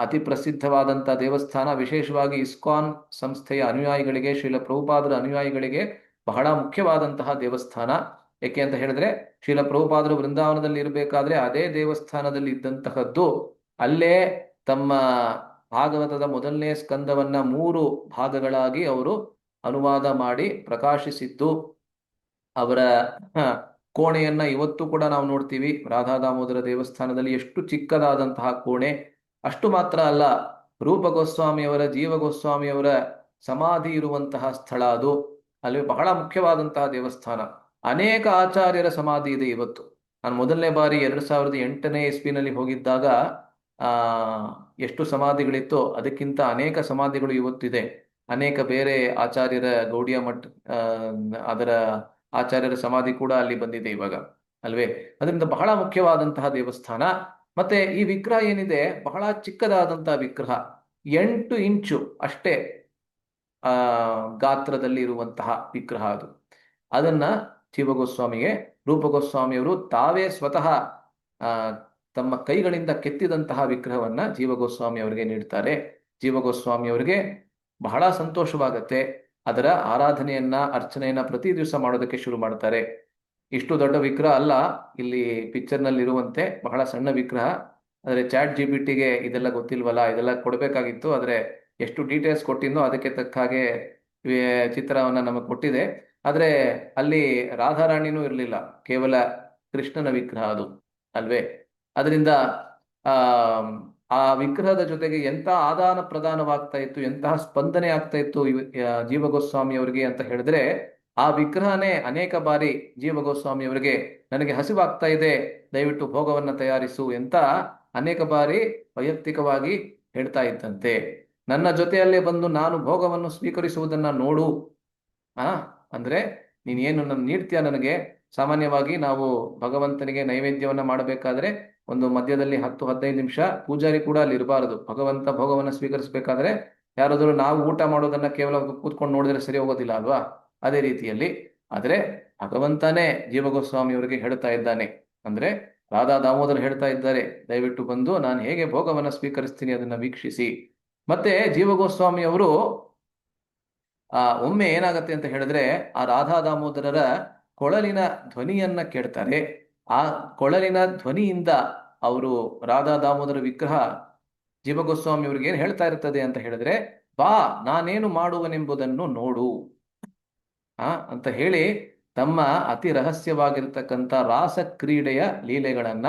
ಅತಿ ಪ್ರಸಿದ್ಧವಾದಂಥ ದೇವಸ್ಥಾನ, ವಿಶೇಷವಾಗಿ ಇಸ್ಕಾನ್ ಸಂಸ್ಥೆಯ ಅನುಯಾಯಿಗಳಿಗೆ, ಶ್ರೀಲ ಪ್ರಭುಪಾದರ ಅನುಯಾಯಿಗಳಿಗೆ ಬಹಳ ಮುಖ್ಯವಾದಂತಹ ದೇವಸ್ಥಾನ. ಏಕೆ ಅಂತ ಹೇಳಿದ್ರೆ, ಶ್ರೀಲ ಪ್ರಭುಪಾದರು ವೃಂದಾವನದಲ್ಲಿ ಇರಬೇಕಾದ್ರೆ ಅದೇ ದೇವಸ್ಥಾನದಲ್ಲಿ ಇದ್ದಂತಹದ್ದು, ಅಲ್ಲೇ ತಮ್ಮ ಭಾಗವತದ ಮೊದಲನೇ ಸ್ಕಂದವನ್ನ 3 ಭಾಗಗಳಾಗಿ ಅವರು ಅನುವಾದ ಮಾಡಿ ಪ್ರಕಾಶಿಸಿದ್ದು. ಅವರ ಕೋಣೆಯನ್ನ ಇವತ್ತು ಕೂಡ ನಾವು ನೋಡ್ತೀವಿ. ರಾಧಾ ದಾಮೋದರ ದೇವಸ್ಥಾನದಲ್ಲಿ ಎಷ್ಟು ಚಿಕ್ಕದಾದಂತಹ ಕೋಣೆ. ಅಷ್ಟು ಮಾತ್ರ ಅಲ್ಲ, ರೂಪ ಗೋಸ್ವಾಮಿಯವರ, ಜೀವ ಗೋಸ್ವಾಮಿಯವರ ಸಮಾಧಿ ಇರುವಂತಹ ಸ್ಥಳ ಅದು. ಅಲ್ಲಿ ಬಹಳ ಮುಖ್ಯವಾದಂತಹ ದೇವಸ್ಥಾನ. ಅನೇಕ ಆಚಾರ್ಯರ ಸಮಾಧಿ ಇದೆ ಇವತ್ತು. ನಾನು ಮೊದಲನೇ ಬಾರಿ 2008ನೇ ಇಸ್ವಿನಲ್ಲಿ ಹೋಗಿದ್ದಾಗ ಆ ಎಷ್ಟು ಸಮಾಧಿಗಳಿತ್ತೋ ಅದಕ್ಕಿಂತ ಅನೇಕ ಸಮಾಧಿಗಳು ಇವತ್ತಿದೆ. ಅನೇಕ ಬೇರೆ ಆಚಾರ್ಯರ ಗೌಡಿಯ ಮಠ ಅದರ ಆಚಾರ್ಯರ ಸಮಾಧಿ ಕೂಡ ಅಲ್ಲಿ ಬಂದಿದೆ ಇವಾಗ, ಅಲ್ವೇ? ಅದರಿಂದ ಬಹಳ ಮುಖ್ಯವಾದಂತಹ ದೇವಸ್ಥಾನ. ಮತ್ತೆ ಈ ವಿಗ್ರಹ ಏನಿದೆ ಬಹಳ ಚಿಕ್ಕದಾದಂತಹ ವಿಗ್ರಹ, 8 ಇಂಚು ಅಷ್ಟೇ ಗಾತ್ರದಲ್ಲಿ ಇರುವಂತಹ ವಿಗ್ರಹ ಅದು. ಅದನ್ನ ಜೀವಗೋಸ್ವಾಮಿಗೆ ರೂಪಗೋಸ್ವಾಮಿಯವರು ತಾವೇ ಸ್ವತಃ ತಮ್ಮ ಕೈಗಳಿಂದ ಕೆತ್ತಿದಂತಹ ವಿಗ್ರಹವನ್ನ ಜೀವಗೋಸ್ವಾಮಿ ಅವರಿಗೆ ನೀಡ್ತಾರೆ. ಜೀವಗೋಸ್ವಾಮಿಯವರಿಗೆ ಬಹಳ ಸಂತೋಷವಾಗತ್ತೆ. ಅದರ ಆರಾಧನೆಯನ್ನ, ಅರ್ಚನೆಯನ್ನ ಪ್ರತಿ ದಿವಸ ಮಾಡೋದಕ್ಕೆ ಶುರು ಮಾಡ್ತಾರೆ. ಇಷ್ಟು ದೊಡ್ಡ ವಿಗ್ರಹ ಅಲ್ಲ, ಇಲ್ಲಿ ಪಿಕ್ಚರ್ನಲ್ಲಿ ಇರುವಂತೆ ಬಹಳ ಸಣ್ಣ ವಿಗ್ರಹ. ಆದರೆ ChatGPTಗೆ ಇದೆಲ್ಲ ಗೊತ್ತಿಲ್ವಲ್ಲ, ಇದೆಲ್ಲ ಕೊಡಬೇಕಾಗಿತ್ತು. ಆದರೆ ಎಷ್ಟು ಡೀಟೇಲ್ಸ್ ಕೊಟ್ಟಿದ್ದೋ ಅದಕ್ಕೆ ತಕ್ಕ ಹಾಗೆ ಚಿತ್ರವನ್ನ ನಮಗೆ ಕೊಟ್ಟಿದೆ. ಆದರೆ ಅಲ್ಲಿ ರಾಧಾರಾಣಿನೂ ಇರಲಿಲ್ಲ, ಕೇವಲ ಕೃಷ್ಣನ ವಿಗ್ರಹ ಅದು, ಅಲ್ವೇ? ಅದರಿಂದ ಆ ವಿಗ್ರಹದ ಜೊತೆಗೆ ಎಂಥ ಆದಾನ ಪ್ರದಾನವಾಗ್ತಾ ಇತ್ತು, ಎಂತಹ ಸ್ಪಂದನೆ ಆಗ್ತಾ ಇತ್ತು ಜೀವಗೋಸ್ವಾಮಿ ಅವರಿಗೆ ಅಂತ ಹೇಳಿದ್ರೆ, ಆ ವಿಗ್ರಹನೇ ಅನೇಕ ಬಾರಿ ಜೀವಗೋಸ್ವಾಮಿ ಅವರಿಗೆ ನನಗೆ ಹಸಿವಾಗ್ತಾ ಇದೆ, ದಯವಿಟ್ಟು ಭೋಗವನ್ನ ತಯಾರಿಸು ಅಂತ ಅನೇಕ ಬಾರಿ ವೈಯಕ್ತಿಕವಾಗಿ ಹೇಳ್ತಾ ಇದ್ದಂತೆ. ನನ್ನ ಜೊತೆಯಲ್ಲೇ ಬಂದು ನಾನು ಭೋಗವನ್ನು ಸ್ವೀಕರಿಸುವುದನ್ನ ನೋಡು. ಅಂದ್ರೆ ನೀನೇನು ನೀಡ್ತೀಯ ನನಗೆ? ಸಾಮಾನ್ಯವಾಗಿ ನಾವು ಭಗವಂತನಿಗೆ ನೈವೇದ್ಯವನ್ನ ಮಾಡಬೇಕಾದ್ರೆ ಒಂದು ಮಧ್ಯದಲ್ಲಿ 10-15 ನಿಮಿಷ ಪೂಜಾರಿ ಕೂಡ ಅಲ್ಲಿ ಇರಬಾರದು. ಭಗವಂತ ಭೋಗವನ್ನ ಸ್ವೀಕರಿಸಬೇಕಾದ್ರೆ ಯಾರಾದರೂ ನಾವು ಊಟ ಮಾಡೋದನ್ನ ಕೇವಲ ಕೂತ್ಕೊಂಡು ನೋಡಿದ್ರೆ ಸರಿ ಹೋಗೋದಿಲ್ಲ ಅಲ್ವಾ? ಅದೇ ರೀತಿಯಲ್ಲಿ ಆದ್ರೆ ಭಗವಂತನೇ ಜೀವಗೋಸ್ವಾಮಿ ಅವರಿಗೆ ಹೇಳ್ತಾ ಇದ್ದಾನೆ. ಅಂದ್ರೆ ರಾಧಾ ದಾಮೋದರ್ ಹೇಳ್ತಾ ಇದ್ದಾರೆ, ದಯವಿಟ್ಟು ಬಂದು ನಾನು ಹೇಗೆ ಭೋಗವನ್ನ ಸ್ವೀಕರಿಸ್ತೀನಿ ಅದನ್ನ ವೀಕ್ಷಿಸಿ. ಮತ್ತೆ ಜೀವಗೋಸ್ವಾಮಿ ಅವರು ಒಮ್ಮೆ ಏನಾಗತ್ತೆ ಅಂತ ಹೇಳಿದ್ರೆ, ಆ ರಾಧಾ ದಾಮೋದರರ ಕೊಳಲಿನ ಧ್ವನಿಯನ್ನ ಕೇಳ್ತಾರೆ. ಆ ಕೊಳಲಿನ ಧ್ವನಿಯಿಂದ ಅವರು ರಾಧಾ ದಾಮೋದರ ವಿಗ್ರಹ ಜೀವಗೋಸ್ವಾಮಿ ಅವ್ರಿಗೆ ಏನ್ ಹೇಳ್ತಾ ಇರ್ತದೆ ಅಂತ ಹೇಳಿದ್ರೆ, ಬಾ ನಾನೇನು ಮಾಡುವನೆಂಬುದನ್ನು ನೋಡು ಅಂತ ಹೇಳಿ ತಮ್ಮ ಅತಿ ರಹಸ್ಯವಾಗಿರ್ತಕ್ಕಂಥ ರಾಸ ಕ್ರೀಡೆಯ ಲೀಲೆಗಳನ್ನ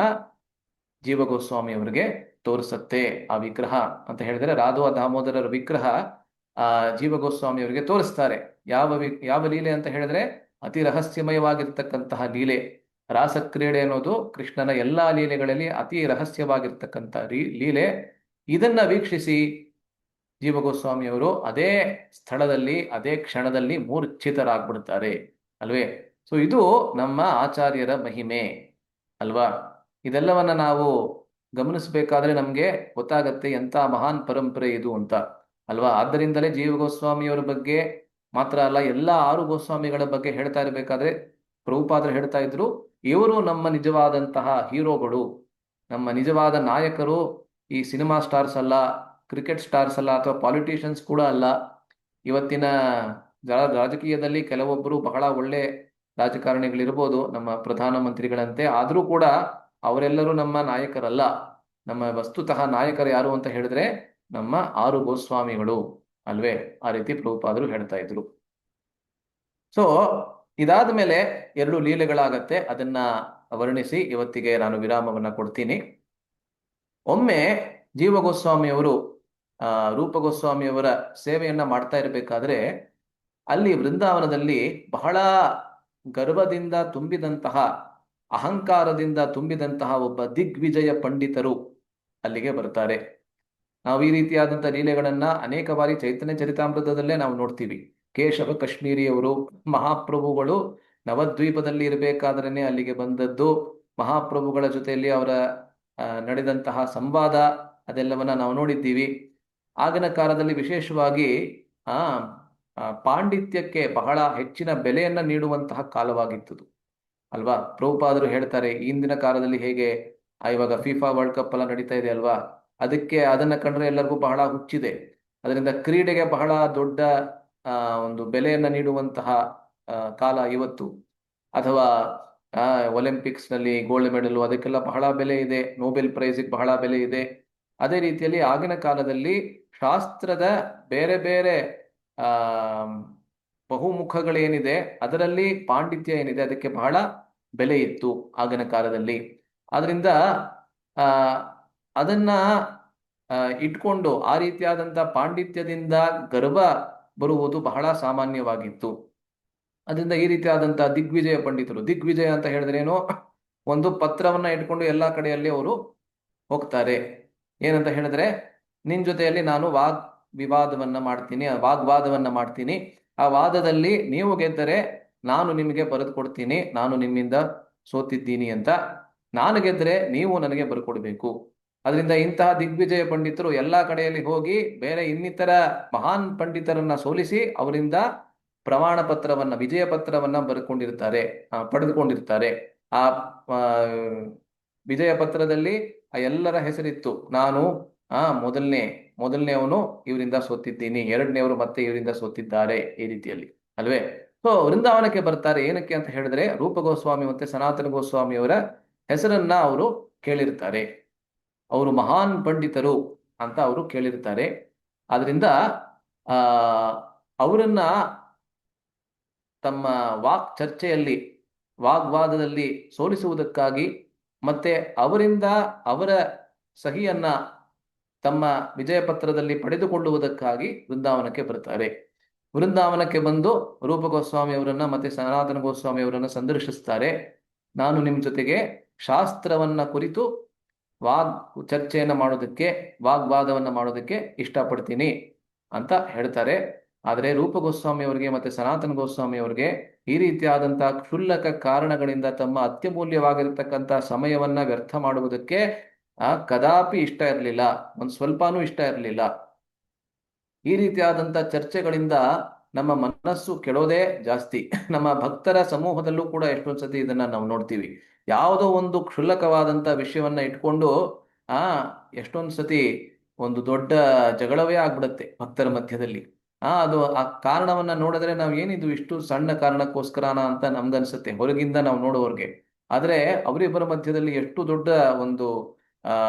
ಜೀವಗೋಸ್ವಾಮಿ ಅವರಿಗೆ ತೋರಿಸತ್ತೆ ಆ ವಿಗ್ರಹ. ಅಂತ ಹೇಳಿದ್ರೆ ರಾಧಾ ದಾಮೋದರರ ವಿಗ್ರಹ ಜೀವಗೋಸ್ವಾಮಿ ಅವರಿಗೆ ತೋರಿಸ್ತಾರೆ. ಯಾವ ಲೀಲೆ ಅಂತ ಹೇಳಿದ್ರೆ ಅತಿ ರಹಸ್ಯಮಯವಾಗಿರ್ತಕ್ಕಂತಹ ಲೀಲೆ. ರಾಸಕ್ರೀಡೆ ಅನ್ನೋದು ಕೃಷ್ಣನ ಎಲ್ಲಾ ಲೀಲೆಗಳಲ್ಲಿ ಅತಿ ರಹಸ್ಯವಾಗಿರ್ತಕ್ಕಂಥ ಲೀಲೆ. ಇದನ್ನ ವೀಕ್ಷಿಸಿ ಜೀವಗೋಸ್ವಾಮಿ ಅವರು ಅದೇ ಸ್ಥಳದಲ್ಲಿ ಅದೇ ಕ್ಷಣದಲ್ಲಿ ಮೂರ್ಛಿತರಾಗ್ಬಿಡ್ತಾರೆ, ಅಲ್ವೇ? ಸೊ ಇದು ನಮ್ಮ ಆಚಾರ್ಯರ ಮಹಿಮೆ ಅಲ್ವಾ? ಇದೆಲ್ಲವನ್ನ ನಾವು ಗಮನಿಸಬೇಕಾದ್ರೆ ನಮ್ಗೆ ಗೊತ್ತಾಗತ್ತೆ ಎಂತ ಮಹಾನ್ ಪರಂಪರೆ ಇದು ಅಂತ, ಅಲ್ವಾ? ಆದ್ದರಿಂದಲೇ ಜೀವಗೋಸ್ವಾಮಿಯವರ ಬಗ್ಗೆ ಮಾತ್ರ ಅಲ್ಲ, ಎಲ್ಲ 6 ಗೋಸ್ವಾಮಿಗಳ ಬಗ್ಗೆ ಹೇಳ್ತಾ ಇರಬೇಕಾದ್ರೆ ಪ್ರಭುಪಾದರು ಹೇಳ್ತಾ ಇದ್ರು, ಇವರು ನಮ್ಮ ನಿಜವಾದಂತಹ ಹೀರೋಗಳು, ನಮ್ಮ ನಿಜವಾದ ನಾಯಕರು. ಈ ಸಿನಿಮಾ ಸ್ಟಾರ್ಸ್ ಅಲ್ಲ, ಕ್ರಿಕೆಟ್ ಸ್ಟಾರ್ಸ್ ಅಲ್ಲ, ಅಥವಾ ಪಾಲಿಟಿಷಿಯನ್ಸ್ ಕೂಡ ಅಲ್ಲ. ಇವತ್ತಿನ ರಾಜಕೀಯದಲ್ಲಿ ಕೆಲವೊಬ್ಬರು ಬಹಳ ಒಳ್ಳೆ ರಾಜಕಾರಣಿಗಳಿರ್ಬೋದು, ನಮ್ಮ ಪ್ರಧಾನಮಂತ್ರಿಗಳಂತೆ. ಆದರೂ ಕೂಡ ಅವರೆಲ್ಲರೂ ನಮ್ಮ ನಾಯಕರಲ್ಲ. ನಮ್ಮ ವಸ್ತುತಃ ನಾಯಕರು ಯಾರು ಅಂತ ಹೇಳಿದ್ರೆ ನಮ್ಮ 6 ಗೋಸ್ವಾಮಿಗಳು, ಅಲ್ವೇ? ಆ ರೀತಿ ಪ್ರಭುಪಾದರು ಹೇಳ್ತಾ ಇದ್ರು. ಸೊ ಇದಾದ ಮೇಲೆ 2 ಲೀಲೆಗಳಾಗತ್ತೆ. ಅದನ್ನ ವರ್ಣಿಸಿ ಇವತ್ತಿಗೆ ನಾನು ವಿರಾಮವನ್ನ ಕೊಡ್ತೀನಿ. ಒಮ್ಮೆ ಜೀವಗೋಸ್ವಾಮಿಯವರು ರೂಪಗೋಸ್ವಾಮಿಯವರ ಸೇವೆಯನ್ನ ಮಾಡ್ತಾ ಇರಬೇಕಾದ್ರೆ ಅಲ್ಲಿ ವೃಂದಾವನದಲ್ಲಿ ಬಹಳ ಗರ್ವದಿಂದ ತುಂಬಿದಂತಹ, ಅಹಂಕಾರದಿಂದ ತುಂಬಿದಂತಹ ಒಬ್ಬ ದಿಗ್ವಿಜಯ ಪಂಡಿತರು ಅಲ್ಲಿಗೆ ಬರ್ತಾರೆ. ನಾವು ಈ ರೀತಿಯಾದಂತಹ ಲೀಲೆಗಳನ್ನ ಅನೇಕ ಬಾರಿ ಚೈತನ್ಯ ಚರಿತಾಮೃತದಲ್ಲೇ ನಾವು ನೋಡ್ತೀವಿ. ಕೇಶವ ಕಾಶ್ಮೀರಿಯವರು ಮಹಾಪ್ರಭುಗಳು ನವದ್ವೀಪದಲ್ಲಿ ಇರಬೇಕಾದ್ರೇನೆ ಅಲ್ಲಿಗೆ ಬಂದದ್ದು. ಮಹಾಪ್ರಭುಗಳ ಜೊತೆಯಲ್ಲಿ ಅವರ ನಡೆದಂತಹ ಸಂವಾದ ಅದೆಲ್ಲವನ್ನ ನಾವು ನೋಡಿದ್ದೀವಿ. ಆಗಿನ ಕಾಲದಲ್ಲಿ ವಿಶೇಷವಾಗಿ ಪಾಂಡಿತ್ಯಕ್ಕೆ ಬಹಳ ಹೆಚ್ಚಿನ ಬೆಲೆಯನ್ನ ನೀಡುವಂತಹ ಕಾಲವಾಗಿತ್ತು, ಅಲ್ವಾ? ಪ್ರಭುಪಾದರು ಹೇಳ್ತಾರೆ, ಇಂದಿನ ಕಾಲದಲ್ಲಿ ಹೇಗೆ ಇವಾಗ ಫಿಫಾ ವರ್ಲ್ಡ್ ಕಪ್ ಎಲ್ಲ ನಡೀತಾ ಇದೆ ಅಲ್ವಾ, ಅದಕ್ಕೆ ಅದನ್ನ ಕಂಡ್ರೆ ಎಲ್ಲರಿಗೂ ಬಹಳ ಹುಚ್ಚಿದೆ. ಅದರಿಂದ ಕ್ರೀಡೆಗೆ ಬಹಳ ದೊಡ್ಡ ಒಂದು ಬೆಲೆಯನ್ನ ನೀಡುವಂತಹ ಕಾಲ ಇವತ್ತು. ಅಥವಾ ಒಲಿಂಪಿಕ್ಸ್ ನಲ್ಲಿ ಗೋಲ್ಡ್ ಮೆಡಲ್ ಅದಕ್ಕೆಲ್ಲ ಬಹಳ ಬೆಲೆ ಇದೆ, ನೊಬೆಲ್ ಪ್ರೈಸ್ಗೆ ಬಹಳ ಬೆಲೆ ಇದೆ. ಅದೇ ರೀತಿಯಲ್ಲಿ ಆಗಿನ ಕಾಲದಲ್ಲಿ ಶಾಸ್ತ್ರದ ಬೇರೆ ಬೇರೆ ಆ ಬಹುಮುಖಗಳೇನಿದೆ ಅದರಲ್ಲಿ ಪಾಂಡಿತ್ಯ ಏನಿದೆ ಅದಕ್ಕೆ ಬಹಳ ಬೆಲೆ ಇತ್ತು ಆಗಿನ ಕಾಲದಲ್ಲಿ. ಆದ್ರಿಂದ ಆ ಅದನ್ನ ಇಟ್ಕೊಂಡು ಆ ರೀತಿಯಾದಂಥ ಪಾಂಡಿತ್ಯದಿಂದ ಗರ್ವ ಬರುವುದು ಬಹಳ ಸಾಮಾನ್ಯವಾಗಿತ್ತು. ಅದರಿಂದ ಈ ರೀತಿಯಾದಂಥ ದಿಗ್ವಿಜಯ ಪಂಡಿತರು, ದಿಗ್ವಿಜಯ ಅಂತ ಹೇಳಿದ್ರೇನು, ಒಂದು ಪತ್ರವನ್ನ ಇಟ್ಕೊಂಡು ಎಲ್ಲಾ ಕಡೆಯಲ್ಲಿ ಅವರು ಹೋಗ್ತಾರೆ. ಏನಂತ ಹೇಳಿದ್ರೆ, ನಿನ್ ಜೊತೆಯಲ್ಲಿ ನಾನು ವಾಗ್ವಾದವನ್ನ ಮಾಡ್ತೀನಿ. ಆ ವಾದದಲ್ಲಿ ನೀವು ಗೆದ್ದರೆ ನಾನು ನಿಮಗೆ ಬರೆದು ಕೊಡ್ತೀನಿ, ನಾನು ನಿಮ್ಮಿಂದ ಸೋತಿದ್ದೀನಿ ಅಂತ. ನಾನು ಗೆದ್ದರೆ ನೀವು ನನಗೆ ಬರ್ಕೊಡ್ಬೇಕು. ಅದರಿಂದ ಇಂತಹ ದಿಗ್ವಿಜಯ ಪಂಡಿತರು ಎಲ್ಲಾ ಕಡೆಯಲ್ಲಿ ಹೋಗಿ ಬೇರೆ ಇನ್ನಿತರ ಮಹಾನ್ ಪಂಡಿತರನ್ನ ಸೋಲಿಸಿ ಅವರಿಂದ ಪ್ರಮಾಣ ಪತ್ರವನ್ನ, ವಿಜಯ ಪತ್ರವನ್ನ ಪಡೆದುಕೊಂಡಿರ್ತಾರೆ. ಆ ವಿಜಯ ಪತ್ರದಲ್ಲಿ ಆ ಎಲ್ಲರ ಹೆಸರಿತ್ತು. ನಾನು ಮೊದಲನೇವನು ಇವರಿಂದ ಸೋತಿದ್ದೀನಿ, ಎರಡನೇವರು ಮತ್ತೆ ಇವರಿಂದ ಸೋತಿದ್ದಾರೆ, ಈ ರೀತಿಯಲ್ಲಿ ಅಲ್ವೇ. ಸೊ ವೃಂದಾವನಕ್ಕೆ ಬರ್ತಾರೆ. ಏನಕ್ಕೆ ಅಂತ ಹೇಳಿದ್ರೆ, ರೂಪ ಗೋಸ್ವಾಮಿ ಮತ್ತೆ ಸನಾತನ ಗೋಸ್ವಾಮಿಯವರ ಹೆಸರನ್ನ ಅವರು ಕೇಳಿರ್ತಾರೆ. ಅವರು ಮಹಾನ್ ಪಂಡಿತರು ಅಂತ ಅವರು ಕೇಳಿರ್ತಾರೆ. ಆದ್ರಿಂದ ಅವರನ್ನ ತಮ್ಮ ಚರ್ಚೆಯಲ್ಲಿ, ವಾಗ್ವಾದದಲ್ಲಿ ಸೋಲಿಸುವುದಕ್ಕಾಗಿ ಮತ್ತೆ ಅವರಿಂದ ಅವರ ಸಹಿಯನ್ನ ತಮ್ಮ ವಿಜಯ ಪತ್ರದಲ್ಲಿ ಪಡೆದುಕೊಳ್ಳುವುದಕ್ಕಾಗಿ ವೃಂದಾವನಕ್ಕೆ ಬರ್ತಾರೆ. ವೃಂದಾವನಕ್ಕೆ ಬಂದು ರೂಪ ಗೋಸ್ವಾಮಿ ಅವರನ್ನ ಮತ್ತೆ ಸನಾತನ ಗೋಸ್ವಾಮಿ ಅವರನ್ನ ಸಂದರ್ಶಿಸ್ತಾರೆ. ನಾನು ನಿಮ್ಮ ಜೊತೆಗೆ ಶಾಸ್ತ್ರವನ್ನ ಕುರಿತು ಚರ್ಚೆಯನ್ನ ಮಾಡೋದಕ್ಕೆ, ವಾಗ್ವಾದವನ್ನ ಮಾಡೋದಕ್ಕೆ ಇಷ್ಟಪಡ್ತೀನಿ ಅಂತ ಹೇಳ್ತಾರೆ. ಆದರೆ ರೂಪ ಗೋಸ್ವಾಮಿ ಅವರಿಗೆ ಮತ್ತೆ ಸನಾತನ ಗೋಸ್ವಾಮಿ ಅವರಿಗೆ ಈ ರೀತಿಯಾದಂತಹ ಕ್ಷುಲ್ಲಕ ಕಾರಣಗಳಿಂದ ತಮ್ಮ ಅತ್ಯಮೂಲ್ಯವಾಗಿರತಕ್ಕಂಥ ಸಮಯವನ್ನ ವ್ಯರ್ಥ ಮಾಡುವುದಕ್ಕೆ ಕದಾಪಿ ಇಷ್ಟ ಇರಲಿಲ್ಲ, ಒಂದು ಸ್ವಲ್ಪನೂ ಇಷ್ಟ ಇರಲಿಲ್ಲ. ಈ ರೀತಿಯಾದಂಥ ಚರ್ಚೆಗಳಿಂದ ನಮ್ಮ ಮನಸ್ಸು ಕೆಡೋದೇ ಜಾಸ್ತಿ. ನಮ್ಮ ಭಕ್ತರ ಸಮೂಹದಲ್ಲೂ ಕೂಡ ಎಷ್ಟೊಂದು ಸತಿ ಇದನ್ನ ನಾವು ನೋಡ್ತೀವಿ. ಯಾವುದೋ ಒಂದು ಕ್ಷುಲ್ಲಕವಾದಂಥ ವಿಷಯವನ್ನ ಇಟ್ಕೊಂಡು ಎಷ್ಟೊಂದು ಸತಿ ಒಂದು ದೊಡ್ಡ ಜಗಳವೇ ಆಗ್ಬಿಡುತ್ತೆ ಭಕ್ತರ ಮಧ್ಯದಲ್ಲಿ. ಅದು ಆ ಕಾರಣವನ್ನ ನೋಡಿದ್ರೆ ನಾವು ಏನಿದು ಇಷ್ಟು ಸಣ್ಣ ಕಾರಣಕ್ಕೋಸ್ಕರನ ಅಂತ ನಮ್ಗನ್ಸುತ್ತೆ ಹೊರಗಿಂದ ನಾವು ನೋಡುವವ್ರಿಗೆ. ಆದ್ರೆ ಅವರಿಬ್ಬರ ಮಧ್ಯದಲ್ಲಿ ಎಷ್ಟು ದೊಡ್ಡ ಒಂದು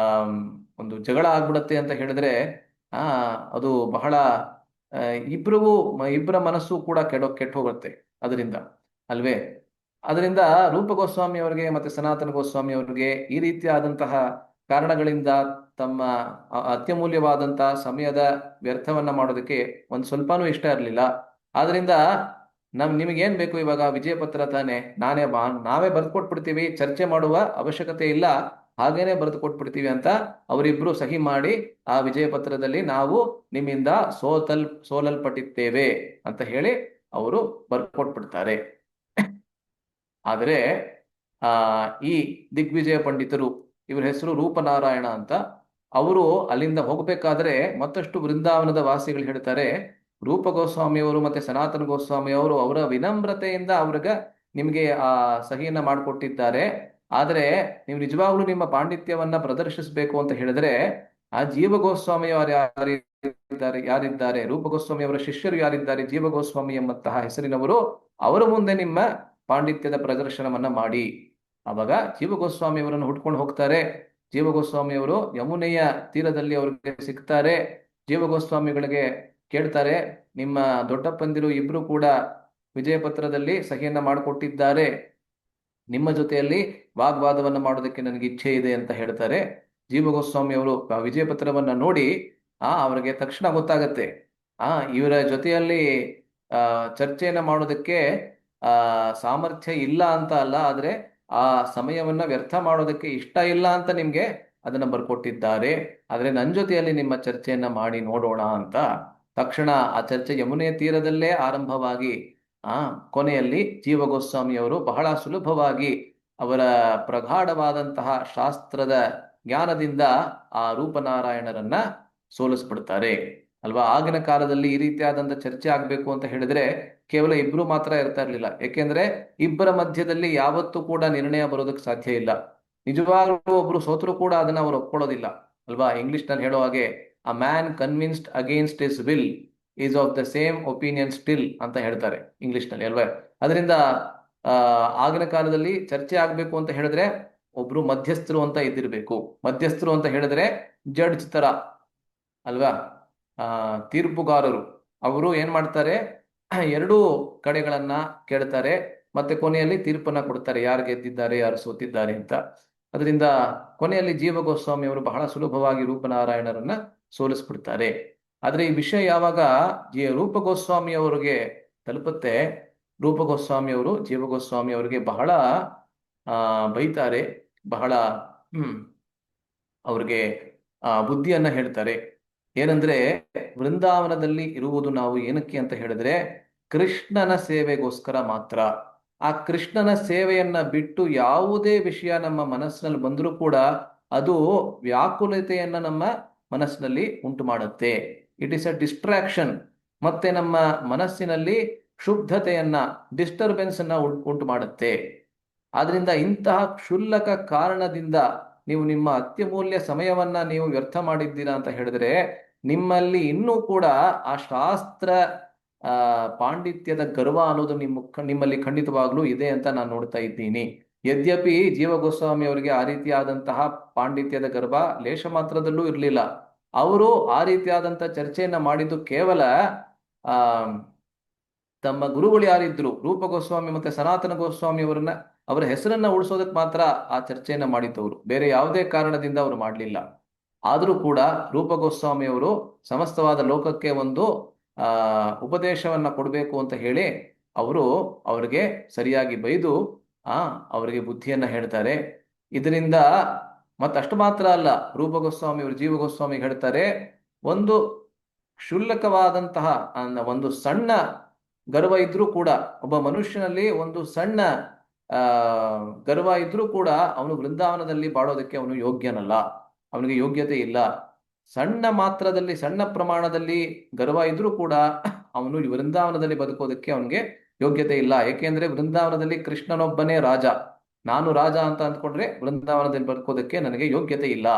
ಒಂದು ಜಗಳ ಆಗ್ಬಿಡತ್ತೆ ಅಂತ ಹೇಳಿದ್ರೆ ಅದು ಬಹಳ ಇಬ್ಬರ ಮನಸ್ಸು ಕೂಡ ಕೆಟ್ಟು ಹೋಗುತ್ತೆ ಅದರಿಂದ, ಅಲ್ವೇ. ಅದರಿಂದ ರೂಪ ಗೋಸ್ವಾಮಿ ಅವರಿಗೆ ಮತ್ತೆ ಸನಾತನ ಗೋಸ್ವಾಮಿ ಅವರಿಗೆ ಈ ರೀತಿಯಾದಂತಹ ಕಾರಣಗಳಿಂದ ತಮ್ಮ ಅತ್ಯಮೂಲ್ಯವಾದಂತಹ ಸಮಯದ ವ್ಯರ್ಥವನ್ನ ಮಾಡೋದಕ್ಕೆ ಒಂದು ಸ್ವಲ್ಪನೂ ಇಷ್ಟ ಇರಲಿಲ್ಲ. ಆದ್ರಿಂದ ನಿಮಗೇನ್ ಬೇಕು ಇವಾಗ? ವಿಜಯ ಪತ್ರ ತಾನೆ, ನಾವೇ ಬರೆದು ಕೊಟ್ಬಿಡ್ತೀವಿ, ಚರ್ಚೆ ಮಾಡುವ ಅವಶ್ಯಕತೆ ಇಲ್ಲ, ಹಾಗೇನೆ ಬರೆದು ಕೊಟ್ಬಿಡ್ತೀವಿ ಅಂತ ಅವರಿಬ್ರು ಸಹಿ ಮಾಡಿ ಆ ವಿಜಯ ಪತ್ರದಲ್ಲಿ ನಾವು ನಿಮ್ಮಿಂದ ಸೋಲಲ್ಪಟ್ಟಿದ್ದೇವೆ ಅಂತ ಹೇಳಿ ಅವರು ಬರ್ಕೊಟ್ಬಿಡ್ತಾರೆ. ಆದರೆ ಈ ದಿಗ್ವಿಜಯ ಪಂಡಿತರು, ಇವರ ಹೆಸರು ರೂಪನಾರಾಯಣ ಅಂತ, ಅವರು ಅಲ್ಲಿಂದ ಹೋಗ್ಬೇಕಾದ್ರೆ ಮತ್ತಷ್ಟು ವೃಂದಾವನದ ವಾಸಿಗಳು ಹೇಳ್ತಾರೆ, ರೂಪ ಗೋಸ್ವಾಮಿಯವರು ಮತ್ತೆ ಸನಾತನ ಗೋಸ್ವಾಮಿಯವರು ಅವರ ವಿನಮ್ರತೆಯಿಂದ ನಿಮಗೆ ಆ ಸಹಿಯನ್ನ ಮಾಡಿಕೊಟ್ಟಿದ್ದಾರೆ. ಆದರೆ ನೀವು ನಿಜವಾಗ್ಲೂ ನಿಮ್ಮ ಪಾಂಡಿತ್ಯವನ್ನ ಪ್ರದರ್ಶಿಸಬೇಕು ಅಂತ ಹೇಳಿದ್ರೆ ಆ ಜೀವ ಗೋಸ್ವಾಮಿಯವರು ಯಾರಿದ್ದಾರೆ, ರೂಪ ಗೋಸ್ವಾಮಿಯವರ ಶಿಷ್ಯರು ಯಾರಿದ್ದಾರೆ, ಜೀವ ಗೋಸ್ವಾಮಿ ಎಂಬಂತಹ ಹೆಸರಿನವರು, ಅವರ ಮುಂದೆ ನಿಮ್ಮ ಪಾಂಡಿತ್ಯದ ಪ್ರದರ್ಶನವನ್ನ ಮಾಡಿ. ಆವಾಗ ಜೀವ ಗೋಸ್ವಾಮಿಯವರನ್ನು ಹುಡ್ಕೊಂಡು ಹೋಗ್ತಾರೆ. ಜೀವ ಗೋಸ್ವಾಮಿಯವರು ಯಮುನೆಯ ತೀರದಲ್ಲಿ ಅವ್ರಿಗೆ ಸಿಗ್ತಾರೆ. ಜೀವ ಗೋಸ್ವಾಮಿಗಳಿಗೆ ಕೇಳ್ತಾರೆ, ನಿಮ್ಮ ದೊಡ್ಡಪ್ಪಂದಿರು ಇಬ್ರು ಕೂಡ ವಿಜಯ ಪತ್ರದಲ್ಲಿ ಸಹಿಯನ್ನ ಮಾಡಿಕೊಟ್ಟಿದ್ದಾರೆ, ನಿಮ್ಮ ಜೊತೆಯಲ್ಲಿ ವಾಗ್ವಾದವನ್ನ ಮಾಡೋದಕ್ಕೆ ನನಗೆ ಇಚ್ಛೆ ಇದೆ ಅಂತ ಹೇಳ್ತಾರೆ. ಜೀವ ಗೋಸ್ವಾಮಿ ಅವರು ವಿಜಯ ಪತ್ರವನ್ನ ನೋಡಿ ಅವ್ರಿಗೆ ತಕ್ಷಣ ಗೊತ್ತಾಗತ್ತೆ, ಇವರ ಜೊತೆಯಲ್ಲಿ ಚರ್ಚೆಯನ್ನ ಮಾಡೋದಕ್ಕೆ ಸಾಮರ್ಥ್ಯ ಇಲ್ಲ ಅಂತ ಅಲ್ಲ, ಆದ್ರೆ ಆ ಸಮಯವನ್ನ ವ್ಯರ್ಥ ಮಾಡೋದಕ್ಕೆ ಇಷ್ಟ ಇಲ್ಲ ಅಂತ ನಿಮ್ಗೆ ಅದನ್ನ ಬರ್ಕೊಟ್ಟಿದ್ದಾರೆ. ಆದ್ರೆ ನನ್ನ ಜೊತೆಯಲ್ಲಿ ನಿಮ್ಮ ಚರ್ಚೆಯನ್ನ ಮಾಡಿ ನೋಡೋಣ ಅಂತ ತಕ್ಷಣ ಆ ಚರ್ಚೆ ಯಮುನೆಯ ತೀರದಲ್ಲೇ ಆರಂಭವಾಗಿ ಕೊನೆಯಲ್ಲಿ ಜೀವ ಗೋಸ್ವಾಮಿಯವರು ಬಹಳ ಸುಲಭವಾಗಿ ಅವರ ಪ್ರಗಾಢವಾದಂತಹ ಶಾಸ್ತ್ರದ ಜ್ಞಾನದಿಂದ ಆ ರೂಪನಾರಾಯಣರನ್ನ ಸೋಲಿಸ್ಬಿಡ್ತಾರೆ ಅಲ್ವಾ. ಆಗಿನ ಕಾಲದಲ್ಲಿ ಈ ರೀತಿಯಾದಂಥ ಚರ್ಚೆ ಆಗ್ಬೇಕು ಅಂತ ಹೇಳಿದ್ರೆ ಕೇವಲ ಇಬ್ರು ಮಾತ್ರ ಇರ್ತಾ ಇರ್ಲಿಲ್ಲ. ಯಾಕೆಂದ್ರೆ ಇಬ್ಬರ ಮಧ್ಯದಲ್ಲಿ ಯಾವತ್ತೂ ಕೂಡ ನಿರ್ಣಯ ಬರೋದಕ್ಕೆ ಸಾಧ್ಯ ಇಲ್ಲ. ನಿಜವಾಗ್ಲೂ ಒಬ್ರು ಸೋತರು ಕೂಡ ಅದನ್ನ ಅವ್ರು ಒಪ್ಕೊಳ್ಳೋದಿಲ್ಲ ಅಲ್ವಾ. ಇಂಗ್ಲಿಷ್ ನಲ್ಲಿ ಹೇಳೋ ಹಾಗೆ, a man convinced against his will is of the same opinion still ಅಂತ ಹೇಳ್ತಾರೆ ಇಂಗ್ಲಿಷ್ ನಲ್ಲಿ ಅಲ್ವಾ. ಅದರಿಂದ ಆಗಿನ ಕಾಲದಲ್ಲಿ ಚರ್ಚೆ ಆಗ್ಬೇಕು ಅಂತ ಹೇಳಿದ್ರೆ ಒಬ್ರು ಮಧ್ಯಸ್ಥರು ಅಂತ ಇದ್ದಿರ್ಬೇಕು. ಮಧ್ಯಸ್ಥರು ಅಂತ ಹೇಳಿದ್ರೆ ಜಡ್ಜ್ ತರ ಅಲ್ವಾ, ತೀರ್ಪುಗಾರರು. ಅವರು ಏನ್ ಮಾಡ್ತಾರೆ, ಎರಡೂ ಕಡೆಗಳನ್ನ ಕೇಳ್ತಾರೆ, ಮತ್ತೆ ಕೊನೆಯಲ್ಲಿ ತೀರ್ಪನ್ನ ಕೊಡ್ತಾರೆ, ಯಾರು ಗೆದ್ದಿದ್ದಾರೆ ಯಾರು ಸೋತಿದ್ದಾರೆ ಅಂತ. ಅದರಿಂದ ಕೊನೆಯಲ್ಲಿ ಜೀವ ಗೋಸ್ವಾಮಿ ಅವರು ಬಹಳ ಸುಲಭವಾಗಿ ರೂಪನಾರಾಯಣರನ್ನ ಸೋಲಿಸ್ಬಿಡ್ತಾರೆ. ಆದ್ರೆ ಈ ವಿಷಯ ಯಾವಾಗ ರೂಪ ಗೋಸ್ವಾಮಿ ಅವರಿಗೆ ತಲುಪುತ್ತೆ, ರೂಪ ಗೋಸ್ವಾಮಿ ಅವರು ಜೀವ ಗೋಸ್ವಾಮಿ ಅವರಿಗೆ ಬಹಳ ಬೈತಾರೆ, ಬಹಳ ಅವ್ರಿಗೆ ಬುದ್ಧಿಯನ್ನ ಹೇಳ್ತಾರೆ. ಏನಂದ್ರೆ, ವೃಂದಾವನದಲ್ಲಿ ಇರುವುದು ನಾವು ಏನಕ್ಕೆ ಅಂತ ಹೇಳಿದ್ರೆ ಕೃಷ್ಣನ ಸೇವೆಗೋಸ್ಕರ ಮಾತ್ರ. ಆ ಕೃಷ್ಣನ ಸೇವೆಯನ್ನ ಬಿಟ್ಟು ಯಾವುದೇ ವಿಷಯ ನಮ್ಮ ಮನಸ್ಸಿನಲ್ಲಿ ಬಂದರೂ ಕೂಡ ಅದು ವ್ಯಾಕುಲತೆಯನ್ನ ನಮ್ಮ ಮನಸ್ಸಿನಲ್ಲಿ ಉಂಟು ಮಾಡುತ್ತೆ. It is a distraction. ಮತ್ತೆ ನಮ್ಮ ಮನಸ್ಸಿನಲ್ಲಿ ಕ್ಷುಬ್ಧತೆಯನ್ನ, ಡಿಸ್ಟರ್ಬೆನ್ಸ್ ಅನ್ನ ಉಂಟು ಮಾಡುತ್ತೆ. ಆದ್ರಿಂದ ಇಂತಹ ಕ್ಷುಲ್ಲಕ ಕಾರಣದಿಂದ ನೀವು ನಿಮ್ಮ ಅತ್ಯಮೂಲ್ಯ ಸಮಯವನ್ನ ನೀವು ವ್ಯರ್ಥ ಮಾಡಿದ್ದೀರಾ ಅಂತ ಹೇಳಿದ್ರೆ ನಿಮ್ಮಲ್ಲಿ ಇನ್ನೂ ಕೂಡ ಆ ಶಾಸ್ತ್ರ ಪಾಂಡಿತ್ಯದ ಗರ್ವ ಅನ್ನೋದು ನಿಮ್ಮಲ್ಲಿ ಖಂಡಿತವಾಗ್ಲೂ ಇದೆ ಅಂತ ನಾನು ನೋಡ್ತಾ ಇದ್ದೀನಿ. ಯದ್ಯಪಿ ಜೀವ ಗೋಸ್ವಾಮಿ ಅವರಿಗೆ ಆ ರೀತಿಯಾದಂತಹ ಪಾಂಡಿತ್ಯದ ಗರ್ವ ಲೇಷ ಮಾತ್ರದಲ್ಲೂ ಇರಲಿಲ್ಲ. ಅವರು ಆ ರೀತಿಯಾದಂತಹ ಚರ್ಚೆಯನ್ನ ಮಾಡಿದ್ದು ಕೇವಲ ತಮ್ಮ ಗುರುಗಳು ಯಾರಿದ್ರು ರೂಪ ಗೋಸ್ವಾಮಿ ಮತ್ತೆ ಸನಾತನ ಗೋಸ್ವಾಮಿ ಅವರ ಹೆಸರನ್ನ ಉಳಿಸೋದಕ್ಕೆ ಮಾತ್ರ ಆ ಚರ್ಚೆಯನ್ನ ಮಾಡಿದ್ದವರು, ಬೇರೆ ಯಾವುದೇ ಕಾರಣದಿಂದ ಅವರು ಮಾಡಲಿಲ್ಲ. ಆದರೂ ಕೂಡ ರೂಪ ಗೋಸ್ವಾಮಿ ಅವರು ಸಮಸ್ತವಾದ ಲೋಕಕ್ಕೆ ಒಂದು ಉಪದೇಶವನ್ನ ಕೊಡಬೇಕು ಅಂತ ಹೇಳಿ ಅವರಿಗೆ ಸರಿಯಾಗಿ ಬೈದು ಅವರಿಗೆ ಬುದ್ಧಿಯನ್ನ ಹೇಳ್ತಾರೆ. ಇದರಿಂದ ಮತ್ತಷ್ಟು ಮಾತ್ರ ಅಲ್ಲ, ರೂಪ ಗೋಸ್ವಾಮಿ ಅವರು ಜೀವ ಗೋಸ್ವಾಮಿ ಹೇಳ್ತಾರೆ, ಒಂದು ಕ್ಷುಲ್ಲಕವಾದಂತಹ ಒಂದು ಸಣ್ಣ ಗರ್ವ ಇದ್ರೂ ಕೂಡ, ಒಬ್ಬ ಮನುಷ್ಯನಲ್ಲಿ ಒಂದು ಸಣ್ಣ ಗರ್ವ ಇದ್ರೂ ಕೂಡ ಅವನು ವೃಂದಾವನದಲ್ಲಿ ಬಾಳೋದಕ್ಕೆ ಅವನು ಯೋಗ್ಯನಲ್ಲ, ಅವನಿಗೆ ಯೋಗ್ಯತೆ ಇಲ್ಲ. ಸಣ್ಣ ಮಾತ್ರದಲ್ಲಿ, ಸಣ್ಣ ಪ್ರಮಾಣದಲ್ಲಿ ಗರ್ವ ಇದ್ರೂ ಕೂಡ ಅವನು ವೃಂದಾವನದಲ್ಲಿ ಬದುಕೋದಕ್ಕೆ ಅವನಿಗೆ ಯೋಗ್ಯತೆ ಇಲ್ಲ. ಏಕೆಂದ್ರೆ ವೃಂದಾವನದಲ್ಲಿ ಕೃಷ್ಣನೊಬ್ಬನೇ ರಾಜ, ನಾನು ರಾಜ ಅಂತ ಅಂದ್ಕೊಂಡ್ರೆ ವೃಂದಾವನದಲ್ಲಿ ಬದುಕೋದಕ್ಕೆ ನನಗೆ ಯೋಗ್ಯತೆ ಇಲ್ಲ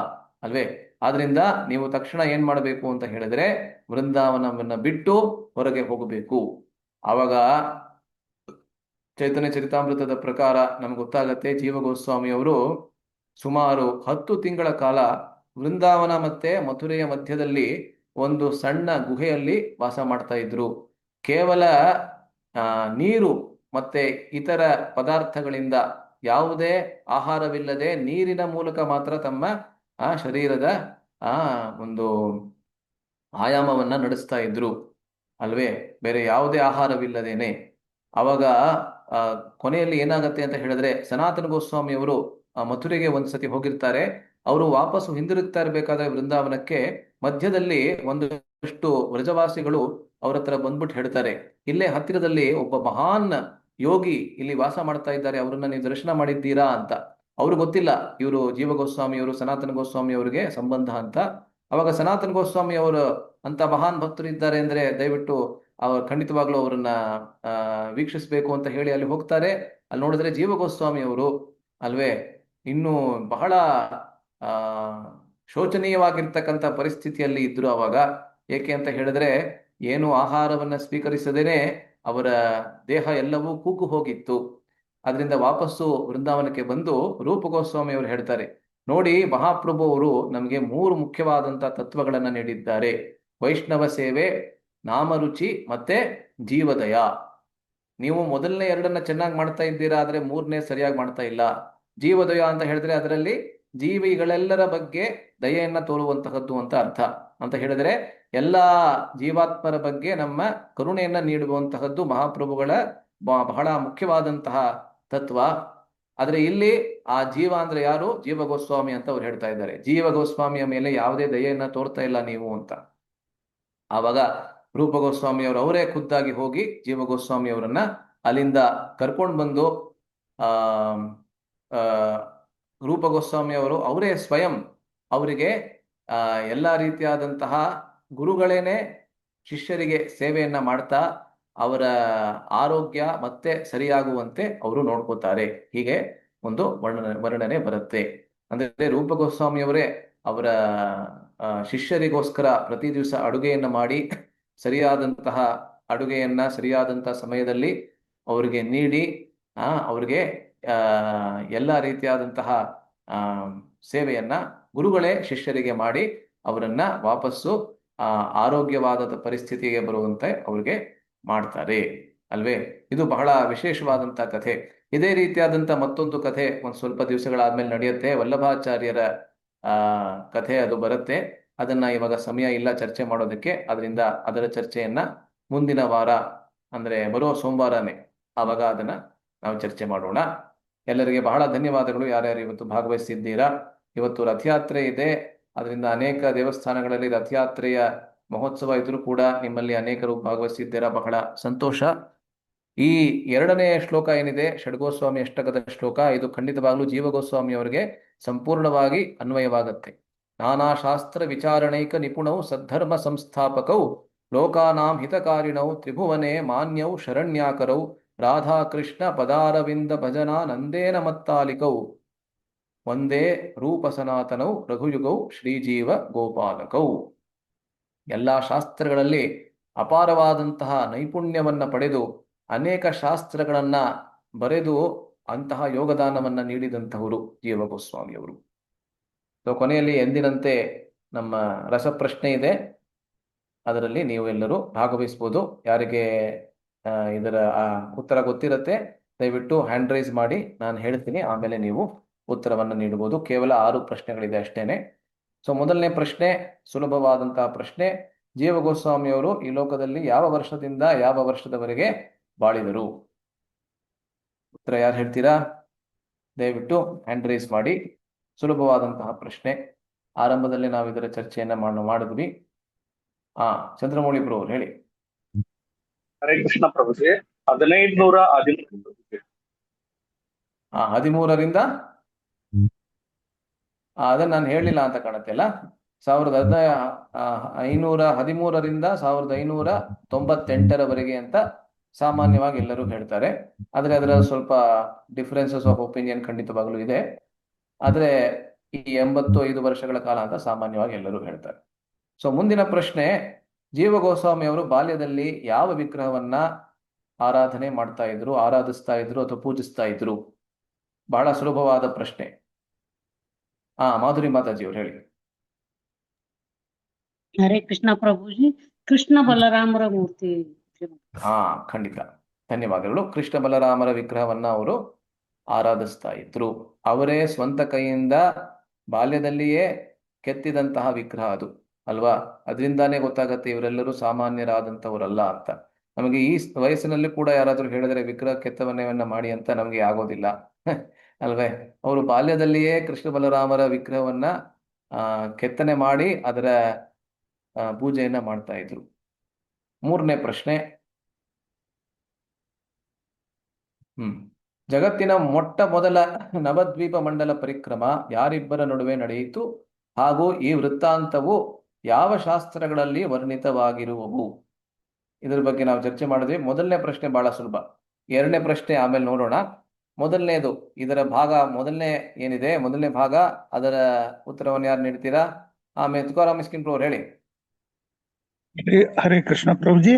ಅಲ್ವೇ. ಆದ್ರಿಂದ ನೀವು ತಕ್ಷಣ ಏನ್ ಮಾಡಬೇಕು ಅಂತ ಹೇಳಿದ್ರೆ ವೃಂದಾವನವನ್ನ ಬಿಟ್ಟು ಹೊರಗೆ ಹೋಗಬೇಕು. ಆವಾಗ ಚೈತನ್ಯ ಚರಿತಾಮೃತದ ಪ್ರಕಾರ ನಮ್ಗೆ ಗೊತ್ತಾಗತ್ತೆ, ಜೀವ ಗೋಸ್ವಾಮಿ ಅವರು ಸುಮಾರು 10 ತಿಂಗಳ ಕಾಲ ವೃಂದಾವನ ಮತ್ತೆ ಮಥುರೆಯ ಮಧ್ಯದಲ್ಲಿ ಒಂದು ಸಣ್ಣ ಗುಹೆಯಲ್ಲಿ ವಾಸ ಮಾಡ್ತಾ ಇದ್ರು. ಕೇವಲ ನೀರು ಮತ್ತೆ ಇತರ ಪದಾರ್ಥಗಳಿಂದ, ಯಾವುದೇ ಆಹಾರವಿಲ್ಲದೆ ನೀರಿನ ಮೂಲಕ ಮಾತ್ರ ತಮ್ಮ ಶರೀರದ ಒಂದು ಆಯಾಮವನ್ನ ನಡೆಸ್ತಾ ಇದ್ರು ಅಲ್ವೇ, ಬೇರೆ ಯಾವುದೇ ಆಹಾರವಿಲ್ಲದೇನೆ. ಅವಾಗ ಕೊನೆಯಲ್ಲಿ ಏನಾಗತ್ತೆ ಅಂತ ಹೇಳಿದ್ರೆ, ಸನಾತನ ಗೋಸ್ವಾಮಿ ಅವರು ಮಥುರೆಗೆ ಒಂದ್ಸತಿ ಹೋಗಿರ್ತಾರೆ. ಅವರು ವಾಪಸ್ಸು ಹಿಂದಿರುಗ್ತಾ ಇರ್ಬೇಕಾದ್ರೆ ವೃಂದಾವನಕ್ಕೆ ಮಧ್ಯದಲ್ಲಿ ಒಂದಷ್ಟು ವ್ರಜವಾಸಿಗಳು ಅವ್ರ ಹತ್ರ ಬಂದ್ಬಿಟ್ಟು ಹೇಳ್ತಾರೆ, ಇಲ್ಲೇ ಹತ್ತಿರದಲ್ಲಿ ಒಬ್ಬ ಮಹಾನ್ ಯೋಗಿ ಇಲ್ಲಿ ವಾಸ ಮಾಡ್ತಾ ಇದ್ದಾರೆ, ಅವರನ್ನ ನೀವು ದರ್ಶನ ಮಾಡಿದ್ದೀರಾ ಅಂತ. ಅವ್ರು ಗೊತ್ತಿಲ್ಲ ಇವರು ಜೀವ ಗೋಸ್ವಾಮಿ ಅವರು ಸನಾತನ ಗೋಸ್ವಾಮಿ ಅವರಿಗೆ ಸಂಬಂಧ ಅಂತ. ಅವಾಗ ಸನಾತನ ಗೋಸ್ವಾಮಿ ಅವರು ಅಂತ ಮಹಾನ್ ಭಕ್ತರು ಇದ್ದಾರೆ ಅಂದ್ರೆ ದಯವಿಟ್ಟು ಖಂಡಿತವಾಗ್ಲೂ ಅವರನ್ನ ವೀಕ್ಷಿಸಬೇಕು ಅಂತ ಹೇಳಿ ಅಲ್ಲಿ ಹೋಗ್ತಾರೆ. ಅಲ್ಲಿ ನೋಡಿದ್ರೆ ಜೀವ ಗೋಸ್ವಾಮಿ ಅವರು ಅಲ್ವೇ ಇನ್ನು ಬಹಳ ಶೋಚನೀಯವಾಗಿರ್ತಕ್ಕಂಥ ಪರಿಸ್ಥಿತಿಯಲ್ಲಿ ಇದ್ರು ಅವಾಗ. ಏಕೆ ಅಂತ ಹೇಳಿದ್ರೆ ಏನು ಆಹಾರವನ್ನ ಸ್ವೀಕರಿಸದೇನೆ ಅವರ ದೇಹ ಎಲ್ಲವೂ ಕುಗ್ಗು ಹೋಗಿತ್ತು. ಅದರಿಂದ ವಾಪಸ್ಸು ವೃಂದಾವನಕ್ಕೆ ಬಂದು ರೂಪ ಗೋಸ್ವಾಮಿ ಅವರು ಹೇಳ್ತಾರೆ, ನೋಡಿ ಮಹಾಪ್ರಭು ಅವರು ನಮಗೆ 3 ಮುಖ್ಯವಾದಂತಹ ತತ್ವಗಳನ್ನ ನೀಡಿದ್ದಾರೆ: ವೈಷ್ಣವ ಸೇವೆ, ನಾಮರುಚಿ ಮತ್ತೆ ಜೀವದಯ. ನೀವು ಮೊದಲನೇ 2 ಚೆನ್ನಾಗಿ ಮಾಡ್ತಾ ಇದ್ದೀರಾ, ಆದ್ರೆ 3ನೇ ಸರಿಯಾಗಿ ಮಾಡ್ತಾ ಇಲ್ಲ. ಜೀವದಯ ಅಂತ ಹೇಳಿದ್ರೆ ಅದರಲ್ಲಿ ಜೀವಿಗಳೆಲ್ಲರ ಬಗ್ಗೆ ದಯೆಯನ್ನ ತೋರುವಂತಹದ್ದು ಅಂತ ಅರ್ಥ. ಅಂತ ಹೇಳಿದ್ರೆ ಎಲ್ಲಾ ಜೀವಾತ್ಮರ ಬಗ್ಗೆ ನಮ್ಮ ಕರುಣೆಯನ್ನ ನೀಡುವಂತಹದ್ದು ಮಹಾಪ್ರಭುಗಳ ಬಹಳ ಮುಖ್ಯವಾದಂತಹ ತತ್ವ. ಆದ್ರೆ ಇಲ್ಲಿ ಆ ಜೀವ ಅಂದ್ರೆ ಯಾರು? ಜೀವ ಗೋಸ್ವಾಮಿ ಅಂತ ಅವ್ರು ಹೇಳ್ತಾ ಇದ್ದಾರೆ. ಜೀವ ಗೋಸ್ವಾಮಿಯ ಮೇಲೆ ಯಾವುದೇ ದಯೆಯನ್ನ ತೋರ್ತಾ ಇಲ್ಲ ನೀವು ಅಂತ. ಆವಾಗ ರೂಪ ಗೋಸ್ವಾಮಿ ಅವರು ಅವರೇ ಖುದ್ದಾಗಿ ಹೋಗಿ ಜೀವ ಗೋಸ್ವಾಮಿ ಅವರನ್ನ ಅಲ್ಲಿಂದ ಕರ್ಕೊಂಡು ಬಂದು ರೂಪ ಗೋಸ್ವಾಮಿ ಅವರು ಅವರೇ ಸ್ವಯಂ ಅವರಿಗೆ ಎಲ್ಲಾ ರೀತಿಯಾದಂತಹ ಗುರುಗಳೇನೆ ಶಿಷ್ಯರಿಗೆ ಸೇವೆಯನ್ನ ಮಾಡ್ತಾ ಅವರ ಆರೋಗ್ಯ ಮತ್ತೆ ಸರಿಯಾಗುವಂತೆ ಅವರು ನೋಡ್ಕೋತಾರೆ. ಹೀಗೆ ಒಂದು ವರ್ಣನೆ ಬರುತ್ತೆ. ಅಂದ್ರೆ ರೂಪ ಗೋಸ್ವಾಮಿ ಅವರೇ ಅವರ ಶಿಷ್ಯರಿಗೋಸ್ಕರ ಪ್ರತಿ ದಿವಸ ಅಡುಗೆಯನ್ನ ಮಾಡಿ ಸರಿಯಾದಂತಹ ಅಡುಗೆಯನ್ನ ಸರಿಯಾದಂತಹ ಸಮಯದಲ್ಲಿ ಅವರಿಗೆ ನೀಡಿ ಅವ್ರಿಗೆ ಎಲ್ಲ ರೀತಿಯಾದಂತಹ ಆ ಸೇವೆಯನ್ನ ಗುರುಗಳೇ ಶಿಷ್ಯರಿಗೆ ಮಾಡಿ ಅವರನ್ನ ವಾಪಸ್ಸು ಆರೋಗ್ಯವಾದ ಪರಿಸ್ಥಿತಿಗೆ ಬರುವಂತೆ ಅವ್ರಿಗೆ ಮಾಡ್ತಾರೆ ಅಲ್ವೇ. ಇದು ಬಹಳ ವಿಶೇಷವಾದಂತಹ ಕಥೆ. ಇದೇ ರೀತಿಯಾದಂಥ ಮತ್ತೊಂದು ಕಥೆ ಒಂದು ಸ್ವಲ್ಪ ದಿವಸಗಳಾದ್ಮೇಲೆ ನಡೆಯುತ್ತೆ. ವಲ್ಲಭಾಚಾರ್ಯರ ಕಥೆ ಅದು ಬರುತ್ತೆ. ಅದನ್ನ ಇವಾಗ ಸಮಯ ಇಲ್ಲ ಚರ್ಚೆ ಮಾಡೋದಕ್ಕೆ. ಅದರಿಂದ ಅದರ ಚರ್ಚೆಯನ್ನ ಮುಂದಿನ ವಾರ ಅಂದ್ರೆ ಬರೋ ಸೋಮವಾರನೇ ಆವಾಗ ಅದನ್ನ ನಾವು ಚರ್ಚೆ ಮಾಡೋಣ. ಎಲ್ಲರಿಗೆ ಬಹಳ ಧನ್ಯವಾದಗಳು ಯಾರ್ಯಾರು ಇವತ್ತು ಭಾಗವಹಿಸಿದ್ದೀರಾ. ಇವತ್ತು ರಥಯಾತ್ರೆ ಇದೆ. ಅದರಿಂದ ಅನೇಕ ದೇವಸ್ಥಾನಗಳಲ್ಲಿ ರಥಯಾತ್ರೆಯ ಮಹೋತ್ಸವ ಇದ್ರೂ ಕೂಡ ನಿಮ್ಮಲ್ಲಿ ಅನೇಕರು ಭಾಗವಹಿಸಿದ್ದೀರಾ, ಬಹಳ ಸಂತೋಷ. ಈ 2ನೇ ಶ್ಲೋಕ ಏನಿದೆ ಷಡ್ಗೋಸ್ವಾಮಿ ಅಷ್ಟಕದ ಶ್ಲೋಕ, ಇದು ಖಂಡಿತವಾಗ್ಲೂ ಜೀವಗೋಸ್ವಾಮಿ ಅವರಿಗೆ ಸಂಪೂರ್ಣವಾಗಿ ಅನ್ವಯವಾಗತ್ತೆ. ನಾನಾ ಶಾಸ್ತ್ರ ವಿಚಾರಣೈಕ ನಿಪುಣೌ ಸದ್ಧರ್ಮ ಸಂಸ್ಥಾಪಕೌ ಲೋಕಾನಾಂ ಹಿತಕಾರಿಣೌ ತ್ರಿಭುವನೆ ಮಾನ್ಯೌ ಶರಣ್ಯಾಕರೌ ರಾಧಾಕೃಷ್ಣ ಪದಾರವಿಂದ ಭಜನಾ ನಂದೇನ ಮತ್ತಾಲಿಕೌ ಒಂದೇ ರೂಪ ಸನಾತನೌ ರಘುಯುಗೌ ಶ್ರೀಜೀವ ಗೋಪಾಲಕೌ. ಎಲ್ಲಾ ಶಾಸ್ತ್ರಗಳಲ್ಲಿ ಅಪಾರವಾದಂತಹ ನೈಪುಣ್ಯವನ್ನ ಪಡೆದು ಅನೇಕ ಶಾಸ್ತ್ರಗಳನ್ನ ಬರೆದು ಅಂತಹ ಯೋಗದಾನವನ್ನ ನೀಡಿದಂತಹವರು ಜೀವಗೋಸ್ವಾಮಿಯವರು. ಸೊ ಕೊನೆಯಲ್ಲಿ ಎಂದಿನಂತೆ ನಮ್ಮ ರಸಪ್ರಶ್ನೆ ಇದೆ, ಅದರಲ್ಲಿ ನೀವು ಎಲ್ಲರೂ ಭಾಗವಹಿಸ್ಬೋದು. ಯಾರಿಗೆ ಇದರ ಉತ್ತರ ಗೊತ್ತಿರುತ್ತೆ ದಯವಿಟ್ಟು ಹ್ಯಾಂಡ್ ರೈಸ್ ಮಾಡಿ, ನಾನು ಹೇಳ್ತೀನಿ, ಆಮೇಲೆ ನೀವು ಉತ್ತರವನ್ನು ನೀಡಬಹುದು. ಕೇವಲ 6 ಪ್ರಶ್ನೆಗಳಿದೆ ಅಷ್ಟೇನೆ. ಸೊ ಮೊದಲನೇ ಪ್ರಶ್ನೆ ಸುಲಭವಾದಂತಹ ಪ್ರಶ್ನೆ. ಜೀವಗೋಸ್ವಾಮಿಯವರು ಈ ಲೋಕದಲ್ಲಿ ಯಾವ ವರ್ಷದಿಂದ ಯಾವ ವರ್ಷದವರೆಗೆ ಬಾಳಿದರು? ಉತ್ತರ ಯಾರು ಹೇಳ್ತೀರಾ? ದಯವಿಟ್ಟು ಹ್ಯಾಂಡ್ ರೈಸ್ ಮಾಡಿ. ಸುಲಭವಾದಂತಹ ಪ್ರಶ್ನೆ. ಆರಂಭದಲ್ಲಿ ನಾವು ಇದರ ಚರ್ಚೆಯನ್ನ ಮಾಡಿದ್ವಿ. ಚಂದ್ರಮೌಳಿ ಬ್ರೋ ಅವ್ರು ಹೇಳಿ. ಹರೇ ಕೃಷ್ಣ ಪ್ರಭುಜಿ, 1513. 13ರಿಂದ ಅದನ್ನ ನಾನು ಹೇಳಿಲ್ಲ ಅಂತ ಕಾಣುತ್ತೆ ಅಲ್ಲ. 1513ರಿಂದ 1598ರವರೆಗೆ ಅಂತ ಸಾಮಾನ್ಯವಾಗಿ ಎಲ್ಲರೂ ಹೇಳ್ತಾರೆ. ಆದ್ರೆ ಅದರ ಸ್ವಲ್ಪ ಡಿಫರೆನ್ಸಸ್ ಆಫ್ ಒಪಿನಿಯನ್ ಖಂಡಿತವಾಗ್ಲೂ ಇದೆ. ಆದ್ರೆ ಈ 85 ವರ್ಷಗಳ ಕಾಲ ಅಂತ ಸಾಮಾನ್ಯವಾಗಿ ಎಲ್ಲರೂ ಹೇಳ್ತಾರೆ. ಸೊ ಮುಂದಿನ ಪ್ರಶ್ನೆ, ಜೀವಗೋಸ್ವಾಮಿ ಅವರು ಬಾಲ್ಯದಲ್ಲಿ ಯಾವ ವಿಗ್ರಹವನ್ನ ಆರಾಧನೆ ಮಾಡ್ತಾ ಇದ್ರು, ಆರಾಧಿಸ್ತಾ ಇದ್ರು ಅಥವಾ ಪೂಜಿಸ್ತಾ ಇದ್ರು? ಬಹಳ ಸುಲಭವಾದ ಪ್ರಶ್ನೆ. ಮಾಧುರಿ ಮಾತಾಜಿ ಅವ್ರು ಹೇಳಿ. ಹರೇ ಕೃಷ್ಣ ಪ್ರಭುಜಿ, ಕೃಷ್ಣ ಬಲರಾಮರ ಮೂರ್ತಿ. ಖಂಡಿತ, ಧನ್ಯವಾದಗಳು. ಕೃಷ್ಣ ಬಲರಾಮರ ವಿಗ್ರಹವನ್ನ ಅವರು ಆರಾಧಿಸ್ತಾ ಇದ್ರು. ಅವರೇ ಸ್ವಂತ ಕೈಯಿಂದ ಬಾಲ್ಯದಲ್ಲಿಯೇ ಕೆತ್ತಿದಂತಹ ವಿಗ್ರಹ ಅದು ಅಲ್ವಾ. ಅದರಿಂದಾನೇ ಗೊತ್ತಾಗತ್ತೆ ಇವರೆಲ್ಲರೂ ಸಾಮಾನ್ಯರಾದಂಥವರಲ್ಲ ಅಂತ. ನಮಗೆ ಈ ವಯಸ್ಸಿನಲ್ಲಿ ಕೂಡ ಯಾರಾದ್ರೂ ಹೇಳಿದ್ರೆ ವಿಗ್ರಹ ಕೆತ್ತವನ್ನ ಮಾಡಿ ಅಂತ ನಮಗೆ ಆಗೋದಿಲ್ಲ ಅಲ್ವೇ. ಅವರು ಬಾಲ್ಯದಲ್ಲಿಯೇ ಕೃಷ್ಣ ಬಲರಾಮರ ವಿಗ್ರಹವನ್ನ ಕೆತ್ತನೆ ಮಾಡಿ ಅದರ ಪೂಜೆಯನ್ನ ಮಾಡ್ತಾ ಇದ್ರು. 3ನೇ ಪ್ರಶ್ನೆ. ಜಗತ್ತಿನ ಮೊಟ್ಟ ಮೊದಲ ನವದ್ವೀಪ ಮಂಡಲ ಪರಿಕ್ರಮ ಯಾರಿಬ್ಬರ ನಡುವೆ ನಡೆಯಿತು ಹಾಗೂ ಈ ವೃತ್ತಾಂತವು ಯಾವ ಶಾಸ್ತ್ರಗಳಲ್ಲಿ ವರ್ಣಿತವಾಗಿರುವವು? ಇದರ ಬಗ್ಗೆ ನಾವು ಚರ್ಚೆ ಮಾಡಿದ್ವಿ. ಮೊದಲನೇ ಪ್ರಶ್ನೆ ಬಹಳ ಸುಲಭ. 2ನೇ ಪ್ರಶ್ನೆ ಆಮೇಲೆ ನೋಡೋಣ. ಮೊದಲನೇದು ಇದರ ಭಾಗ ಮೊದಲನೇ ಭಾಗ, ಅದರ ಉತ್ತರವನ್ನು ಯಾರು ನೀಡ್ತೀರಾ? ಆಮೇಲೆ ತುಕಾರಾಮ್ ಮಿಸ್ಕಿನ್ ಪ್ರಭು ಹೇಳಿ. ಹರೇ ಕೃಷ್ಣ ಪ್ರಭುಜಿ,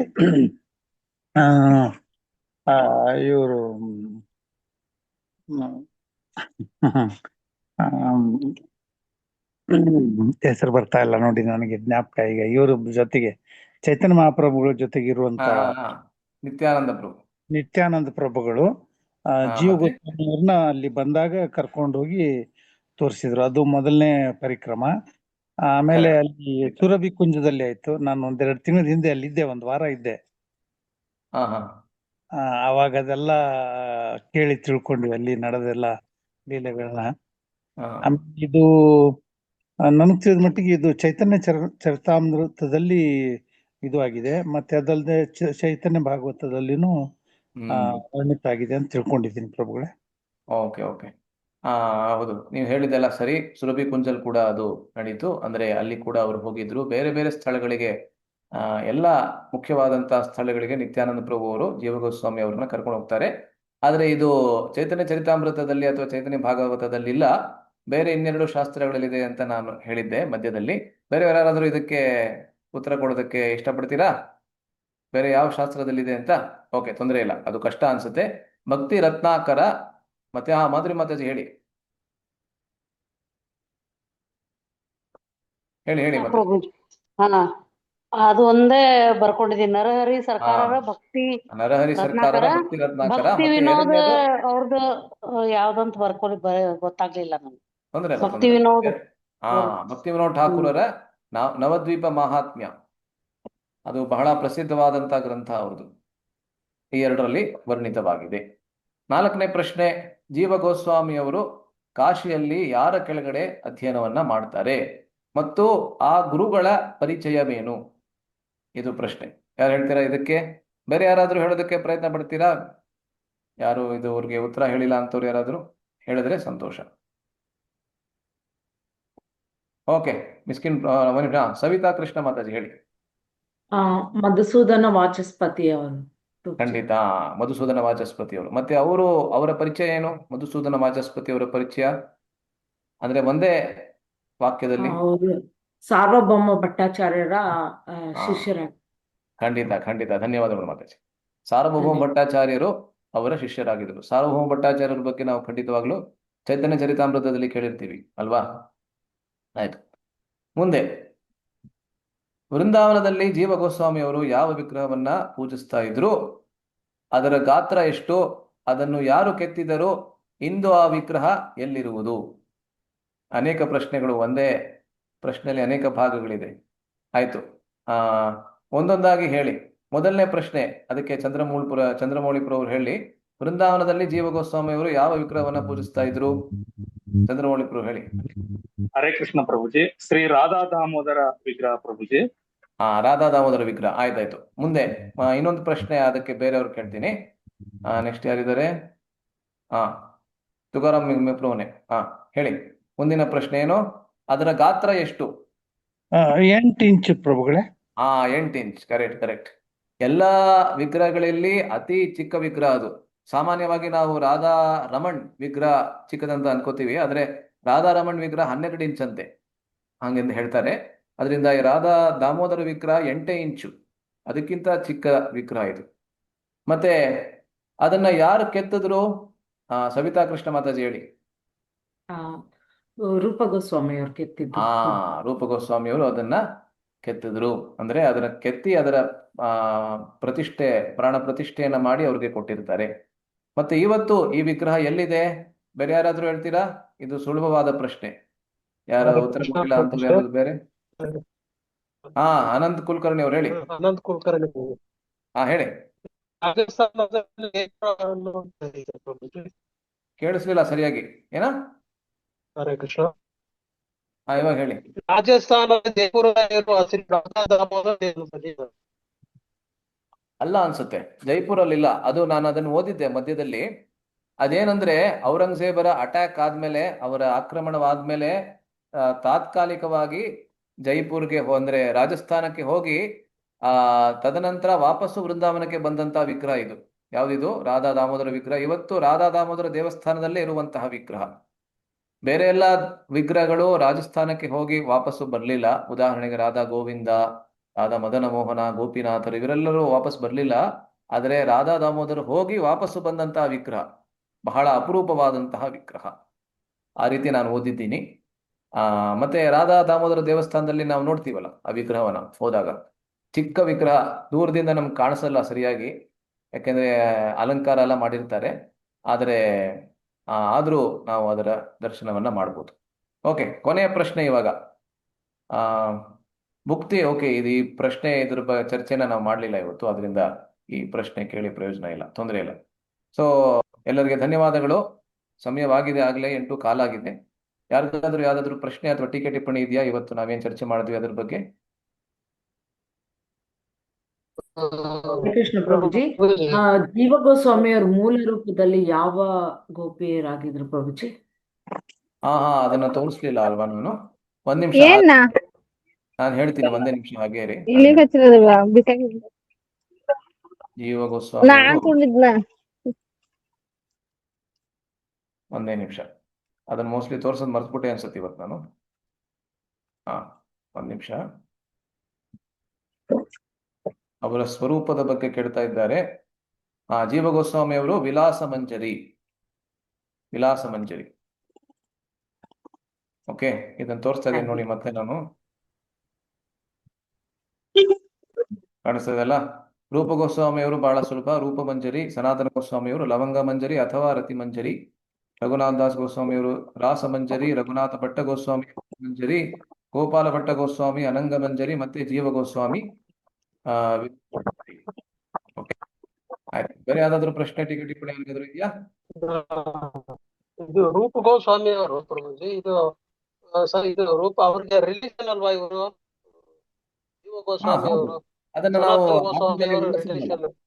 ಇವರು ಹೆಸರು ಬರ್ತಾ ಇಲ್ಲ ನೋಡಿ ನನಗೆ ಜ್ಞಾಪಕ ಈಗ. ಇವ್ರ ಜೊತೆಗೆ ಚೈತನ್ಯ ಮಹಾಪ್ರಭುಗಳ ಜೊತೆಗೆ ಇರುವಂತ ನಿತ್ಯಾನಂದ ಪ್ರಭುಗಳು ಜೀವಗೋಸ್ವಾಮಿಯವ್ರನ್ನ ಅಲ್ಲಿ ಬಂದಾಗ ಕರ್ಕೊಂಡೋಗಿ ತೋರಿಸಿದ್ರು. ಅದು ಮೊದಲನೇ ಪರಿಕ್ರಮ. ಆಮೇಲೆ ಅಲ್ಲಿ ಸುರಭಿ ಕುಂಜದಲ್ಲಿ ಆಯ್ತು. ನಾನು 1-2 ತಿಂಗಳ ಹಿಂದೆ ಅಲ್ಲಿದ್ದೆ, 1 ವಾರ ಇದ್ದೆ. ಅವಾಗ ಅದೆಲ್ಲ ಕೇಳಿ ತಿಳ್ಕೊಂಡ್ವಿ ಅಲ್ಲಿ ನಡೆದೆಲ್ಲ ಲೀಲೆಗಳನ್ನ. ಇದು ನನಗ್ ತಿಳಿದ ಮಟ್ಟಿಗೆ ಇದು ಚೈತನ್ಯ ಚರಿತಾಮೃತದಲ್ಲಿ ಇದು ಆಗಿದೆ. ಮತ್ತೆ ಅದಲ್ಲದೆ ಚೈತನ್ಯ ಭಾಗವತದಲ್ಲಿನೂ ವರ್ಣಿತ ಆಗಿದೆ ಅಂತ ತಿಳ್ಕೊಂಡಿದ್ದೀನಿ ಪ್ರಭುಗಳೇ. ಓಕೆ. ಹೌದು, ನೀವು ಹೇಳಿದ್ದೆಲ್ಲ ಸರಿ. ಸುರಭಿ ಕುಂಜಲ್ ಕೂಡ ಅದು ನಡೀತು. ಅಂದ್ರೆ ಅಲ್ಲಿ ಕೂಡ ಅವರು ಹೋಗಿದ್ರು. ಬೇರೆ ಬೇರೆ ಸ್ಥಳಗಳಿಗೆ, ಎಲ್ಲ ಮುಖ್ಯವಾದಂತಹ ಸ್ಥಳಗಳಿಗೆ ನಿತ್ಯಾನಂದ ಪ್ರಭು ಅವರು ಜೀವಗೋಸ್ವಾಮಿ ಅವ್ರನ್ನ ಕರ್ಕೊಂಡು ಹೋಗ್ತಾರೆ. ಆದ್ರೆ ಇದು ಚೈತನ್ಯ ಚರಿತಾಮೃತದಲ್ಲಿ ಅಥವಾ ಚೈತನ್ಯ ಭಾಗವತದಲ್ಲಿ ಇಲ್ಲ, ಬೇರೆ 2 ಶಾಸ್ತ್ರಗಳಲ್ಲಿದೆ ಅಂತ ನಾನು ಹೇಳಿದ್ದೆ ಮಧ್ಯದಲ್ಲಿ. ಬೇರೆ ಯಾರಾದ್ರೂ ಇದಕ್ಕೆ ಉತ್ತರ ಕೊಡೋದಕ್ಕೆ ಇಷ್ಟಪಡ್ತೀರಾ? ಬೇರೆ ಯಾವ ಶಾಸ್ತ್ರದಲ್ಲಿದೆ ಅಂತ? ಓಕೆ, ತೊಂದರೆ ಇಲ್ಲ, ಅದು ಕಷ್ಟ ಅನ್ಸುತ್ತೆ. ಭಕ್ತಿ ರತ್ನಾಕರ ಮತ್ತೆ ಮಾಧುರಿ ಮಾತಾಜಿ ಹೇಳಿ. ಹೇಳಿ ಹೇಳಿ ಮತ್ತೆ. ಪ್ರಭುಜಿ. ಹಾ, ಅದು ಒಂದೇ ಬರ್ಕೊಂಡಿದ್ದೀನಿ. ನರಹರಿ ಹಾ, ಸರ್ಕಾರರ ಭಕ್ತಿ ನರಹರಿ ಸರ್ಕಾರರ ರತ್ನಾಕರ, ಭಕ್ತಿ ರತ್ನಾಕರ, ಭಕ್ತಿ ಮತ್ತೆ ವಿನೋದ ಎರಡನೇದು ಅವ್ರದ್ದು ಯಾವ್ದಂತ ಗೊತ್ತಾಗ್ಲಿಲ್ಲ ನನ್ಗೆ. ತೊಂದ್ರೆ ಇಲ್ಲ, ಭಕ್ತಿ ತೊಂದ್ರೆ ಇಲ್ಲ. ವಿನೋದ್ ಹಾ, ಅವ್ರದ್ದು. ಭಕ್ತಿ ವಿನೋದ್ ಹ್ಮ್ ಠಾಕೂರರ ನವದ್ವೀಪ ಮಹಾತ್ಮ್ಯ, ಅದು ಬಹಳ ಪ್ರಸಿದ್ಧವಾದಂತಹ ಗ್ರಂಥ ಅವ್ರದ್ದು. ಈ ಎರಡರಲ್ಲಿ ವರ್ಣಿತವಾಗಿದೆ. 4ನೇ ಪ್ರಶ್ನೆ, ಜೀವ ಗೋಸ್ವಾಮಿಯವರು ಕಾಶಿಯಲ್ಲಿ ಯಾರ ಕೆಳಗಡೆ ಅಧ್ಯಯನವನ್ನ ಮಾಡ್ತಾರೆ ಮತ್ತು ಆ ಗುರುಗಳ ಪರಿಚಯವೇನು? ಇದು ಪ್ರಶ್ನೆ. ಯಾರು ಹೇಳ್ತೀರಾ ಇದಕ್ಕೆ? ಬೇರೆ ಯಾರಾದ್ರೂ ಹೇಳೋದಕ್ಕೆ ಪ್ರಯತ್ನ ಪಡ್ತೀರಾ? ಯಾರು ಇದು ಅವ್ರಿಗೆ ಉತ್ತರ ಹೇಳಿಲ್ಲ ಅಂತವ್ರು ಯಾರಾದ್ರೂ ಹೇಳಿದ್ರೆ ಸಂತೋಷ. ಓಕೆ, ಮಿಸ್ಕಿನ್ ಸವಿತಾ ಕೃಷ್ಣ ಮಾತಾಜಿ ಹೇಳಿ. ಆ ಮಧುಸೂದನ ವಾಚಸ್ಪತಿ ಅವರು. ಖಂಡಿತ, ಮಧುಸೂದನ ವಾಚಸ್ಪತಿ ಅವರು. ಮತ್ತೆ ಅವರ ಪರಿಚಯ ಏನು? ಮಧುಸೂದನ ವಾಚಸ್ಪತಿ ಅವರ ಪರಿಚಯ ಅಂದ್ರೆ ಒಂದೇ ವಾಕ್ಯದಲ್ಲಿ. ಅವರು ಸಾರ್ವಭೌಮ ಭಟ್ಟಾಚಾರ್ಯರ ಹಾ, ಶಿಷ್ಯರಾಗಿ. ಖಂಡಿತ ಖಂಡಿತ, ಧನ್ಯವಾದಗಳು ಮಾತಾಜಿ. ಸಾರ್ವಭೌಮ ಭಟ್ಟಾಚಾರ್ಯರು ಅವರ ಶಿಷ್ಯರಾಗಿದ್ದರು. ಸಾರ್ವಭೌಮ ಭಟ್ಟಾಚಾರ್ಯರ ಬಗ್ಗೆ ನಾವು ಖಂಡಿತವಾಗ್ಲೂ ಚೈತನ್ಯ ಚರಿತಾಮೃತದಲ್ಲಿ ಕೇಳಿರ್ತೀವಿ ಅಲ್ವಾ? ಆಯ್ತು, ಮುಂದೆ ವೃಂದಾವನದಲ್ಲಿ ಜೀವ ಗೋಸ್ವಾಮಿ ಅವರು ಯಾವ ವಿಗ್ರಹವನ್ನ ಪೂಜಿಸ್ತಾ ಇದ್ರು? ಅದರ ಗಾತ್ರ ಎಷ್ಟು? ಅದನ್ನು ಯಾರು ಕೆತ್ತಿದರು? ಇಂದು ಆ ವಿಗ್ರಹ ಎಲ್ಲಿರುವುದು? ಅನೇಕ ಪ್ರಶ್ನೆಗಳು, ಒಂದೇ ಪ್ರಶ್ನೆಯಲ್ಲಿ ಅನೇಕ ಭಾಗಗಳಿದೆ. ಆಯ್ತು, ಆ ಒಂದೊಂದಾಗಿ ಹೇಳಿ. ಮೊದಲನೇ ಪ್ರಶ್ನೆ, ಅದಕ್ಕೆ ಚಂದ್ರಮೌಳಿಪುರ ಅವರು ಹೇಳಿ. ವೃಂದಾವನದಲ್ಲಿ ಜೀವ ಗೋಸ್ವಾಮಿ ಅವರು ಯಾವ ವಿಗ್ರಹವನ್ನ ಪೂಜಿಸ್ತಾ ಇದ್ರು? ಚಂದ್ರಮೌಳಿಪುರ ಹೇಳಿ. ಹರೇ ಕೃಷ್ಣ ಪ್ರಭುಜಿ, ಶ್ರೀ ರಾಧಾ ದಾಮೋದರ ವಿಗ್ರಹ ಪ್ರಭುಜಿ. ರಾಧಾ ದಾಮೋದರ ವಿಗ್ರಹ. ಆಯ್ತಾಯ್ತು. ಮುಂದೆ ಇನ್ನೊಂದು ಪ್ರಶ್ನೆ, ಅದಕ್ಕೆ ಬೇರೆಯವ್ರು ಕೇಳ್ತೀನಿ. ನೆಕ್ಸ್ಟ್ ಯಾರಿದ್ದಾರೆ? ತುಕಾರಾಮ್ ಮಿಪ್ರೋನೆ. ಹೇಳಿ, ಮುಂದಿನ ಪ್ರಶ್ನೆ ಏನು? ಅದರ ಗಾತ್ರ ಎಷ್ಟು? 8 ಇಂಚು ಪ್ರಭುಗಳೇ. 8 ಇಂಚ್. Correct correct. ಎಲ್ಲ ವಿಗ್ರಹಗಳಲ್ಲಿ ಅತಿ ಚಿಕ್ಕ ವಿಗ್ರಹ ಅದು. ಸಾಮಾನ್ಯವಾಗಿ ನಾವು ರಾಧಾ ರಮಣ್ ವಿಗ್ರಹ ಚಿಕ್ಕದಂತ ಅನ್ಕೋತೀವಿ, ಆದ್ರೆ ರಾಧಾ ರಮಣ್ ವಿಗ್ರಹ 12 ಇಂಚ್ ಅಂತೆ, ಹಂಗೆಂದು ಹೇಳ್ತಾರೆ. ಅದರಿಂದ ಈ ರಾಧಾ ದಾಮೋದರ ವಿಗ್ರಹ 8 ಇಂಚು, ಅದಕ್ಕಿಂತ ಚಿಕ್ಕ ವಿಗ್ರಹ ಇದು. ಮತ್ತೆ ಅದನ್ನ ಯಾರು ಕೆತ್ತಿದ್ರು? ಸವಿತಾ ಕೃಷ್ಣ ಮಾತಾಜಿ ಹೇಳಿ. ಆ ರೂಪ ಗೋಸ್ವಾಮಿ ಅವ್ರು ಕೆತ್ತಿದ್ದು. ರೂಪ ಗೋಸ್ವಾಮಿ ಅವರು ಅದನ್ನ ಕೆತ್ತಿದ್ರು. ಅಂದ್ರೆ ಅದನ್ನ ಕೆತ್ತಿ ಅದರ ಪ್ರತಿಷ್ಠೆ, ಪ್ರಾಣ ಪ್ರತಿಷ್ಠೆಯನ್ನ ಮಾಡಿ ಅವ್ರಿಗೆ ಕೊಟ್ಟಿರ್ತಾರೆ. ಮತ್ತೆ ಇವತ್ತು ಈ ವಿಗ್ರಹ ಎಲ್ಲಿದೆ? ಬೇರೆ ಯಾರಾದ್ರೂ ಹೇಳ್ತೀರಾ? ಇದು ಸುಲಭವಾದ ಪ್ರಶ್ನೆ, ಯಾರು ಉತ್ತರ ಕೊಟ್ಟಿಲ್ಲ ಅಂತ ಯಾರಾದ್ರು ಬೇರೆ? ಅನಂತ್ ಕುಲಕರ್ಣಿ ಅವ್ರು ಹೇಳಿ. ಅನಂತ್ ಕುಲಕರ್ಣಿ ಹೇಳಿ. ಕೇಳಿಸ್ಲಿಲ್ಲ ಸರಿಯಾಗಿ, ಏನ? ಹರೇ ಕೃಷ್ಣ. ಇವಾಗ ಹೇಳಿ. ರಾಜಸ್ಥಾನದ ಜೈಪುರದ ಶ್ರೀ ರಾಧಾ ದಾಮೋದರ ಅಲ್ಲ ಅನ್ಸುತ್ತೆ, ಜೈಪುರಲ್ಲಿಲ್ಲ ಅದು. ನಾನು ಅದನ್ನು ಓದಿದ್ದೆ ಮಧ್ಯದಲ್ಲಿ. ಅದೇನಂದ್ರೆ ಔರಂಗಜೇಬರ ಅಟ್ಯಾಕ್ ಆದ್ಮೇಲೆ, ಅವರ ಆಕ್ರಮಣವಾದ್ಮೇಲೆ ತಾತ್ಕಾಲಿಕವಾಗಿ ಜೈಪುರ್ಗೆ ಅಂದ್ರೆ ರಾಜಸ್ಥಾನಕ್ಕೆ ಹೋಗಿ ತದನಂತರ ವಾಪಸ್ಸು ವೃಂದಾವನಕ್ಕೆ ಬಂದಂತಹ ವಿಗ್ರಹ ಇದು. ಯಾವ್ದಿದು? ರಾಧಾ ದಾಮೋದರ ವಿಗ್ರಹ. ಇವತ್ತು ರಾಧಾ ದಾಮೋದರ ದೇವಸ್ಥಾನದಲ್ಲೇ ಇರುವಂತಹ ವಿಗ್ರಹ. ಬೇರೆ ಎಲ್ಲ ವಿಗ್ರಹಗಳು ರಾಜಸ್ಥಾನಕ್ಕೆ ಹೋಗಿ ವಾಪಸ್ಸು ಬರಲಿಲ್ಲ. ಉದಾಹರಣೆಗೆ ರಾಧಾ ಗೋವಿಂದ, ರಾಧಾ ಮದನ ಮೋಹನ, ಗೋಪಿನಾಥರು ಇವರೆಲ್ಲರೂ ವಾಪಸ್ ಬರಲಿಲ್ಲ. ಆದರೆ ರಾಧಾ ದಾಮೋದರ ಹೋಗಿ ವಾಪಸ್ಸು ಬಂದಂತಹ ವಿಗ್ರಹ, ಬಹಳ ಅಪರೂಪವಾದಂತಹ ವಿಗ್ರಹ. ಆ ರೀತಿ ನಾನು ಓದಿದ್ದೀನಿ. ಮತ್ತೆ ರಾಧಾ ದಾಮೋದರ ದೇವಸ್ಥಾನದಲ್ಲಿ ನಾವು ನೋಡ್ತೀವಲ್ಲ ಆ ವಿಗ್ರಹವನ್ನ ಹೋದಾಗ, ಚಿಕ್ಕ ವಿಗ್ರಹ, ದೂರದಿಂದ ನಮ್ಗೆ ಕಾಣಿಸಲ್ಲ ಸರಿಯಾಗಿ, ಯಾಕೆಂದ್ರೆ ಅಲಂಕಾರ ಎಲ್ಲ ಮಾಡಿರ್ತಾರೆ. ಆದರೆ ಆದರೂ ನಾವು ಅದರ ದರ್ಶನವನ್ನ ಮಾಡ್ಬೋದು. ಓಕೆ, ಕೊನೆಯ ಪ್ರಶ್ನೆ ಇವಾಗ. ಮುಕ್ತಿ. ಓಕೆ, ಈ ಪ್ರಶ್ನೆ, ಇದ್ರ ಚರ್ಚೆನ ನಾವು ಮಾಡಲಿಲ್ಲ ಇವತ್ತು, ಅದರಿಂದ ಈ ಪ್ರಶ್ನೆ ಕೇಳಿ ಪ್ರಯೋಜನ ಇಲ್ಲ, ತೊಂದರೆ ಇಲ್ಲ. ಸೊ ಎಲ್ಲರಿಗೆ ಧನ್ಯವಾದಗಳು. ಸಮಯವಾಗಿದೆ, ಆಗಲೇ 8 ಕಾಲಾಗಿದೆ. ಯಾರಿಗಾದ್ರೂ ಯಾವ್ದಾದ್ರು ಪ್ರಶ್ನೆ ಅಥವಾ ಟೀಕೆ ಟಿಪ್ಪಣಿ ಇದೆಯಾ? ಇವತ್ತು ನಾವೇನ್ ಚರ್ಚೆ ಮಾಡಿದ್ವಿ ಅದ್ರ ಬಗ್ಗೆ? ಕೃಷ್ಣ ಪ್ರಭುಜಿ, ಜೀವ ಗೋಸ್ವಾಮಿ ಅವ್ರ ಮೂಲ ರೂಪದಲ್ಲಿ ಯಾವ ಗೋಪಿಯರಾಗಿದ್ರು ಪ್ರಭುಜಿ? ಅದನ್ನ ತೋರಿಸ್ಲಿಲ್ಲ ಅಲ್ವಾ ನಾನು? ಒಂದ್ ನಿಮಿಷ, ನಾನು ಹೇಳ್ತೀನಿ, ಒಂದೇ ನಿಮಿಷ ಹಾಗೆ ರೀ. ಜೀವ ಗೋಸ್ವಾಮಿ ಅವರು, ಒಂದೇ ನಿಮಿಷ, ಅದನ್ನ ಮೋಸ್ಟ್ಲಿ ತೋರ್ಸೋದು ಮರ್ತ್ಬಿಟ್ಟೆ ಅನ್ಸುತ್ತೆ ಇವತ್ತು ನಾನು. ಒಂದ್ ನಿಮಿಷ. ಅವರ ಸ್ವರೂಪದ ಬಗ್ಗೆ ಕೇಳ್ತಾ ಇದ್ದಾರೆ. ಜೀವ ಗೋಸ್ವಾಮಿ ಅವರು ವಿಲಾಸ ಮಂಜರಿ. ಓಕೆ, ಇದನ್ನ ತೋರಿಸ್ತಾ ಇದ್ದೀನಿ ನೋಡಿ ಮತ್ತೆ ನಾನು. ಕಾಣಿಸ್ತದಲ್ಲ. ರೂಪ ಗೋಸ್ವಾಮಿಯವರು ಬಹಳ ಸುಲಭ, ರೂಪಮಂಜರಿ. ಸನಾತನ ಗೋಸ್ವಾಮಿಯವರು ಲವಂಗ ಮಂಜರಿ ಅಥವಾ ರತಿ ಮಂಜರಿ. ರಘುನಾಥ ದಾಸ್ ಗೋಸ್ವಾಮಿಯವರು ರಾಸ ಮಂಜರಿ. ರಘುನಾಥ ಭಟ್ಟ ಗೋಸ್ವಾಮಿ ಮಂಜರಿ. ಗೋಪಾಲ ಭಟ್ಟ ಗೋಸ್ವಾಮಿ ಅನಂಗ ಮಂಜರಿ. ಮತ್ತೆ ಜೀವ ಗೋಸ್ವಾಮಿ ಓಕೆ, ಆಯ್ತು. ಬೇರೆ ಯಾವ್ದಾದ್ರು ಪ್ರಶ್ನೆ, ಟಿಪ್ಪಣಿ ಏನಾದ್ರು ಇದೆಯಾ? ಇದು ರೂಪ ಗೋಸ್ವಾಮಿ ಅವರು ಪ್ರಭುಜಿ, ಇದು ಸರ್ ಇದು ರೂಪ ಅವ್ರಿಗೆ ರಿಲೇಷನ್ ಅಲ್ವಾ ಇವರು? ಜೀವ ಗೋಸ್ವಾಮಿ ಹೌದು. ಅವರು ಅದನ್ನ ನಾವು ಸನಾತನ ಗೋಸ್ವಾಮಿ ಆರಂಭದಲ್ಲಿ ಅವರು ವಿವರಿಸಿದ್ವಲ್ಲ. ರಿಲೇಷನ್,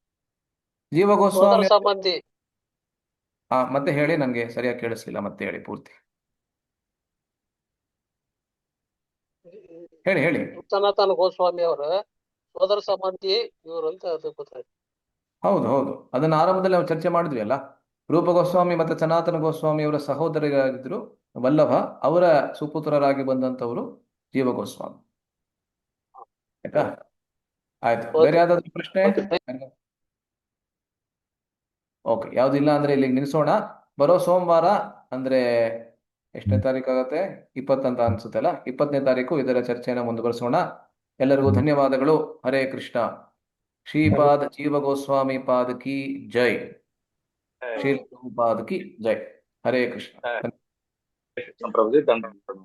ಜೀವ ಸೋದರ ಗೋಸ್ವಾಮಿ ಸಂಬಂಧಿ. ಮತ್ತೆ ಹೇಳಿ, ನಂಗೆ ಸರಿಯಾಗಿ ಕೇಳಿಸ್ಲಿಲ್ಲ, ಮತ್ತೆ ಹೇಳಿ ಪೂರ್ತಿ. ಹೇಳಿ ಹೇಳಿ. ಸನಾತನ ಗೋಸ್ವಾಮಿ ಅವರ ಸೋದರ ಸಂಬಂಧಿ ಇವರು ಅಂತ ಅದು ಗೊತ್ತಾಯ್ತು. ಹೌದು ಹೌದು, ಅದನ್ನ ಆರಂಭದಲ್ಲಿ ನಾವು ಚರ್ಚೆ ಮಾಡಿದ್ವಿ ಅಲ್ಲ. ರೂಪ ಗೋಸ್ವಾಮಿ ಮತ್ತೆ ಸನಾತನ ಗೋಸ್ವಾಮಿ ಅವರ ಸಹೋದರರಾಗಿದ್ರು ವಲ್ಲಭ, ಅವರ ಸುಪುತ್ರರಾಗಿ ಬಂದಂತವರು ಜೀವ ಗೋಸ್ವಾಮಿ. ಆಯ್ತಾ? ಆಯ್ತು. ಬೇರೆ ಯಾವ್ದಾದ್ರು ಪ್ರಶ್ನೆ? ಓಕೆ, ಯಾವ್ದಿಲ್ಲ ಅಂದ್ರೆ ಇಲ್ಲಿಗೆ ನಿಲ್ಸೋಣ. ಬರೋ ಸೋಮವಾರ ಅಂದ್ರೆ ಎಷ್ಟನೇ ತಾರೀಕು ಆಗತ್ತೆ? 20 ಅಂತ ಅನ್ಸುತ್ತೆ ಅಲ್ಲ. 20ನೇ ತಾರೀಕು ಇದರ ಚರ್ಚೆನ ಮುಂದುವರಿಸೋಣ. ಎಲ್ಲರಿಗೂ ಧನ್ಯವಾದಗಳು. ಹರೇ ಕೃಷ್ಣ. ಶ್ರೀಪಾದ ಜೀವ ಗೋಸ್ವಾಮಿ ಪಾದ ಕಿ ಜೈ. ಶ್ರೀ ಪ್ರಭುಪಾದ ಕಿ ಜೈ. ಹರೇ ಕೃಷ್ಣ. ಕೃಷ್ಣ ಪ್ರಭುಜಿ ಧನ್ಯವಾದಗಳು.